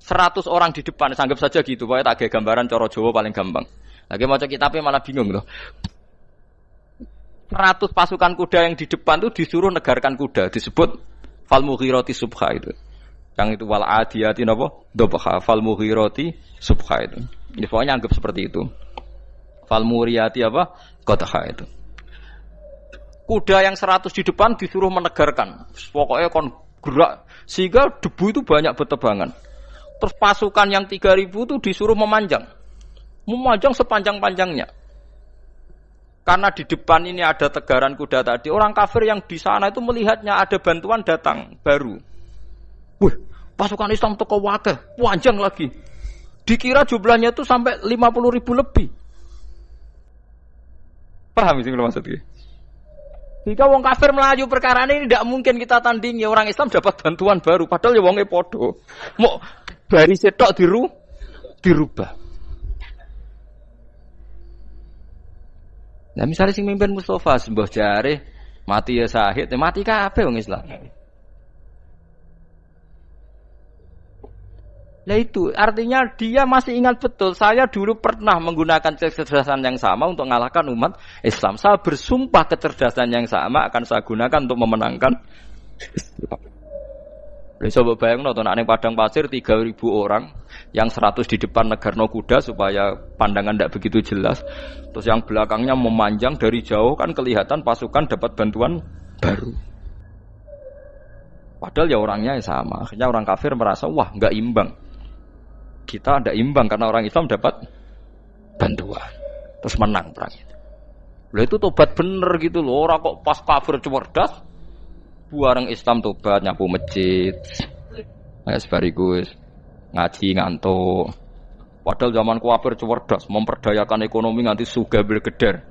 100 orang di depan, anggap saja gitu. Pokoknya tak kayak gambaran coro Jawa paling gampang. Lagi mau kitabnya malah bingung loh. 100 pasukan kuda yang di depan itu disuruh negarkan kuda. Disebut fal mughirati subha itu. Yang itu wal adiyati napa? Dobha fal mughirati subha itu. Ya, pokoknya anggap seperti itu. Fal muriyati apa? Qadha itu. Kuda yang 100 di depan disuruh menegarkan. Pokoknya kon gerak sehingga debu itu banyak bertebangan. Terus pasukan yang 3.000 itu disuruh memanjang. Memanjang sepanjang-panjangnya. Karena di depan ini ada tegaran kuda tadi, orang kafir yang di sana itu melihatnya ada bantuan datang baru. Wih, pasukan Islam teko wakeh, panjang lagi. Dikira jumlahnya itu sampai 50.000 lebih. Paham sih kalau maksudnya? Jika wong kafir melaju perkara ini tidak mungkin kita tandingi. Orang Islam dapat bantuan baru, padahal ya wonge podo. Mau baris setok dirubah. Nah misalnya sing mimpin Mustafa sembah jare mati ya syahid, mati kabeh wong Islam. Nah itu artinya dia masih ingat betul. Saya dulu pernah menggunakan kecerdasan yang sama untuk mengalahkan umat Islam. Saya bersumpah kecerdasan yang sama akan saya gunakan untuk memenangkan Islam. Coba bayang nonton ning padang pasir 3.000 orang, yang 100 di depan negarno kuda supaya pandangan tidak begitu jelas. Terus yang belakangnya memanjang dari jauh kan kelihatan pasukan dapat bantuan baru. Padahal ya orangnya sama. Akhirnya orang kafir merasa wah nggak imbang. Kita ada imbang karena orang Islam dapat bantuan. Terus menang perang itu. Lah itu tobat bener gitu loh. Orang kok pas kafir cerdas, buareng Islam tobat nyapu masjid. Kayak sebariku ngaji ngantuk. Padahal zaman kafir cerdas, memperdayakan ekonomi nganti sugih bergeder.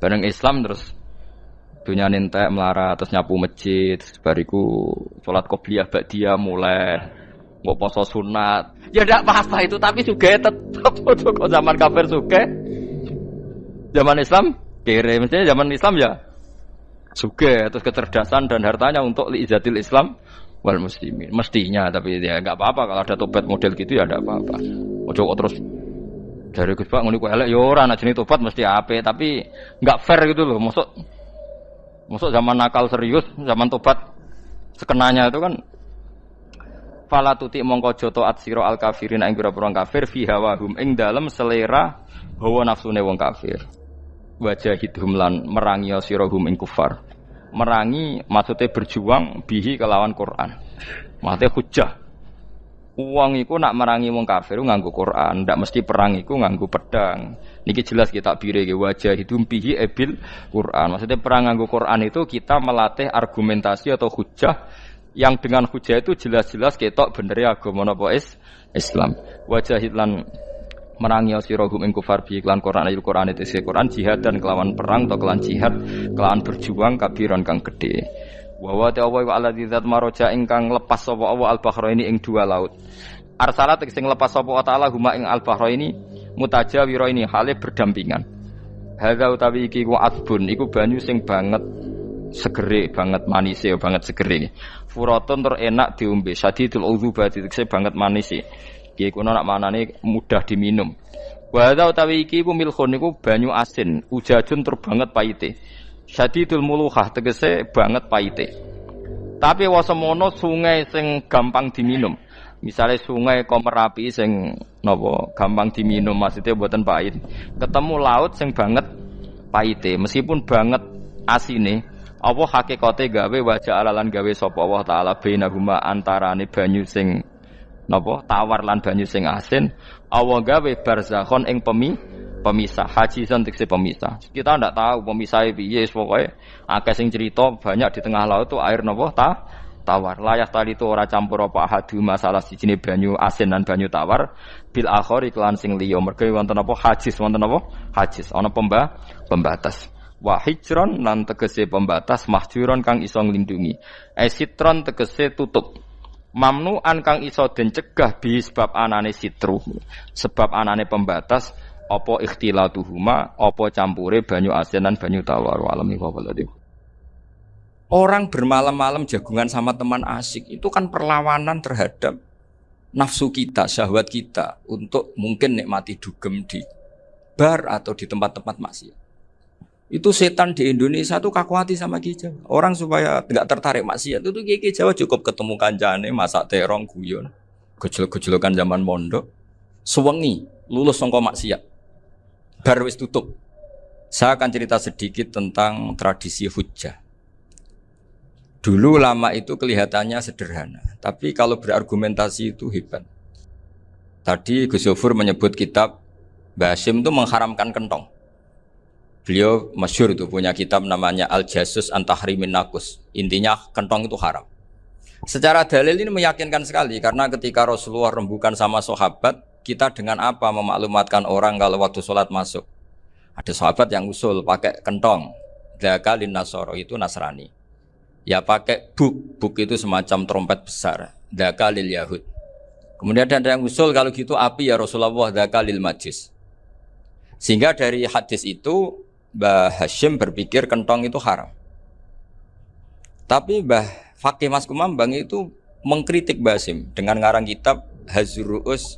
Bareng Islam terus dunia entek melarat, terus nyapu masjid, bariku sholat qobliyah ba'diyah mulai, mbok poso sunat. Ya ndak apa-apa itu, tapi sugih tetep kok zaman kafir sugih. Zaman Islam kere, mestinya zaman Islam ya sugih, terus kecerdasan dan hartanya untuk liizatil Islam wal muslimin. Mestinya, tapi ya enggak apa-apa kalau ada tobat model gitu ya enggak apa-apa. Ojo kok terus dari Gus Pak ngene kok elek ya ora, nek jenenge tobat mesti apik, tapi enggak fair gitu loh. Maksud zaman nakal serius, zaman tobat sekenanya itu kan fala tuti mongko joto atsira al kafirin ing pira-pira kafir fi hawahum ing dalem selera hawa nafsune wong kafir. Wajahidhum lan merangi sirahum ing kufar. Merangi maksudnya berjuang bihi kelawan Quran. Maksudnya hujjah. Uang iku nak merangi wong kafir nganggo Quran, ndak mesti perang iku nganggo pedang. Niki jelas kita bire ke wajah hidum bihi ebil Quran. Maksudnya perang nganggo Quran itu kita melatih argumentasi atau hujjah yang dengan hujjah itu jelas-jelas ketok bener agama napa Islam. Wajah lan merangi sirahum ing kufar bi iklan Quran ayat Quran itu Quran jihad dan kelawan perang atau kelawan jihad kelawan berjuang kabiran kang gede. Wa wa ta'ala wa alladzi zat maraja ingkang lepas sapa Allah al-bahraini ing dua laut. Arsalat sing lepas sapa ta'ala huma ing al-bahraini mutajawiraini hale berdampingan. Hadza utawi iki ku asbun iku banyu sing banget segere banget manise banget segere. Furatun tur enak diombe sadidul udzubati tekse banget manise. Iki kono nak manane mudah diminum. Wa hadza utawi iki ku milkhun iku banyu asin, ujajun tur banget paite. Syadidul muluhah tegese banget paite. Tapi wasemono sungai sing gampang diminum. Misalnya sungai Komerapi sing napa gampang diminum maksudnya mboten pahit. Ketemu laut sing banget paite meskipun banget asine. Apa hakikate gawe wajah alalan gawe sapa Allah taala bainahuma antarane banyu sing napa tawar lan banyu sing asin. Allah gawe barzakhon ing pemisah haji santikse pemisah. Kita ndak tahu pemisahnya piye pokoke akeh sing cerita banyak di tengah laut tuh air napa tawar. Layak tali itu ora campur apa hadu masalah sijine banyu asin dan banyu tawar bil akhir iklan sing liya mergo wonten apa hajis wonten apa hajis ana pembatas. Wa hijron lan tegese pembatas mahjuron kang iso nglindungi. Sitron tegese tutup. Mamnu'an kang iso den cegah bi sebab anane sitru. Sebab anane pembatas apa ikhtilatuhuma apa campure banyu asin dan banyu tawar walami wallahi. Orang bermalam-malam jagungan sama teman asik itu kan perlawanan terhadap nafsu kita, syahwat kita untuk mungkin nikmati dugem di bar atau di tempat-tempat maksiat. Itu setan di Indonesia tuh kakuati sama Ki Jawa. Orang supaya enggak tertarik maksiat itu Ki Jawa cukup ketemu kancane masak terong guyon, gejol-gejolokan zaman mondok, suwengi lulus saka maksiat. Bar wis tutup. Saya akan cerita sedikit tentang tradisi hujjah. Dulu lama itu kelihatannya sederhana, tapi kalau berargumentasi itu hebat. Tadi Gus Yofur menyebut kitab Mbah Hasyim itu mengharamkan kentong. Beliau masyhur itu punya kitab namanya Al-Jasus an Tahrimin Nakus. Intinya kentong itu haram. Secara dalil ini meyakinkan sekali karena ketika Rasulullah rembukan sama sahabat, kita dengan apa memaklumatkan orang kalau waktu sholat masuk? Ada sahabat yang usul pakai kentong. Dzakalin Nasoro itu Nasrani. Ya pakai buk itu semacam trompet besar. Dzakalil Yahud. Kemudian ada yang usul kalau gitu api ya Rasulullah dzakalil Majus. Sehingga dari hadis itu Mbah Hasyim berpikir kentong itu haram. Tapi Mbah Fakih Mas Kumambang itu mengkritik Mbah Hasyim dengan ngarang kitab Hazruus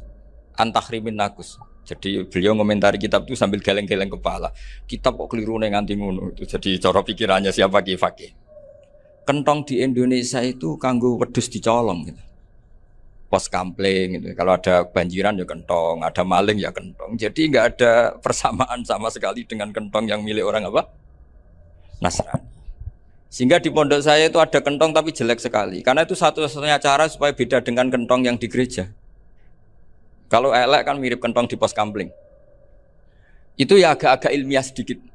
Antahrimin Nakus. Jadi beliau ngomentari kitab itu sambil geleng-geleng kepala. Kitab kok keliru nganti ngono. Itu jadi cara pikirannya siapa Ki Fakih. Kentong di Indonesia itu kanggo wedhus dicolong gitu. Pos kampling gitu. Kalau ada banjiran ya kentong, ada maling ya kentong. Jadi enggak ada persamaan sama sekali dengan kentong yang milik orang apa? Nasrani. Sehingga di pondok saya itu ada kentong tapi jelek sekali. Karena itu satu-satunya cara supaya beda dengan kentong yang di gereja. Kalau elek kan mirip kentong di pos kampling. Itu ya agak-agak ilmiah sedikit.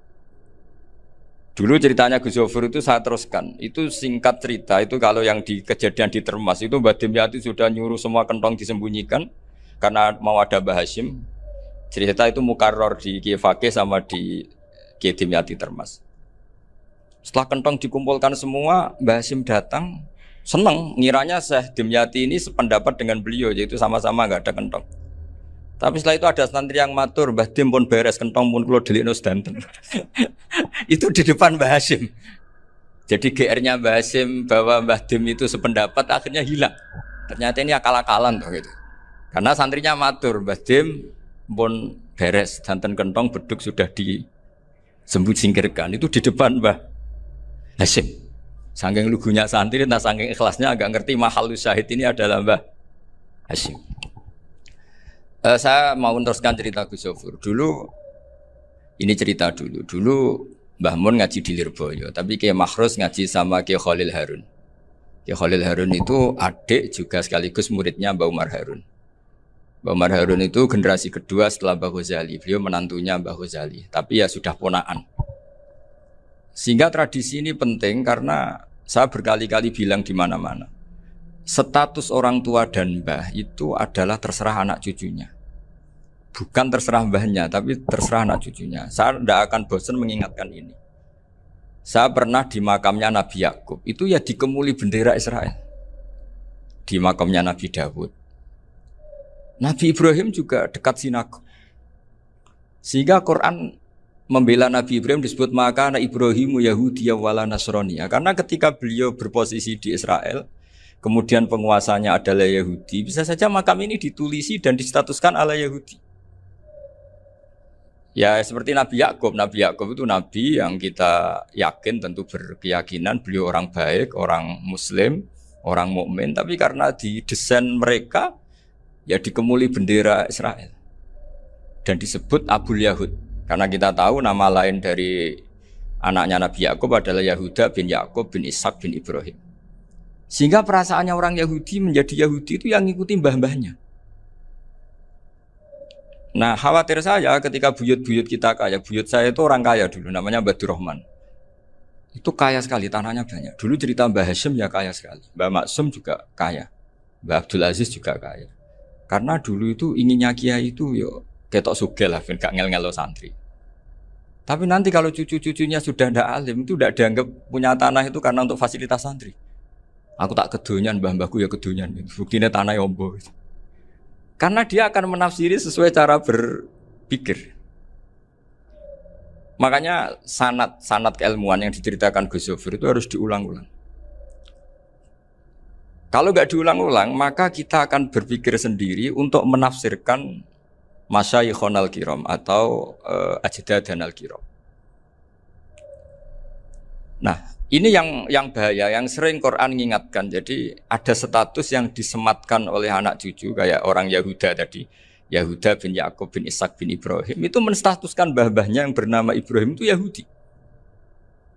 Dulu ceritanya Gus Yofur itu saya teruskan. Itu singkat cerita, itu kalau yang di kejadian di Termas itu Mbah Dimyati sudah nyuruh semua kentong disembunyikan karena mau ada Mbah Hasyim. Cerita itu mukarrar di Kiai Fakih sama di Kiai Dimyati Termas. Setelah kentong dikumpulkan semua, Mbah Hasyim datang, seneng, ngiranya Syekh Dimyati ini sependapat dengan beliau, yaitu sama-sama nggak ada kentong. Tapi setelah itu ada santri yang matur, Mbah Dim pun beres, kentong pun kulo delikno sedanten. Itu di depan Mbah Hasyim. Jadi GR-nya Mbah Hasyim bahwa Mbah Dim itu sependapat akhirnya hilang. Ternyata ini akal-akalan tuh gitu. Karena santrinya matur, Mbah Dim pun beres, santen kentong beduk sudah disembut singkirkan. Itu di depan Mbah Hasyim. Saking lugunya santri, nah saking ikhlasnya agak ngerti mahalus syahid ini adalah Mbah Hasyim. Saya mau meneruskan cerita Gus Sofur. Dulu, ini cerita dulu. Dulu Mbah Mun ngaji di Lirboyo, tapi Kiai Makhrus ngaji sama Kiai Khalil Harun. Kiai Khalil Harun itu adik juga sekaligus muridnya Mbah Umar Harun. Mbah Umar Harun itu generasi kedua setelah Mbah Ghazali. Beliau menantunya Mbah Ghazali, tapi ya sudah ponaan. Sehingga tradisi ini penting karena saya berkali-kali bilang di mana-mana. Status orang tua dan mbah itu adalah terserah anak cucunya. Bukan terserah mbahnya, tapi terserah anak cucunya. Saya tidak akan bosan mengingatkan ini. Saya pernah di makamnya Nabi Yakub, itu ya dikemuli bendera Israel. Di makamnya Nabi Dawud. Nabi Ibrahim juga dekat sinagog. Sehingga Quran membela Nabi Ibrahim disebut maka anak Ibrahimu Yahudi wala Nasrani. Karena ketika beliau berposisi di Israel, kemudian penguasanya adalah Yahudi, bisa saja makam ini ditulisi dan distatuskan ala Yahudi. Ya seperti Nabi Yakub. Nabi Yakub itu nabi yang kita yakin tentu berkeyakinan beliau orang baik, orang muslim, orang mukmin, tapi karena di desain mereka ya dikemuli bendera Israel. Dan disebut Abul Yahud. Karena kita tahu nama lain dari anaknya Nabi Yakub adalah Yahuda bin Yakub bin Ishak bin Ibrahim. Sehingga perasaannya orang Yahudi menjadi Yahudi itu yang ngikuti mbah-mbahnya. Nah khawatir saya ketika buyut-buyut kita kaya, buyut saya itu orang kaya dulu, namanya Badur Rahman. Itu kaya sekali, tanahnya banyak. Dulu cerita Mbah Hasyim ya kaya sekali, Mbah Maksum juga kaya, Mbah Abdul Aziz juga kaya. Karena dulu itu inginnya kiai itu yo ketok sugih lah, gak ngel-ngelo santri. Tapi nanti kalau cucu-cucunya sudah ndak alim, itu ndak dianggap punya tanah itu karena untuk fasilitas santri. Aku tak kedonyan, mbah-mbahku ya kedonyan. Buktinya tanah ombo. Karena dia akan menafsiri sesuai cara berpikir. Makanya sanad keilmuan yang diceritakan Gus Sofir itu harus diulang-ulang. Kalau nggak diulang-ulang, maka kita akan berpikir sendiri untuk menafsirkan masyayikhonal kiram atau ajdadanal kiram. Nah, ini yang bahaya, yang sering Quran mengingatkan. Jadi ada status yang disematkan oleh anak cucu kayak orang Yahuda tadi, Yahuda bin Yakub bin Ishak bin Ibrahim itu menstatuskan mbah-mbahnya yang bernama Ibrahim itu Yahudi.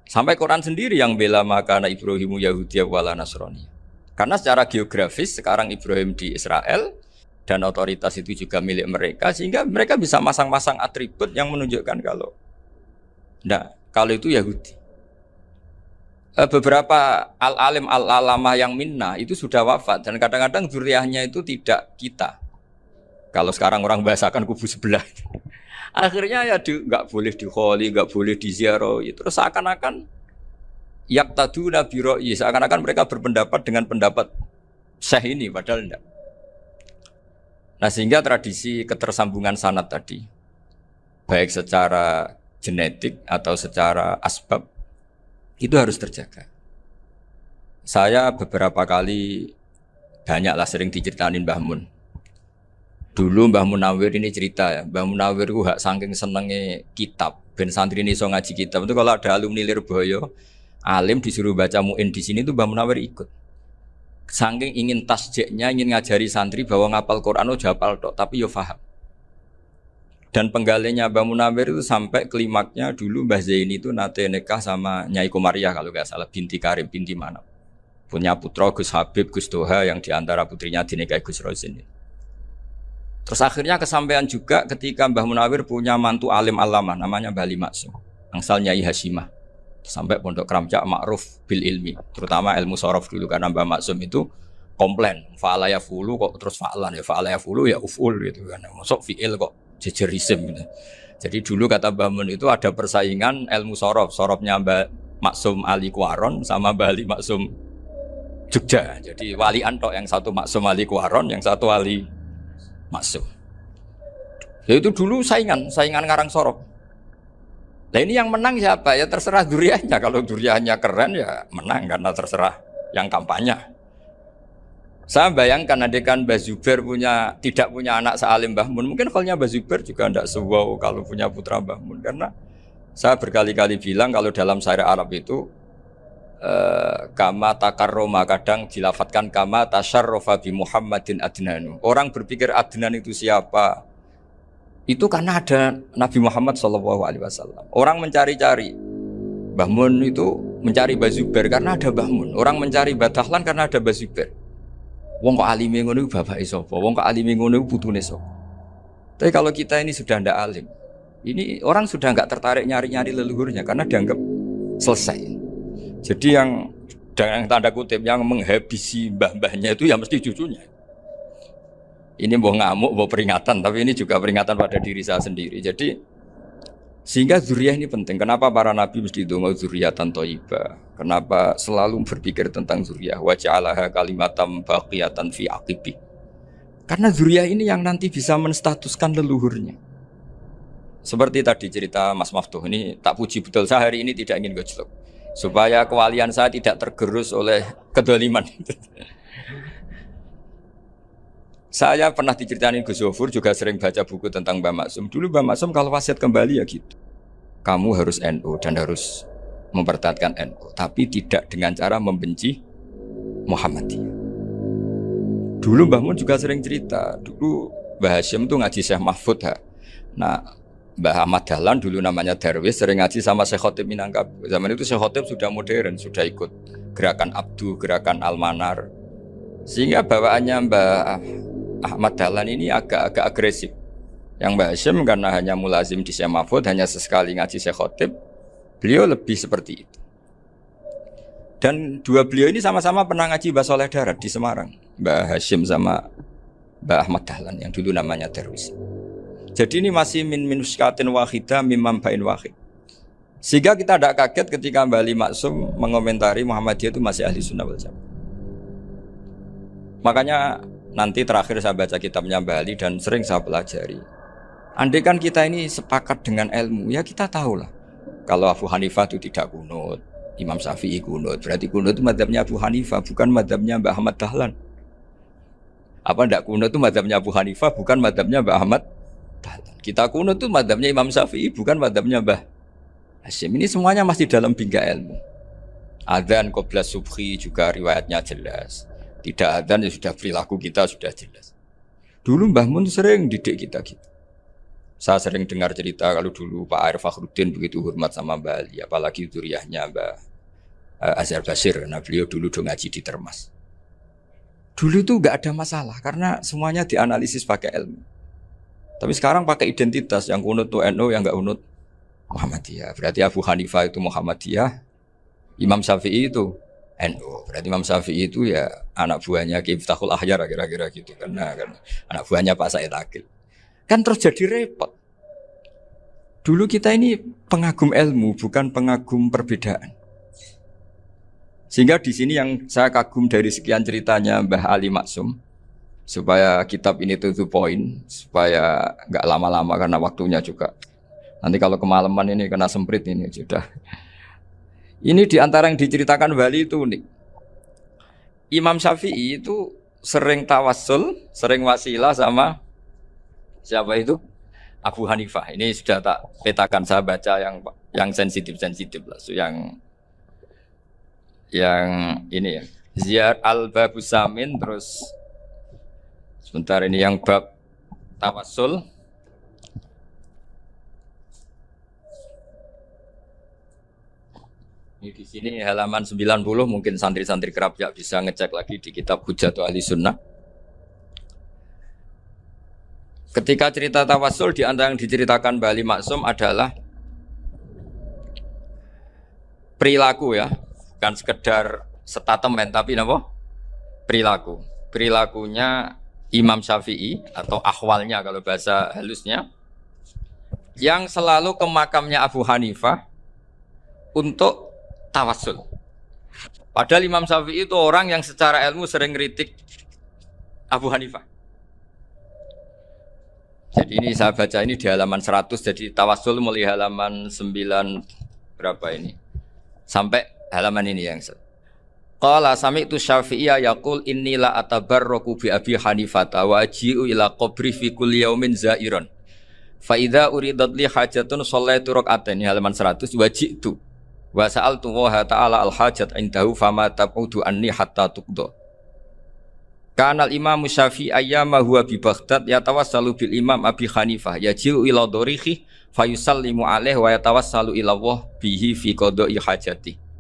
Sampai Quran sendiri yang bela maka anak Ibrahimu Yahudi wala Nasrani. Karena secara geografis sekarang Ibrahim di Israel dan otoritas itu juga milik mereka, sehingga mereka bisa masang-masang atribut yang menunjukkan kalau itu Yahudi. Beberapa al-alim al-alamah yang minnah itu sudah wafat dan kadang-kadang dzurriyyahnya itu tidak kita. Kalau sekarang orang bahasakan kubu sebelah. Akhirnya ya nggak boleh dikholi, nggak boleh diziarah. Terus seakan-akan yaqtaduna bi ra'yi, seakan-akan mereka berpendapat dengan pendapat syekh ini padahal enggak. Nah, sehingga tradisi ketersambungan sanad tadi baik secara genetik atau secara asbab itu harus terjaga. Saya beberapa kali banyaklah sering diceritain Mbah Mun. Dulu Mbah Munawir ini cerita ya, Mbah Munawir itu hak saking senenge kitab, ben santri ini so ngaji kitab. Itu kalau ada alumni Lirboyo, alim disuruh baca muin di sini itu Mbah Munawir ikut. Saking ingin tasjeknya, ingin ngajari santri bahwa ngapal Quran udah hafal tok, tapi yo paham. Dan penggalinya Mbah Munawir itu sampai klimaknya dulu Mbah Zaini itu nate nikah sama Nyai Komariah kalau nggak salah, binti Karim, binti Manap. Punya putra Gus Habib, Gus Doha yang diantara putrinya dinikahi Gus Rozin. Terus akhirnya kesampaian juga ketika Mbah Munawir punya mantu alim alamah namanya Mbah Ali Maksum, angsal Nyai Hasyimah. Sampai pondok Kramjak ma'ruf bil ilmi, terutama ilmu sorof dulu karena Mbah Maksum itu komplain, fa'ala ya fulu kok terus fa'lan ya fa'ala ya fulu ya uf'ul gitu kan. Masuk fi'il kok jejer isim gitu. Jadi dulu kata Mbah Mun itu ada persaingan ilmu sorof, sorofnya Mbah Maksum Ali Kuaron sama Mbah Ali Maksum Jogja. Jadi wali antok, yang satu Maksum Ali Kuaron, yang satu Ali Maksum. Ya itu dulu saingan ngarang sorof. Nah ini yang menang siapa? Ya terserah duriannya. Kalau duriannya keren ya menang karena terserah yang kampanye. Saya bayangkan adekan Mbah Zubair tidak punya anak sealim Mbah Mun, mungkin kalau Mbah Zubair juga tidak sewow kalau punya putra Mbah Mun, karena saya berkali-kali bilang kalau dalam syair Arab itu kama takarroma, kadang dilafatkan kama tasyarrofa bi Muhammadin adnanu. Orang berpikir Adnan itu siapa? Itu karena ada Nabi Muhammad SAW. Orang mencari-cari Mbah Mun itu mencari Mbah Zubair karena ada Mbah Mun. Orang mencari Mbah Dahlan karena ada Mbah Zubair. Wong kok alime ngono iku bapake sapa? Wong kok alime ngono iku putune sapa? Tapi kalau kita ini sudah ndak alim, ini orang sudah nggak tertarik nyari-nyari leluhurnya karena dianggap selesai. Jadi yang dengan tanda kutip yang menghabisi mbah-mbahnya itu ya mesti cucunya. Ini mau ngamuk, mau peringatan, tapi ini juga peringatan pada diri saya sendiri. Jadi sehingga zuriyah ini penting. Kenapa para nabi mesti donga zuriyatan thayyibah? Kenapa selalu berpikir tentang zuriyah? Wa ja'alaha kalimatam baqiyatan fi aqibi. Karena zuriyah ini yang nanti bisa menstatuskan leluhurnya. Seperti tadi cerita Mas Maftuh, ini tak puji betul, saya hari ini tidak ingin gojlok supaya kewalian saya tidak tergerus oleh kedoliman. Saya pernah diceritain Gus Zofur, juga sering baca buku tentang Mbah Maksum. Dulu Mbah Maksum kalau wasiat kembali ya gitu. Kamu harus NU dan harus mempertahankan NU, tapi tidak dengan cara membenci Muhammadiyah. Dulu Mbah Mun juga sering cerita, dulu Mbah Hashim tuh ngaji Syekh Mahfud. Nah, Mbah Ahmad Dahlan dulu namanya Darwis, sering ngaji sama Syekh Khotib Minangkabau. Zaman itu Syekh Khotib sudah modern, sudah ikut gerakan Abdu, gerakan Al-Manar. Sehingga bawaannya Mbah Ahmad Dahlan ini agak agresif. Yang Mbah Hashim karena hanya mulazim di Syekh Mahfud, hanya sesekali ngaji Syekh Khotib, beliau lebih seperti itu. Dan dua beliau ini sama-sama pernah ngaji Mbah Soleh Darat di Semarang, Mbah Hashim sama Mbah Ahmad Dahlan yang dulu namanya Darwis. Jadi ini masih min minuskatin wahidah mimam bain wahid. Sehingga kita tidak kaget ketika Mbah Ali Maksum mengomentari Muhammadiyah itu masih ahli sunnah wal jamaah. Makanya nanti terakhir saya baca kitabnya Mbah Ali dan sering saya pelajari. Andai kan kita ini sepakat dengan ilmu, ya kita tahulah. Kalau Abu Hanifah itu tidak kunut, Imam Syafi'i kunut, berarti kunut itu mazhabnya Abu Hanifah, bukan mazhabnya Mbah Ahmad Dahlan. Apa tidak kunut itu mazhabnya Abu Hanifah, bukan mazhabnya Mbah Ahmad Dahlan. Kita kunut itu mazhabnya Imam Syafi'i, bukan mazhabnya Mbah Hashim. Ini semuanya masih dalam bingkai ilmu. Adzan qabla subhi juga riwayatnya jelas. Tidak adzan ya sudah, perilaku kita sudah jelas. Dulu Mbah Mun sering didik kita gitu. Saya sering dengar cerita kalau dulu Pak Arif Fakhruddin begitu hormat sama Mbah Ali, apalagi zuriyahnya Mbah Azhar Basir, karena beliau dulu do ngaji di Termas. Dulu itu enggak ada masalah karena semuanya dianalisis pakai ilmu. Tapi sekarang pakai identitas, yang kunut itu NU, yang enggak kunut Muhammadiyah. Berarti Abu Hanifah itu Muhammadiyah, Imam Syafi'i itu NU. Berarti Imam Syafi'i itu ya anak buahnya Ki Miftahul Ahyar kira-kira gitu kan anak buahnya Pak Said Akil. Kan terus jadi repot. Dulu kita ini pengagum ilmu, bukan pengagum perbedaan. Sehingga di sini yang saya kagum dari sekian ceritanya Mbah Ali Maksum, supaya kitab ini to the point, supaya nggak lama-lama karena waktunya juga. Nanti kalau kemalaman ini kena semprit ini sudah. Ini diantara yang diceritakan Bali itu unik. Imam Syafi'i itu sering tawassul, sering wasilah sama siapa itu? Abu Hanifah. Ini sudah tak petakan, saya baca yang sensitif lah, so yang ini ya. Ziyar al-Babus Samin, terus sebentar ini yang bab tawassul. Ini di sini halaman 90, mungkin santri-santri kerap ya bisa ngecek lagi di kitab Hujjatul Ahli Sunnah. Ketika cerita tawassul, di antara yang diceritakan Mbah Ali Maksum adalah perilaku ya, bukan sekedar statement tapi apa? Perilakunya Imam Syafi'i atau ahwalnya kalau bahasa halusnya yang selalu ke makamnya Abu Hanifah untuk tawassul. Padahal Imam Syafi'i itu orang yang secara ilmu sering kritik Abu Hanifah. Jadi ini saya baca ini di halaman 100, jadi tawassul mulai halaman 9 berapa ini? Sampai halaman ini yang Qala sami'tu Syafi'iyya yaqul inni la atabarraku bi Abi Hanifah wa aji'u ila qabri fi kulli yaumin za'iran. Fa idza uridat li hajatun shallaitu rak'ataini halaman 100 waji'tu wa sa'altu wa ta'ala al hajat indahu fama tab'udu anni hatta tuqda. Kana al Imam Syafi'i ayyama huwa bi Baghdad yatawassalu bil Imam Abi Hanifah yaji'u ila dorihi fayusallimu alaihi wa yatawassalu ila Allah bihi fi qada'i hajati.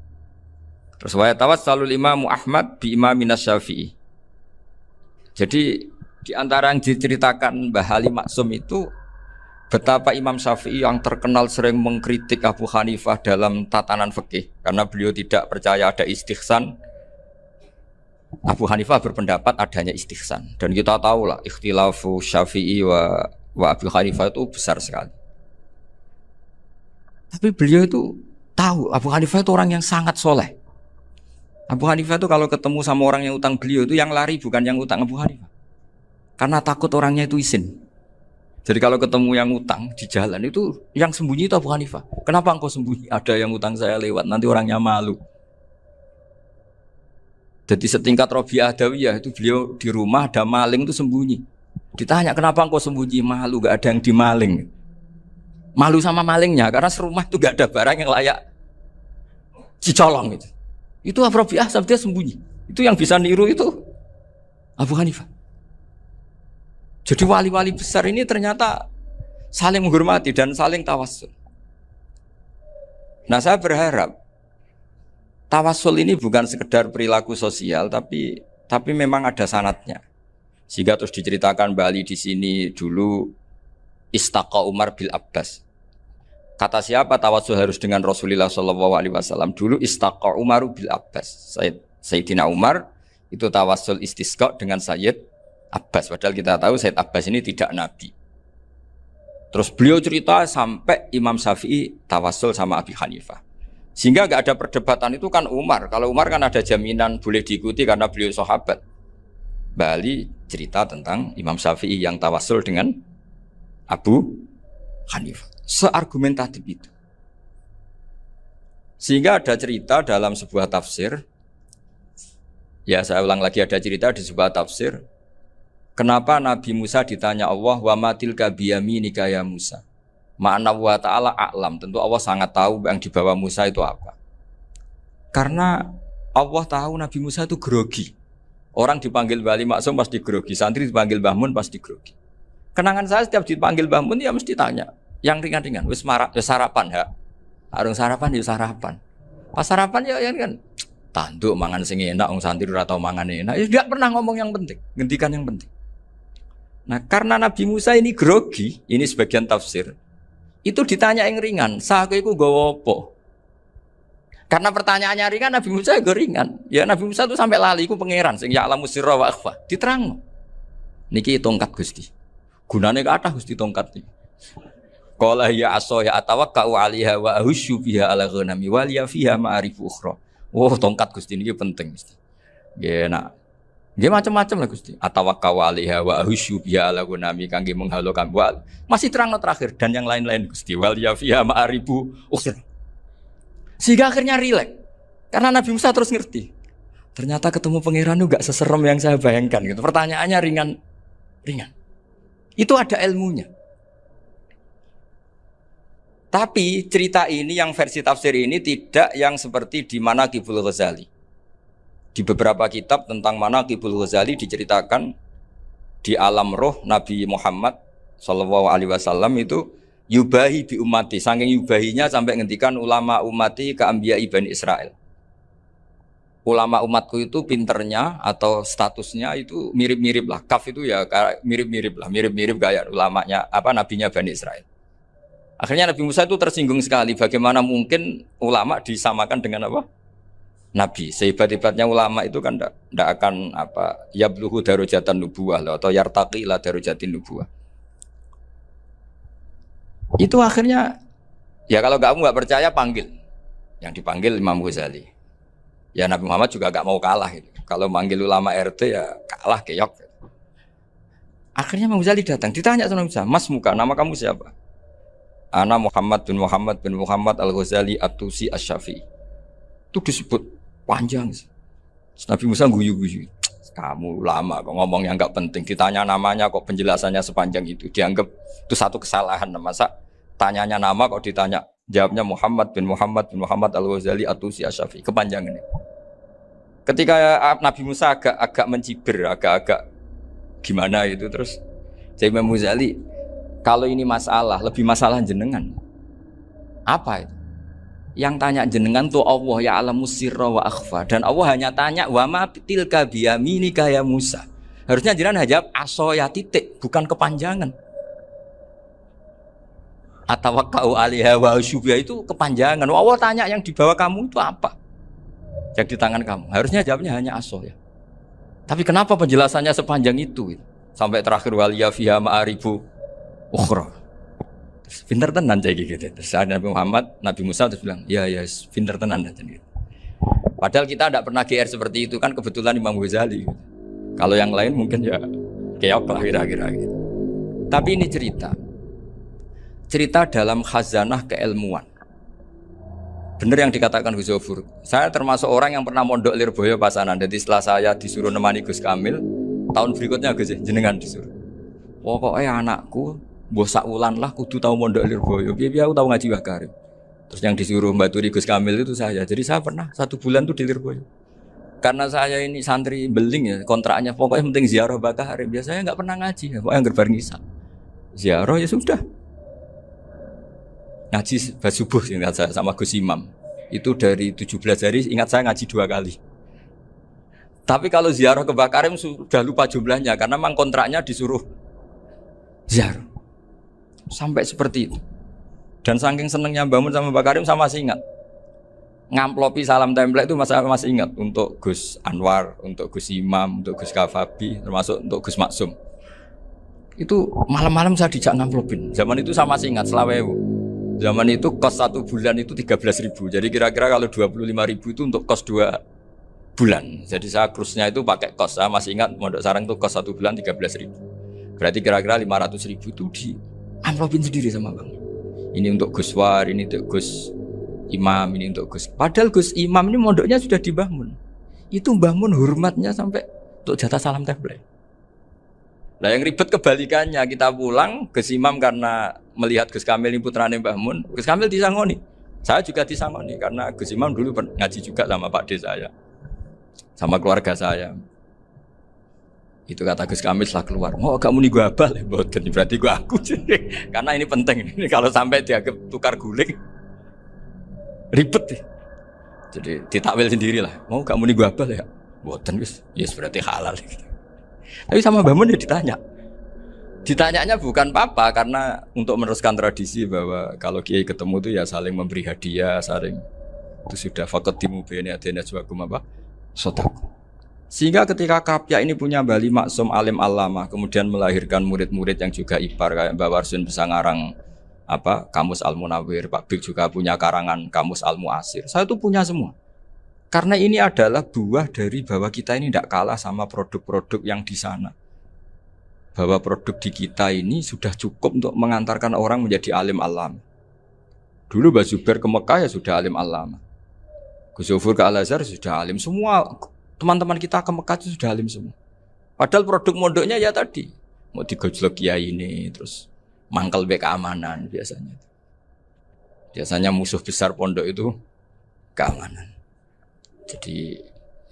Terus wa tawassalul Imam Ahmad bi Imamina Syafi'i. Jadi di antara yang diceritakan Mbah Halim Maksum itu betapa Imam Syafi'i yang terkenal sering mengkritik Abu Hanifah dalam tatanan fikih karena beliau tidak percaya ada istihsan. Abu Hanifah berpendapat adanya istihsan dan kita tahu lah ikhtilafu Syafi'i wa Abu Hanifah itu besar sekali. Tapi beliau itu tahu Abu Hanifah itu orang yang sangat soleh. Abu Hanifah itu kalau ketemu sama orang yang utang beliau itu yang lari bukan yang utang Abu Hanifah. Karena takut orangnya itu izin. Jadi kalau ketemu yang utang di jalan itu yang sembunyi itu Abu Hanifah. Kenapa engkau sembunyi? Ada yang utang saya lewat, nanti orangnya malu. Jadi setingkat Rabi'ah Adawiyah itu beliau di rumah ada maling itu sembunyi. Ditanya kenapa engkau sembunyi? Malu, gak ada yang dimaling. Malu sama malingnya karena serumah itu gak ada barang yang layak dicolong gitu. Itu Rabi'ah sampai dia sembunyi. Itu yang bisa niru itu Abu Hanifah. Jadi wali-wali besar ini ternyata saling menghormati dan saling tawassul. Nah saya berharap tawassul ini bukan sekedar perilaku sosial, tapi memang ada sanadnya. Sehingga terus diceritakan Bali di sini dulu istaqa Umar bil Abbas. Kata siapa tawassul harus dengan Rasulullah SAW? Dulu istaqa Umar bil Abbas. Sayyidina Umar itu tawassul istisqa dengan Sayyid Abbas. Padahal kita tahu Sayyid Abbas ini tidak nabi. Terus beliau cerita sampai Imam Syafi'i tawassul sama Abi Hanifah. Sehingga gak ada perdebatan itu kan Umar. Kalau Umar kan ada jaminan boleh diikuti karena beliau sahabat. Bali cerita tentang Imam Syafi'i yang tawassul dengan Abu Hanifah. Seargumentatif itu. Sehingga ada cerita dalam sebuah tafsir. Ya saya ulang lagi, ada cerita di sebuah tafsir. Kenapa Nabi Musa ditanya Allah wa matilka biyaminika ya Musa? Ma'ana wa ta'ala a'lam. Tentu Allah sangat tahu yang dibawa Musa itu apa. Karena Allah tahu Nabi Musa itu grogi. Orang dipanggil Bali Maksum pasti grogi. Santri dipanggil Mbah Mun pasti grogi. Kenangan saya setiap dipanggil Mbah Mun ya mesti tanya. Yang ringan-ringan, wis sarapan ya. Arung sarapan ya sarapan. Pas sarapan ya kan tanduk mangan sing enak, wong santri ora tau mangan enak. Ya enggak pernah ngomong yang penting, ngendikan yang penting. Nah, karena Nabi Musa ini grogi, ini sebagian tafsir. Itu ditanya yang ringan, "Sake iku nggawa apa?" Karena pertanyaannya ringan, Nabi Musa juga ringan. Ya Nabi Musa itu sampai lali iku pangeran sing ya'lamu sirra wa akhfa. Diterangno. Niki tongkat Gusti. Gunane kathah Gusti tongkat iki. Qala ya aso ya atawakkau 'alaiha wa ahusyu biha 'ala ghanami wal ya fiha ma'arifu ukhra. Oh, tongkat Gusti niki penting Gusti. Nggih nak. Nggih macam-macam lah Gusti. Atawakkau 'alaiha wa ahusyu biha 'ala ghanami kangge menghalokan wal. Masih terang terakhir dan yang lain-lain Gusti. Wal ya fiha ma'arifu ukhra. Sehingga akhirnya rileks. Karena Nabi Musa terus ngerti. Ternyata ketemu pangeran itu enggak seserem yang saya bayangkan gitu. Pertanyaannya ringan. Itu ada ilmunya. Tapi cerita ini yang versi tafsir ini tidak yang seperti di Manaqibul Ghazali. Di beberapa kitab tentang Manaqibul Ghazali diceritakan di alam roh Nabi Muhammad SAW itu yubahi bi ummati. Saking yubahinya sampai ngendikan ulama ummati ke anbiya Bani Israel. Ulama umatku itu pinternya atau statusnya itu mirip-mirip lah. Kaf itu ya mirip-mirip lah, mirip-mirip gaya ulamanya nabinya Bani Israel. Akhirnya Nabi Musa itu tersinggung sekali. Bagaimana mungkin ulama disamakan dengan apa? Nabi. Sehebat-hebatnya ulama itu kan tidak akan yabluhu darajatan nubuwah atau yartaqi ila darajatin nubuwah. Itu akhirnya ya kalau kamu nggak percaya panggil. Yang dipanggil Imam Ghazali. Ya Nabi Muhammad juga nggak mau kalah. Gitu. Kalau manggil ulama RT ya kalah keok. Akhirnya Imam Ghazali datang. Ditanya sama Musa, Mas Muka, nama kamu siapa? Ana Muhammad bin Muhammad Al-Ghazali At-Tusi Asy-Syafi'i. Itu disebut panjang. Nabi Musa guyu-guyu. Kamu lama kok ngomong yang nggak penting. Ditanya namanya kok penjelasannya sepanjang itu. Dianggap itu satu kesalahan. Masa tanyanya nama kok ditanya. Jawabnya Muhammad bin Muhammad Al-Ghazali At-Tusi Asy-Syafi'i. Kepanjangan ini. Ketika Nabi Musa agak mencibir, agak gimana itu terus. Jadi Imam Ghazali, kalau ini masalah, lebih masalah jenengan. Apa itu? Yang tanya jenengan tuh Allah ya alamu sirra wa akhfa, dan Allah hanya tanya wa ma tilka biyaminika ya Musa. Harusnya jenengan jawab aso ya titik, bukan kepanjangan. Atawakkau alaiha wa syubha itu kepanjangan. Allah tanya yang di bawah kamu itu apa? Yang di tangan kamu. Harusnya jawabnya hanya aso ya. Tapi kenapa penjelasannya sepanjang itu? Sampai terakhir waliya fiha ma'aribu ukhra. Pinter tenan kayak gitu. Terus Nabi Muhammad, Nabi Musa terus bilang, ya pinter tenan aja gitu. Padahal kita tidak pernah GR seperti itu kan, kebetulan Imam Ghazali. Gitu. Kalau yang lain mungkin ya keok lah kira-kira gitu. Tapi ini cerita dalam khazanah keilmuan. Benar yang dikatakan Gus Zofur. Saya termasuk orang yang pernah mondok Lirboyo Pasanan. Jadi setelah saya disuruh nemani Gus Kamil, tahun berikutnya Gus jenengan disuruh. Pokoknya anakku bosak ulan lah kudu tahu mondok Lirboyo. Biar aku tahu ngaji Wakarim. Terus yang disuruh Mbak Turi Gus Kamil itu saya. Jadi saya pernah 1 bulan tuh di Lirboyo. Karena saya ini santri beling ya, kontraknya pokoknya penting ziarah Bakarim. Biasanya nggak pernah ngaji, ya. Pokoknya bareng Isa. Ziarah ya sudah. Ngaji subuh ingat saya sama Gus Imam. Itu dari 17 hari ingat saya ngaji 2 kali. Tapi kalau ziarah ke Bakarim sudah lupa jumlahnya karena memang kontraknya disuruh ziarah. Sampai seperti itu. Dan saking senengnya bangun sama Bakarim saya masih ingat. Ngamplopi salam template itu masih ingat untuk Gus Anwar, untuk Gus Imam, untuk Gus Kafabi, termasuk untuk Gus Maksum. Itu malam-malam saya dijak ngamplopin. Zaman itu saya masih ingat selawewu. Zaman itu kos 1 bulan itu 13.000. Jadi kira-kira kalau 25.000 itu untuk kos 2 bulan. Jadi saya krusnya itu pakai kos. Saya masih ingat Mondok Sarang itu kos 1 bulan 13.000. Berarti kira-kira 500.000 itu di amplopin sendiri sama Bang. Ini untuk Gus War, ini untuk Gus Imam, ini untuk Gus. Padahal Gus Imam ini mondoknya sudah dibangun. Itu bangun hormatnya sampai untuk jatah salam template. Nah yang ribet kebalikannya, kita pulang Gus Imam karena melihat Gus Kamil ini putrane Mbah Mun, Gus Kamil disangoni. Saya juga disangoni karena Gus Imam dulu ngaji juga sama Pak D saya, sama keluarga saya. Itu kata Gus Kamil setelah keluar, oh kamu nih gua abal ya, boten berarti gua aku. Karena ini penting, ini kalau sampai dia tukar guling, ribet deh. Jadi ditakwil sendiri lah, mau kamu nih gua abal ya, boten yes berarti halal. Tapi sama Mbah Mun ya ditanya. Ditanyanya bukan apa karena untuk meneruskan tradisi bahwa kalau kiai ketemu itu ya saling memberi hadiah, saling itu sudah faqaddimu baina adina jawakum apa? Sedekah. Sehingga ketika Kapya ini punya Bali Maksum alim alama, kemudian melahirkan murid-murid yang juga ipar kayak Mbak Warsun bisa ngarang apa? Kamus Al-Munawwir, Pak Bik juga punya karangan Kamus Al-Muasir. Saya itu punya semua. Karena ini adalah buah dari bahwa kita ini tidak kalah sama produk-produk yang di sana. Bahwa produk di kita ini sudah cukup untuk mengantarkan orang menjadi alim alam. Dulu Mbah Zubair ke Mekah ya sudah alim alam. Gus Zofur ke Al-Azhar sudah alim. Semua teman-teman kita ke Mekah itu sudah alim semua. Padahal produk mondoknya ya tadi. Mau digojlok kiai ini, terus mangkel be keamanan biasanya. Biasanya musuh besar pondok itu keamanan. Jadi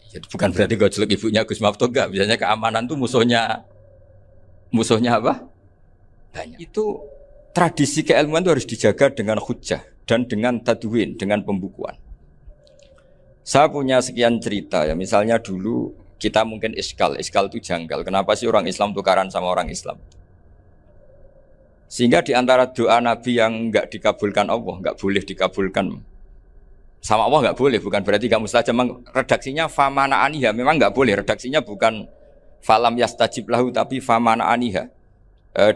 ya bukan berarti gojlok ibunya Gus Maftuh enggak, biasanya keamanan tuh musuhnya apa? Banyak. Itu tradisi keilmuan itu harus dijaga dengan hujjah dan dengan tadwin, dengan pembukuan. Saya punya sekian cerita ya, misalnya dulu kita mungkin iskal itu janggal. Kenapa sih orang Islam tukaran sama orang Islam? Sehingga di antara doa Nabi yang enggak dikabulkan Allah, enggak boleh dikabulkan sama Allah nggak boleh, bukan berarti nggak mustajab. Redaksinya famana aniha, memang nggak boleh. Redaksinya bukan falam yastajib lahu, tapi famana aniha.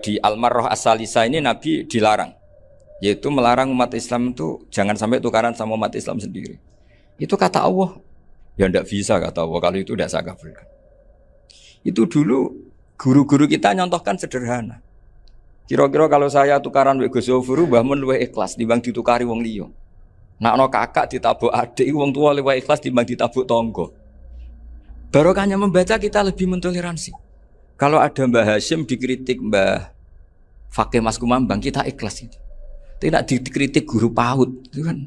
Di Al-Marrah As-Salisa ini Nabi dilarang. yaitu melarang umat Islam itu jangan sampai tukaran sama umat Islam sendiri. Itu kata Allah, ya tidak bisa kata Allah, kalau itu tidak saya kabulkan. Itu dulu guru-guru kita nyontohkan sederhana. Kira-kira kalau saya tukaran wek Gus Zofuru, Mbah Mun luwih ikhlas dibanding ditukari wong liya. Nak ana kakak ditabuk adik, wong tua luwih ikhlas dibanding ditabuk tangga. Barokahnya membaca kita lebih mentoleransi. Kalau ada Mbah Hashim dikritik Mbah Fakih Mas Kumambang, kita ikhlas itu. Tidak dikritik guru PAUD, itu kan.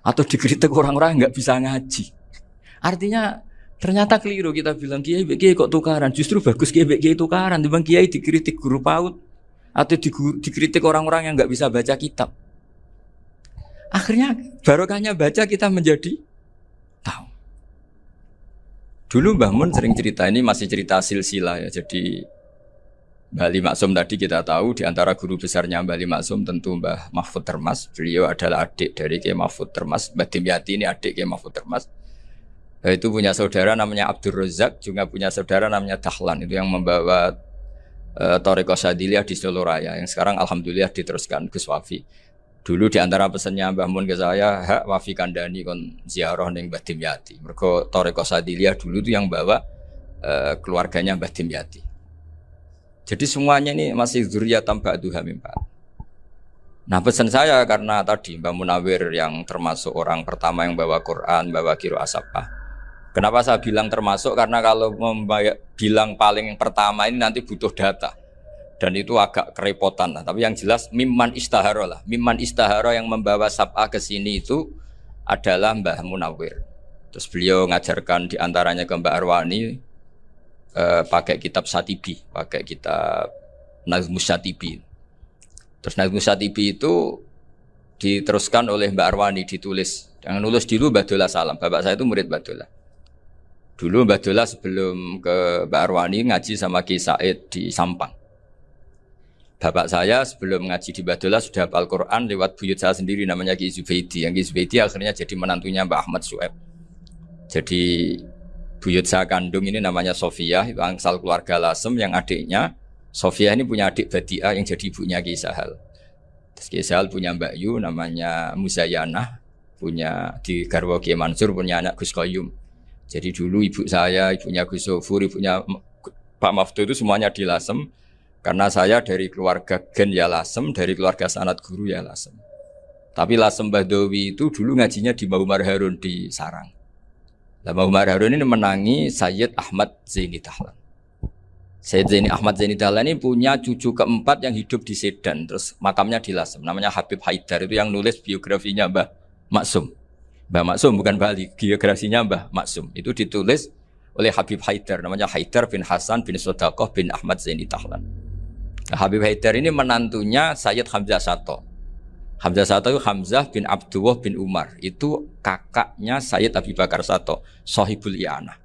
Atau dikritik orang-orang yang nggak bisa ngaji. Artinya ternyata keliru kita bilang kiai kok tukaran. Justru bagus kiai tukaran. Dibanding kiai dikritik guru PAUD atau dikritik orang-orang yang nggak bisa baca kitab. Akhirnya barokahnya baca kita menjadi tahu. Dulu Mbah Mun sering cerita, ini masih cerita silsilah ya. Jadi Mbah Ali Maksum tadi kita tahu di antara guru besarnya Mbah Ali Maksum tentu Mbah Mahfud Termas. Beliau adalah adik dari Kiai Mahfud Termas. Mbah Dimyati ini adik Kiai Mahfud Termas. Itu punya saudara namanya Abdul Razak, juga punya saudara namanya Dahlan. Itu yang membawa Thariqah Syadziliyah di Solo Raya. Yang sekarang alhamdulillah diteruskan Gus Wafi. Dulu di antara pesannya Mbah Mun ke saya, hak Wafi kandani kon ziarah ning Mbah Dimyati. Mergo Thariqah Syadziliyah dulu itu yang bawa keluarganya Mbah Dimyati. Jadi semuanya ini masih dzurriyyatan ba'duha min ba'd. Nah pesan saya karena tadi Mbah Munawir yang termasuk orang pertama yang bawa Quran, bawa Qiraah Sabah. Kenapa saya bilang termasuk? Karena kalau bilang paling pertama ini nanti butuh data. Dan itu agak kerepotan lah. Tapi yang jelas mimman istahara lah. Mimman istahara yang membawa Sabah ke sini itu adalah Mbah Munawir. Terus beliau ngajarkan diantaranya ke Mbak Arwani pakai kitab Satibi, pakai kitab Nazmus Satibi. Terus Nazmus Satibi itu diteruskan oleh Mbak Arwani, ditulis. Yang nulis dulu Mbak Dola Salam. Bapak saya itu murid Mbak Dola. Dulu Mbak Dola sebelum ke Mbak Arwani ngaji sama Ki Said di Sampang. Bapak saya sebelum ngaji di Mbak Dola sudah hafal Quran lewat buyut saya sendiri namanya Ki Zubaidi. Yang Ki Zubaidi akhirnya jadi menantunya Mbak Ahmad Su'eb. Jadi buyut saya kandung ini namanya Sofia, itu angsal keluarga Lasem yang adiknya. Sofia ini punya adik Badiah yang jadi ibunya Ki Sahal. Terus Ki Sahal punya Mbak Yu namanya Muzayanah, punya di garwa Ki Mansur punya anak Gus Qayyum. Jadi dulu ibu saya, ibunya Gus Sofur, ibunya Pak Maftu itu semuanya di Lasem. Karena saya dari keluarga Gen ya Lasem, dari keluarga sanad guru ya Lasem. Tapi Lasem Bahdawi itu dulu ngajinya di Mbah Umar Harun di Sarang. Mbah Umar Harun ini menangi Sayyid Ahmad Zaini Dahlan. Sayyid Zaini Ahmad Zaini Dahlan ini punya cucu keempat yang hidup di Sedan. Terus makamnya di Lasem. Namanya Habib Haidar. Itu yang nulis biografinya Mbah Maksum. Mbah Maksum bukan Bali. Biografinya Mbah Maksum. Itu ditulis oleh Habib Haidar. Namanya Haidar bin Hasan bin Sodaqoh bin Ahmad Zaini Dahlan. Nah, Habib Haidar ini menantunya Sayyid Hamzah Sato. Hamzah Sato itu Hamzah bin Abdullah bin Umar. Itu kakaknya Sayyid Abi Bakar Sato, Sohibul I'anah.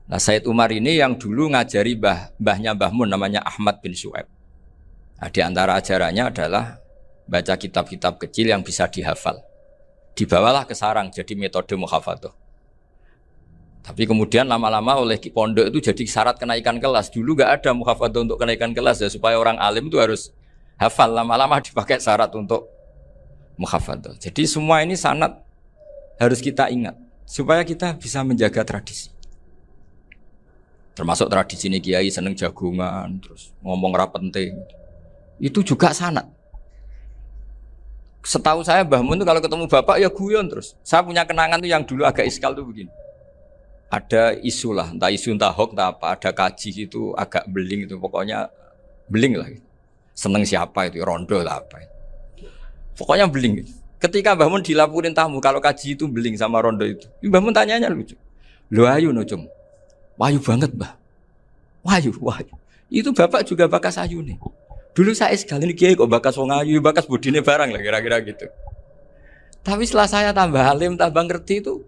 Nah Sayyid Umar ini yang dulu ngajari mbahnya Mbah Mun namanya Ahmad bin Su'eb. Nah, di antara ajarannya adalah baca kitab-kitab kecil yang bisa dihafal. Dibawalah ke sarang jadi metode muhafadzah. Tapi kemudian lama-lama oleh pondok itu jadi syarat kenaikan kelas. Dulu gak ada muhafadzah untuk kenaikan kelas ya, supaya orang alim itu harus hafal. Lama-lama dipakai syarat untuk muhafadzah. Jadi semua ini sanad harus kita ingat supaya kita bisa menjaga tradisi. Termasuk tradisi ini kiai seneng jagungan, terus ngomong ra penting. Itu juga sanad. Setahu saya Mbah Mun itu kalau ketemu bapak ya guyon terus. Saya punya kenangan tuh yang dulu agak iskal tuh begini. Ada isu lah, entah isu entah hoax entah apa, ada kaji itu agak beling itu, pokoknya beling lah. Seneng siapa itu, rondo lah apa. Pokoknya beling. Ketika Mbah Mun dilaporin tamu kalau kaji itu beling sama rondo itu, Mbah Mun tanyanya lucu. Lho ayu no cung, wahyu banget Mbah. Wahyu. Itu bapak juga bakas ayu nih. Dulu saya sekali ini kiai kok bakas wong ayu, bakas budine barang lah kira-kira gitu. Tapi setelah saya tambah alim, tambah ngerti itu,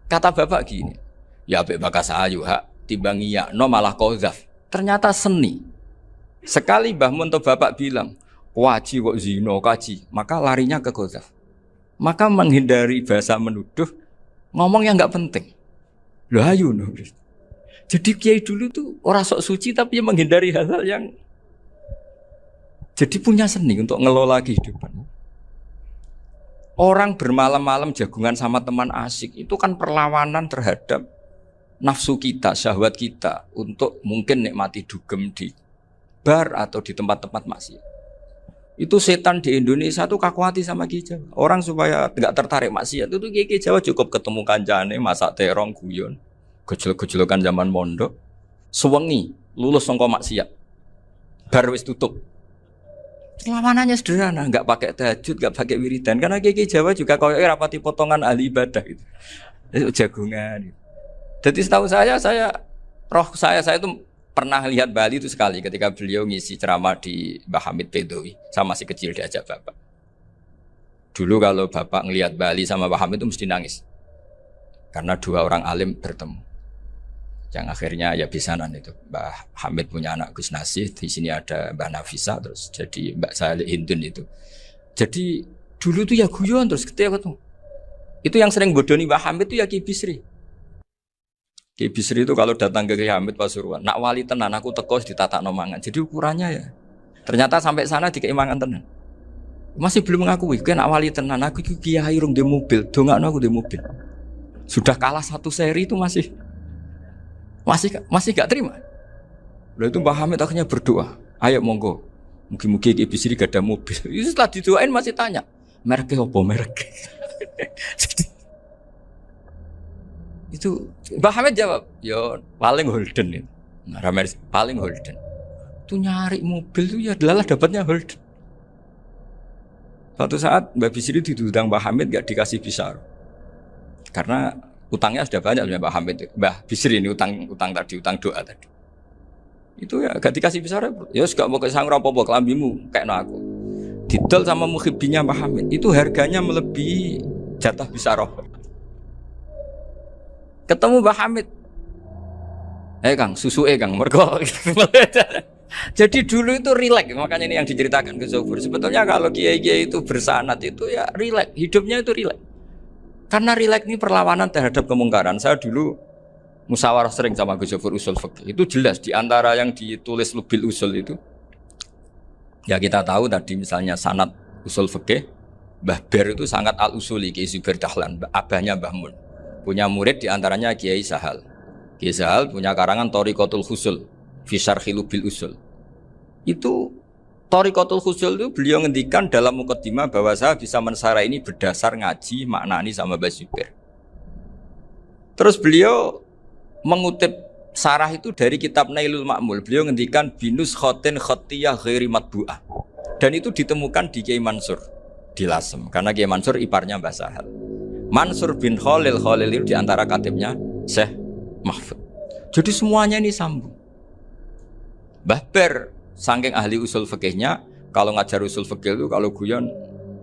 kata bapak gini, ya abek bakas ayu hak timbang iya no malah qadzaf. Ternyata seni. Sekali Mbah Mun atau bapak bilang, waji kok zino kaji, maka larinya ke qadzaf. Maka menghindari bahasa menuduh, ngomong yang enggak penting. Lho ayu no. Jadi kiai dulu tuh orang sok suci tapi menghindari hal-hal yang Jadi punya seni untuk ngelola kehidupan. Orang bermalam-malam jagungan sama teman asik itu kan perlawanan terhadap nafsu kita, syahwat kita untuk mungkin nikmati dugem di bar atau di tempat-tempat maksiat. Itu setan di Indonesia tuh kakuati sama Ki Jawa. Orang supaya tidak tertarik maksiat itu Ki Jawa cukup ketemu kancane masak terong guyon, gejol-gejolokan zaman mondok, sewengi lulus sangka maksiat. Bar wis tutup. Perlawanannya sederhana, enggak pakai tahajud, enggak pakai wiridan karena Ki Jawa juga koyo rapati potongan ahli ibadah gitu. Itu jagungan. Gitu. Jadi setahu saya itu pernah lihat Bali itu sekali ketika beliau ngisi ceramah di Mbah Hamid Bedowi. Saya masih kecil diajak bapak. Dulu kalau bapak ngelihat Bali sama Mbah Hamid itu mesti nangis. Karena dua orang alim bertemu. Yang akhirnya ya bisanan itu. Mbah Hamid punya anak Gus Nasih, di sini ada Mbah Nafisa, terus jadi Mbak Salih Hindun itu. Jadi dulu tuh ya guyon terus ketika ketemu. Itu yang sering bodoni Mbah Hamid itu ya Ki Bisri. Ki Bisri itu kalau datang ke Ki Hamid Pasuruan, nak wali tenan aku teko ditata nomangan. Jadi ukurannya ya. Ternyata sampai sana dikeimangan tenan. Masih belum mengakui, kan nak wali tenan aku iki kiai rung di mobil, dongakno aku di mobil. Sudah kalah satu seri itu masih gak terima. Lalu itu Mbah Hamid akhirnya berdoa, ayo monggo, mugi-mugi Ki Bisri gak ada mobil. Itu setelah didoain masih tanya, merek apa merek? Itu Mbah Hamid jawab, yo paling Holden itu. Nah, paling Holden. Itu nyari mobil itu ya adalah dapatnya Holden. Suatu saat Mbah Bisri diundang Mbah Hamid gak dikasih bisar. Karena utangnya sudah banyak Mbah Hamid. Mbah Bisri ini utang doa tadi. Itu ya gak dikasih bisar. Ya gak mau kesang apa-apa kelambimu kayak aku. Didol sama muhibbinya Mbah Hamid. Itu harganya melebihi jatah bisarah. Ketemu Mbah Hamid, Kang, susu Kang, mergo. Jadi dulu itu rileks, makanya ini yang diceritakan ke Zuhur. Sebetulnya kalau kiai-kiai itu bersanad itu ya rileks, hidupnya itu rileks. Karena rileks ini perlawanan terhadap kemungkaran. Saya dulu musyawarah sering sama Gus Zuhur usul fikih. Itu jelas di antara yang ditulis Lubil Usul itu. Ya kita tahu tadi misalnya sanad usul fikih, Mbah Ber itu sangat al-usuli, Kiai Zubair Dahlan, abahnya Mbah Mun. Punya murid diantaranya Kiai Sahal. Kiai Sahal punya karangan Thariqatul Husul, fi syarhi Lubil Usul. Itu Thariqatul Husul itu beliau ngendikan dalam mukaddimah bahwa saya bisa mensarah ini berdasar ngaji maknani sama Mbah Zubair. Terus beliau mengutip sarah itu dari kitab Nailul Ma'mul. Beliau ngendikan binus khotin khatiyah ghairi matbu'ah. Dan itu ditemukan di Kiai Mansur di Lasem. Karena Kiai Mansur iparnya Mbah Sahal. Mansur bin Khalil itu diantara katibnya Syekh Mahfud. Jadi semuanya ini sambung. Mbah Ber saking ahli usul fikihnya, kalau ngajar usul fikih itu kalau guyon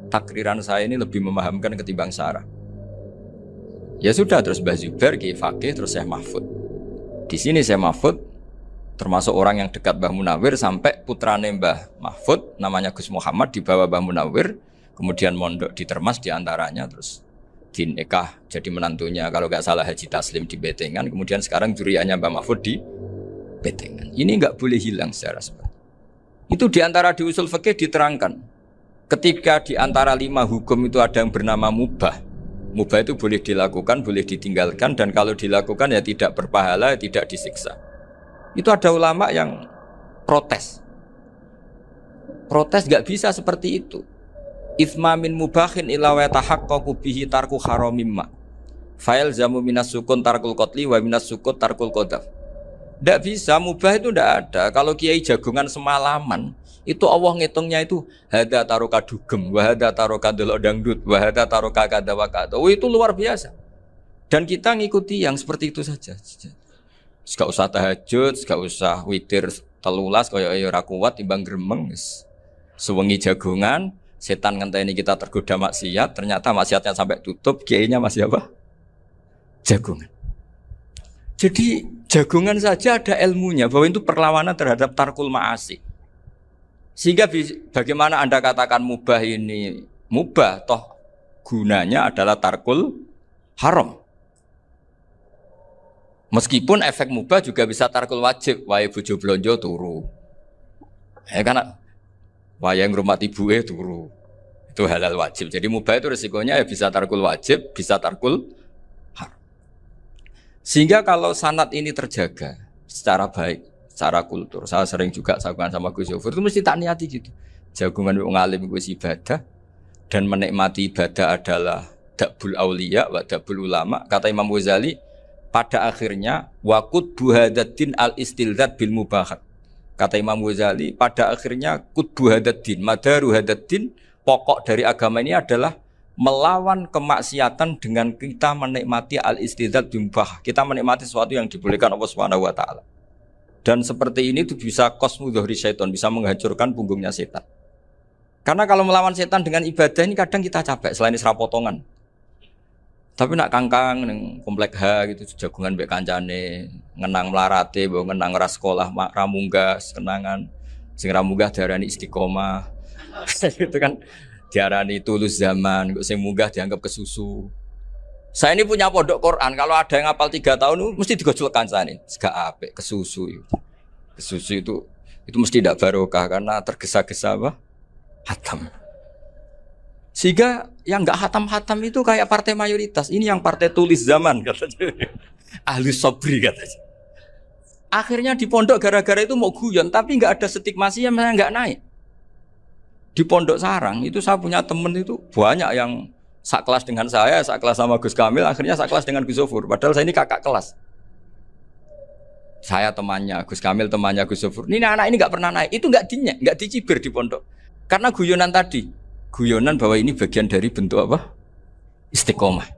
takriran saya ini lebih memahamkan ketimbang sarah. Ya sudah, terus Mbah Zubair Kiai Fakih, terus Syekh Mahfud. Di sini Syekh Mahfud termasuk orang yang dekat Mbah Munawir sampai putrane Mbah Mahfud namanya Gus Muhammad dibawa Mbah Munawir, kemudian mondok di Termas diantaranya, terus dinikah jadi menantunya kalau nggak salah Haji Taslim di Betengan, kemudian sekarang juriannya Mbah Mahfud di Betengan. Ini nggak boleh hilang secara seperti itu. Diantara di usul fikih diterangkan ketika diantara 5 hukum itu ada yang bernama mubah. Mubah itu boleh dilakukan, boleh ditinggalkan, dan kalau dilakukan ya tidak berpahala, tidak disiksa. Itu ada ulama yang protes nggak bisa seperti itu. Itsma min mubahin ila wa tahaqqaqu bihi tarku haramimma. Fa'il zamu minas sukun tarkul qatli wa minas sukut tarkul qadaf. Ndak bisa, mubah itu ndak ada. Kalau kiai jagungan semalaman, itu Allah ngitungnya itu hada taroka dugem, wa hada taroka delok dangdut, wa hada taroka kada wa kada. Oh, itu luar biasa. Dan kita ngikuti yang seperti itu saja. Gak usah tahajud, gak usah witir telulas kaya ora kuat timbang gremeng. Sewengi jagungan, setan ngenteni kita tergoda maksiat, ternyata maksiatnya sampai tutup, kiainya masih apa? Jagungan. Jadi jagungan saja ada ilmunya bahwa itu perlawanan terhadap tarkul ma'asi. Sehingga bagaimana Anda katakan mubah ini mubah, toh gunanya adalah tarkul haram. Meskipun efek mubah juga bisa tarkul wajib, wae bojo blonjo turu. Ya karena Wayang ngurmati ibuke turu. Itu halal wajib. Jadi mubah itu resikonya ya bisa tarkul wajib, bisa tarkul haram. Sehingga kalau sanad ini terjaga secara baik, secara kultur, saya sering juga sakuan sama Gus Yofur itu mesti tak niati gitu. Jagungan wong alim iku ibadah dan menikmati ibadah adalah dabul auliya wa dabul ulama. Kata Imam Ghazali pada akhirnya waqud buhadatin al istilzat bil mubahat. Kata Imam Ghazali pada akhirnya qutbu hadaddin, madaru hadaddin, pokok dari agama ini adalah melawan kemaksiatan dengan kita menikmati al-istidzat bimbah. Kita menikmati sesuatu yang dibolehkan Allah Subhanahu wa taala. Dan seperti ini itu bisa qasmu dhuhri syaitan, bisa menghancurkan punggungnya setan. Karena kalau melawan setan dengan ibadah ini kadang kita capek selain isra potongan. Tapi nak kangkang ning komplek H gitu jagungan mbek kancane, ngenang melarate, mbok ngenang ora sekolah ramunggah, kenangan sing ramunggah diarani istiqomah. Gitu kan diarani tulus zaman, kok sing munggah dianggap kesusu. Saya ini punya pondok Quran, kalau ada yang hafal 3 tahun mesti digojol kancane. Gak apik kesusu itu. Kesusu itu mesti tidak barokah karena tergesa-gesa apa? Hatam. Sehingga yang enggak hatam-hatam itu kayak partai mayoritas. Ini yang partai tulis zaman katanya. Ahli sobri katanya. Akhirnya di pondok gara-gara itu mau guyon, tapi enggak ada stigmasi yang enggak naik. Di Pondok Sarang itu saya punya temen itu banyak yang sekelas dengan saya, sekelas sama Gus Kamil, akhirnya sekelas dengan Gus Zofur. Padahal saya ini kakak kelas. Saya temannya, Gus Kamil temannya Gus Zofur. Ini anak ini nggak pernah naik, itu nggak dinyek, nggak dicibir di pondok. Karena guyonan tadi, guyonan bahwa ini bagian dari bentuk apa? Istiqomah.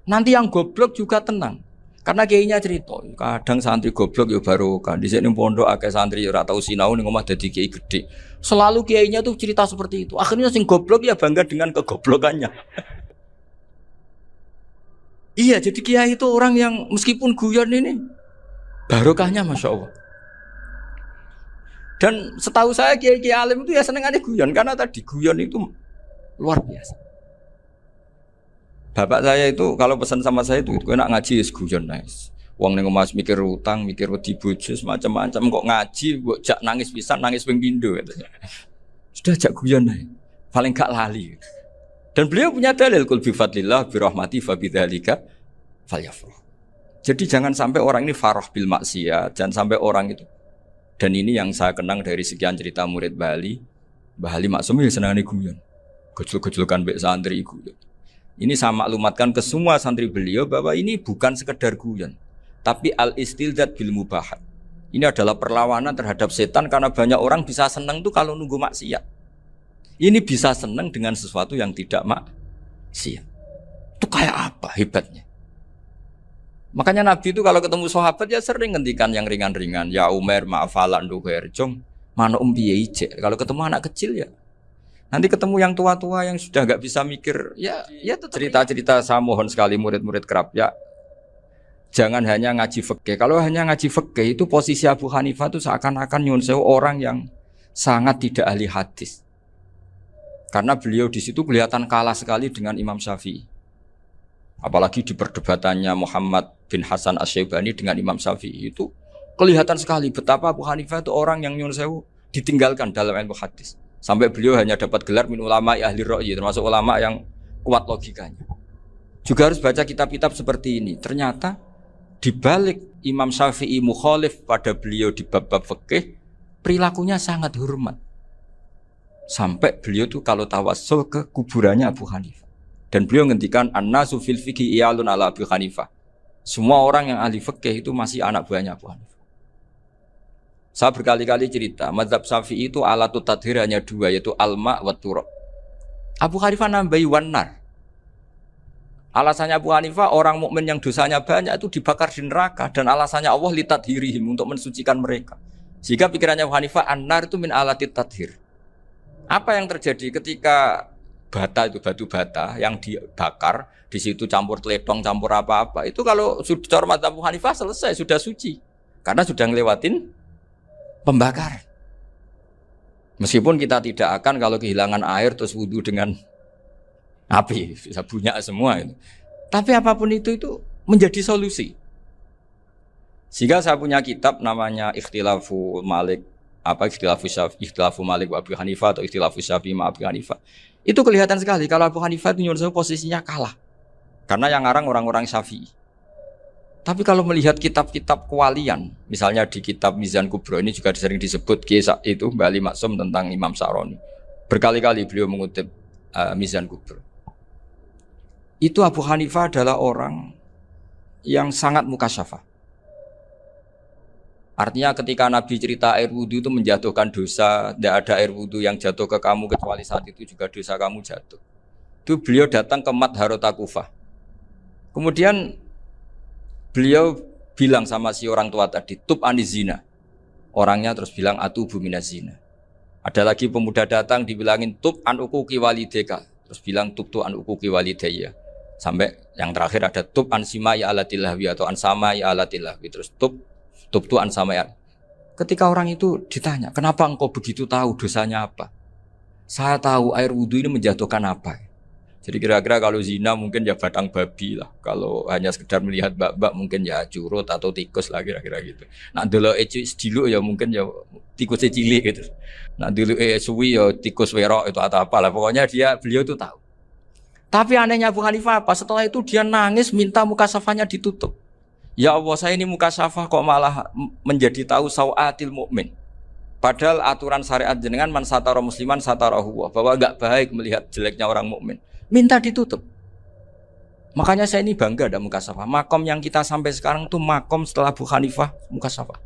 Nanti yang goblok juga tenang. Karena kiainya cerita, kadang santri goblok ya baru kan di sini pondok akeh santri ora tau sinau ning omah dadi kiai gede. Selalu kiainya tuh cerita seperti itu. Akhirnya sing goblok ya bangga dengan kegoblokannya. Iya, jadi kiai itu orang yang meskipun guyon ini barokahnya Masya Allah. Dan setahu saya kiai-kiai alim itu ya senengannya guyon karena tadi guyon itu luar biasa. Bapak saya itu kalau pesan sama saya itu enak ngaji es guyon nice. Wong ning omah mikir utang, mikir wedi bojo macam-macam kok ngaji kok jak nangis pisan, nangis ping pindho katanya. Sudah jak guyon nice. Paling gak lali. Dan beliau punya dalil kul bi fadlillah bi rahmati fa bidzalika falyafrah. Jadi jangan sampai orang ini farah bil maksiat, jangan sampai orang itu. Dan ini yang saya kenang dari sekian cerita murid Bali. Mbah Ali Maksum ya senangane guyon. Gojol-gojolkan mbek santri guyon. Ini saya maklumatkan ke semua santri beliau bahwa ini bukan sekedar guyon, tapi al-istilzat bil mubahat. Ini adalah perlawanan terhadap setan karena banyak orang bisa senang tuh kalau nunggu maksiat. Ini bisa senang dengan sesuatu yang tidak maksiat. Itu kayak apa hebatnya? Makanya Nabi itu kalau ketemu sahabat ya sering ngendikan yang ringan-ringan. Ya Umar ma'afalan duher jong mana piye ijek. Kalau ketemu anak kecil ya nanti ketemu yang tua-tua yang sudah nggak bisa mikir, ya cerita-cerita saya mohon sekali murid-murid kerap ya, jangan hanya ngaji fikih. Kalau hanya ngaji fikih itu posisi Abu Hanifah itu seakan-akan nyuwun sewu orang yang sangat tidak ahli hadis, karena beliau di situ kelihatan kalah sekali dengan Imam Syafi'i. Apalagi di perdebatannya Muhammad bin Hasan Asy-Syaibani dengan Imam Syafi'i itu kelihatan sekali betapa Abu Hanifah itu orang yang nyuwun sewu ditinggalkan dalam ilmu hadis. Sampai beliau hanya dapat gelar min ulama ahli ra'yi, termasuk ulama yang kuat logikanya. Juga harus baca kitab-kitab seperti ini. Ternyata di balik Imam Syafi'i mukhalif pada beliau di bab-bab fikih, perilakunya sangat hormat. Sampai beliau tuh kalau tawassul ke kuburannya Abu Hanifah. Dan beliau ngendikan an-nasu fil fiqhi iyalun ala Abu Hanifah. Semua orang yang ahli fikih itu masih anak buahnya Abu Hanifah. Saya berkali-kali cerita, mazhab Syafi'i itu alatut tadhir hanya 2, yaitu alma wa turab. Abu Hanifah nambahi wanar. Alasannya Abu Hanifah, orang mukmin yang dosanya banyak itu dibakar di neraka, dan alasannya Allah litadhirihim, untuk mensucikan mereka. Jika pikirannya Abu Hanifah, an-nar itu min alatit tadhir. Apa yang terjadi ketika bata itu batu bata yang dibakar, di situ campur teletong, campur apa-apa, itu kalau sudah mazhab Abu Hanifah selesai, sudah suci. Karena sudah ngelewatin pembakaran. Meskipun kita tidak akan kalau kehilangan air terus wudu dengan api, bisa bunyak semua itu. Tapi apapun itu menjadi solusi. Sehingga saya punya kitab namanya Ikhtilaful Malik apa ikhtilafu Malik wa Abu Hanifah atau ikhtilafu Syafi'i ma Abu Hanifah. Itu kelihatan sekali kalau Abu Hanifah itu nyuruh posisinya kalah. Karena yang ngarang orang-orang Syafi'i. Tapi kalau melihat kitab-kitab kewalian, misalnya di kitab Mizan Kubro ini juga sering disebut kisah itu Bali Maksum tentang Imam Saroni. Berkali-kali beliau mengutip Mizan Kubro. Itu Abu Hanifah adalah orang yang sangat mukasyafah. Artinya ketika Nabi cerita air wudhu itu menjatuhkan dosa, tidak ada air wudhu yang jatuh ke kamu kecuali saat itu juga dosa kamu jatuh. Itu beliau datang ke Madharota Kufah. Kemudian beliau bilang sama si orang tua tadi, tub anizina. Orangnya terus bilang atubu minazina. Ada lagi pemuda datang dibilangin tub an ukuki walideka. Terus bilang tub tu an ukuki walidaya. Sampai yang terakhir ada tub an simai alatilahwi atau an samai alatilahwi. Terus tub tu an samai. Ketika orang itu ditanya, kenapa engkau begitu tahu dosanya apa? Saya tahu air wudhu ini menjatuhkan apa. Jadi kira-kira kalau zina mungkin ya batang babi lah. Kalau hanya sekedar melihat bak-bak mungkin ya curut atau tikus lah kira-kira gitu. Nah dulu dulu ya mungkin ya tikus cilik gitu. Nah dulu suwi ya tikus werok itu atau apalah. Pokoknya beliau itu tahu. Tapi anehnya Abu Hanifah apa? Setelah itu dia nangis minta muka safanya ditutup. Ya Allah, saya ini muka safah kok malah menjadi tahu sawatil mukmin. Padahal aturan syariat jenengan man satara musliman satarahu, bahwa enggak baik melihat jeleknya orang mukmin. Minta ditutup. Makanya saya ini bangga ada muka safah. Makom yang kita sampai sekarang tuh makom setelah Abu Hanifah muka safah.